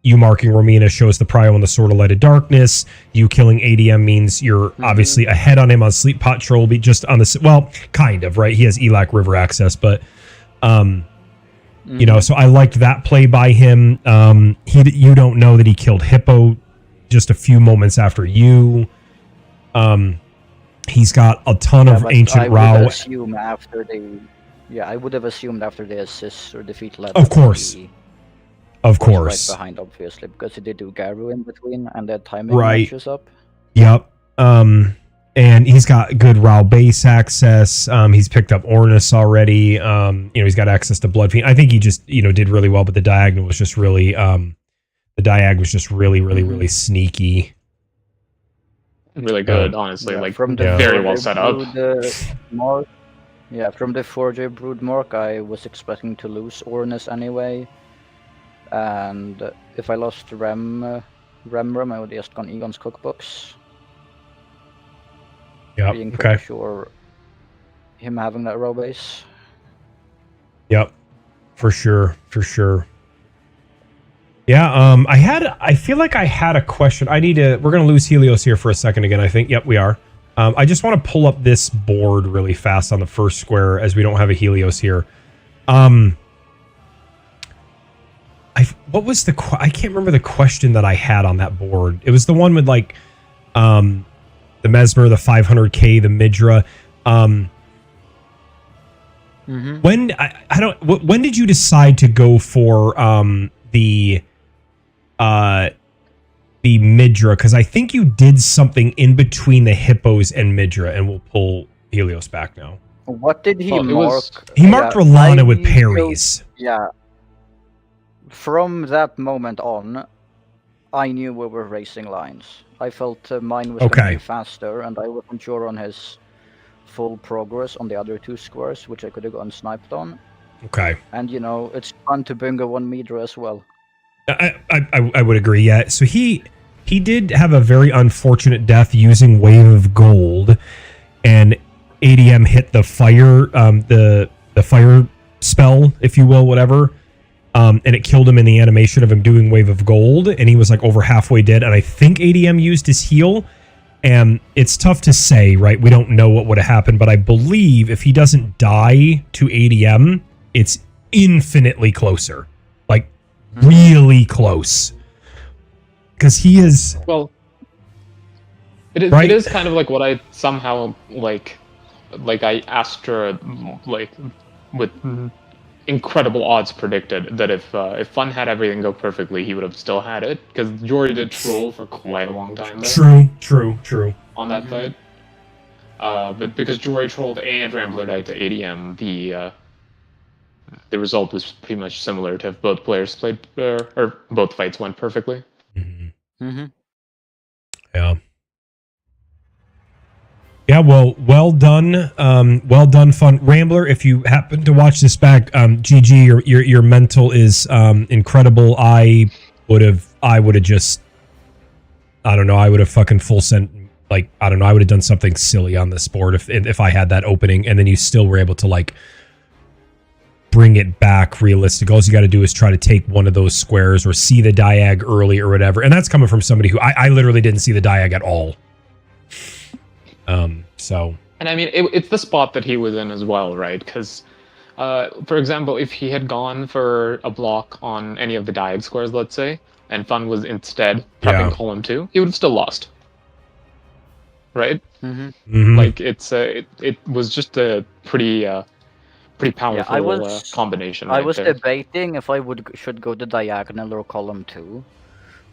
you marking Romina shows the prio on the Sword of Light of Darkness. You killing ADM means you're obviously ahead on him on Sleep Pot Troll, be just on the, well, kind of, right? He has Elac River access, but you know, so I liked that play by him. You don't know that he killed Hippo just a few moments after you. He's got a ton of ancient Rao. I would have assumed after the assist or defeat level. Of course. Of course. Right behind, obviously, because he did do Garu in between, and that timing matches up. Yep. And he's got good Rao base access. He's picked up Ornus already. He's got access to Bloodfiend. I think he just, did really well, but the diagonal was just really, really sneaky. Really good, honestly. Yeah, like from the very well set up. From the 4J Brood Mark, I was expecting to lose Ornus anyway. And if I lost Rem, I would just gone Egon's cookbooks. Yep. Being pretty sure him having that row base. Yep. For sure. Yeah, I feel like I had a question. We're gonna lose Helios here for a second again, I think. Yep, we are. I just want to pull up this board really fast on the first square, as we don't have a Helios here. What was I can't remember the question that I had on that board. It was the one with like the Mesmer, the 500k, the Midra. When did you decide to go for the Midra? Because I think you did something in between the Hippos and Midra, and we'll pull Helios back now. What did he mark? He marked Rolana with parries. Yeah. From that moment on, I knew we were racing lines. I felt mine was going to be faster, and I wasn't sure on his full progress on the other two squares, which I could have gotten sniped on. Okay. And, it's fun to bingo one Midra as well. I would agree, yeah. So he did have a very unfortunate death using Wave of Gold, and ADM hit the fire, the fire spell, if you will, whatever. And it killed him in the animation of him doing Wave of Gold, and he was like over halfway dead. And I think ADM used his heal, and it's tough to say, right? We don't know what would have happened, but I believe if he doesn't die to ADM, it's infinitely closer, like really close, because he is. Well, it is. Right? It is kind of like what I somehow like I Astra like with incredible odds predicted that if Fun had everything go perfectly, he would have still had it, because Jory did troll for quite a long time there. True. On that fight. But because Jory trolled and Rambler died to ADM, the result was pretty much similar to if both players played, or both fights went perfectly. Mm-hmm. Yeah. Yeah, well done. Well done, fun Rambler. If you happen to watch this back, GG, your mental is incredible. I would have just, I don't know, I would have fucking full sent, like, I don't know, I would have done something silly on this board if I had that opening, and then you still were able to like bring it back realistic. All you got to do is try to take one of those squares or see the diag early or whatever, and that's coming from somebody who I literally didn't see the diag at all. So. And I mean, it's the spot that he was in as well, right? Because, for example, if he had gone for a block on any of the diag squares, let's say, and Fun was instead prepping column 2, he would have still lost. Right? Mm-hmm. Mm-hmm. Like, it was just a pretty powerful combination. I was there. debating if I should go the diagonal or column 2.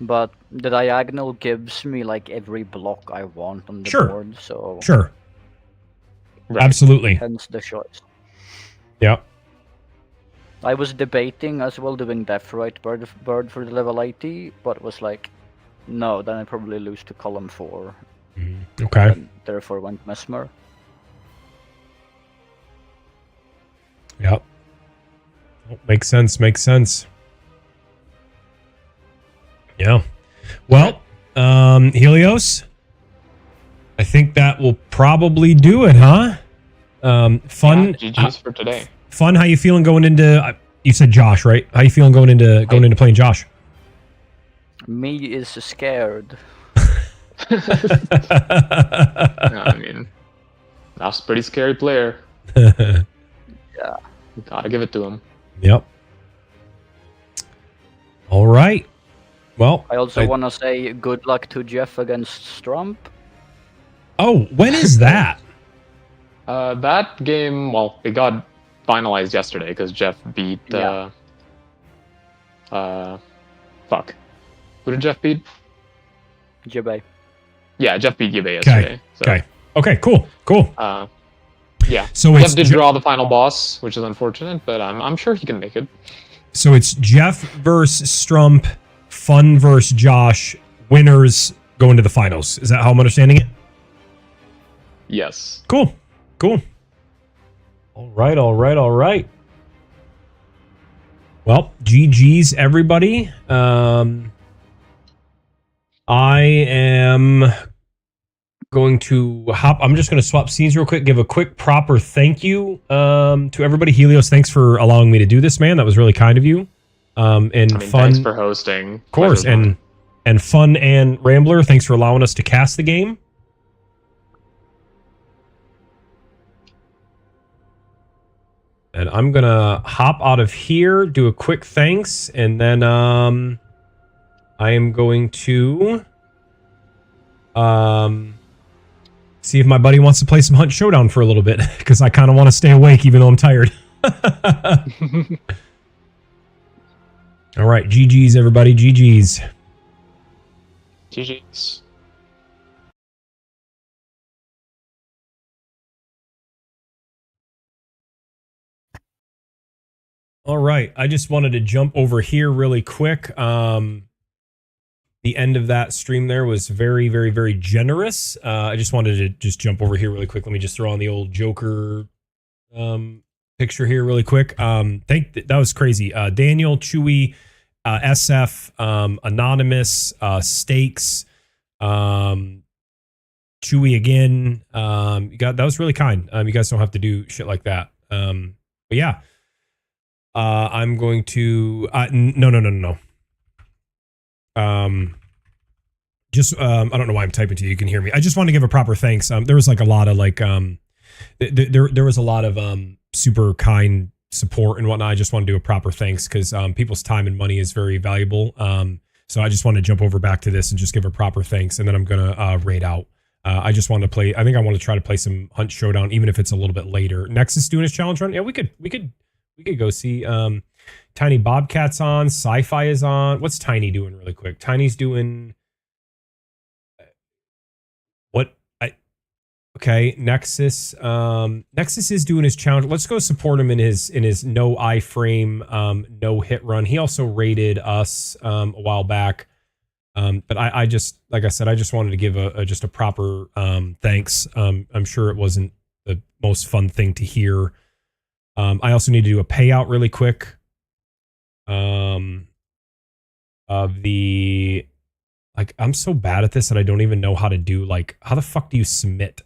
But the diagonal gives me like every block I want on the board, so sure, right. Absolutely. Hence the choice. Yeah. I was debating as well doing Deathrite bird for the level 80, but was like, no, then I probably lose to column 4. Okay. And therefore went Mesmer. Yep. Makes sense. Makes sense. Yeah. Well, Helios, I think that will probably do it, huh? Fun. Yeah, GG's for today. Fun. How you feeling going into? You said Josh, right? How you feeling going into playing Josh? Me is scared. I mean, that's a pretty scary player. Yeah. Gotta give it to him. Yep. All right. Well, I also want to say good luck to Jeff against Strump. Oh, when is that? That game, well, it got finalized yesterday because Jeff beat. Fuck. Who did Jeff beat? Jibe. Yeah, Jeff beat Jibe yesterday. Okay. Okay. Cool. Yeah. So Jeff did draw the final boss, which is unfortunate, but I'm sure he can make it. So it's Jeff versus Strump, Fun versus Josh. Winners go into the finals. Is that how I'm understanding it? Yes. Cool. All right. Well, GG's everybody. I am going to I'm just going to swap scenes real quick, give a quick proper thank you to everybody. Helios, thanks for allowing me to do this, man. That was really kind of you. And Fun, thanks for hosting. Of course, and Fun and Rambler, thanks for allowing us to cast the game. And I'm going to hop out of here, do a quick thanks, and then I am going to see if my buddy wants to play some Hunt Showdown for a little bit, because I kind of want to stay awake even though I'm tired. All right, GG's, everybody. GG's. GG's. All right, I just wanted to jump over here really quick. The end of that stream there was very, very, very generous. I just wanted to just jump over here really quick. Let me just throw on the old Joker picture here really quick. That was crazy. Daniel, Chewy, SF, Anonymous, Stakes, Chewy again. That was really kind. You guys don't have to do shit like that. But yeah. I'm going to no. Just I don't know why I'm typing to you. You can hear me. I just want to give a proper thanks. There was like a lot of like there was a lot of super kind support and whatnot. I just want to do a proper thanks because people's time and money is very valuable. So I just want to jump over back to this and just give a proper thanks, and then I'm gonna raid out. I just want to play. I think I want to try to play some Hunt Showdown, even if it's a little bit later. Nexus doing his challenge run. Yeah, we could go see. Tiny Bobcat's on. Sci-Fi is on. What's Tiny doing really quick? Tiny's doing okay. Nexus. Nexus is doing his challenge. Let's go support him in his no iframe no hit run. He also raided us a while back. But I just, like I said, I just wanted to give just a proper thanks. I'm sure it wasn't the most fun thing to hear. I also need to do a payout really quick. Of the, like, I'm so bad at this that I don't even know how to do, like, how the fuck do you submit?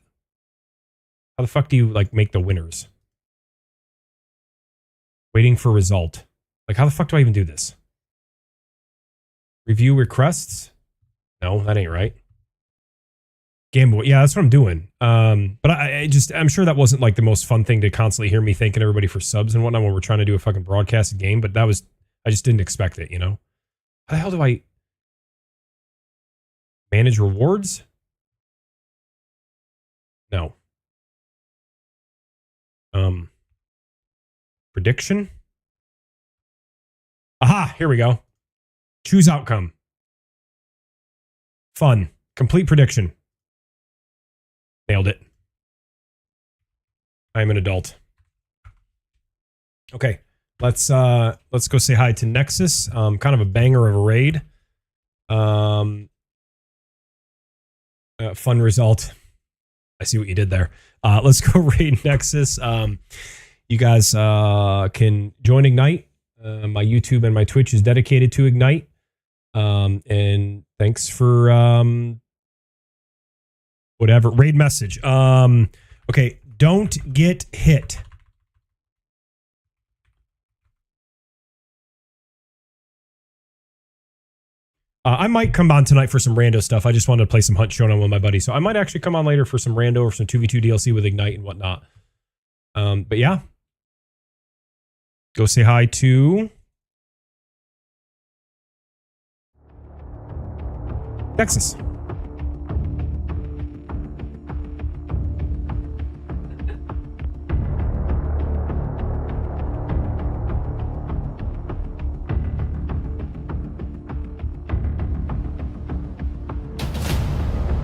How the fuck do you, like, make the winners? Waiting for result. Like, how the fuck do I even do this? Review requests? No, that ain't right. Gamble. Yeah, that's what I'm doing. But I'm sure that wasn't like the most fun thing to constantly hear me thanking everybody for subs and whatnot when we're trying to do a fucking broadcasted game. But I just didn't expect it, you know? How the hell do I manage rewards? No. Prediction? Aha, here we go. Choose outcome. Fun. Complete prediction. Nailed it. I'm an adult. Okay, let's go say hi to Nexus. Kind of a banger of a raid. Fun result. I see what you did there. Let's go raid Nexus. You guys can join Ignite. My YouTube and my Twitch is dedicated to Ignite. And thanks for whatever. Raid message. Okay, don't get hit. I might come on tonight for some rando stuff. I just wanted to play some Hunt Showdown with my buddy. So I might actually come on later for some rando or some 2v2 DLC with Ignite and whatnot. But yeah. Go say hi to Texas.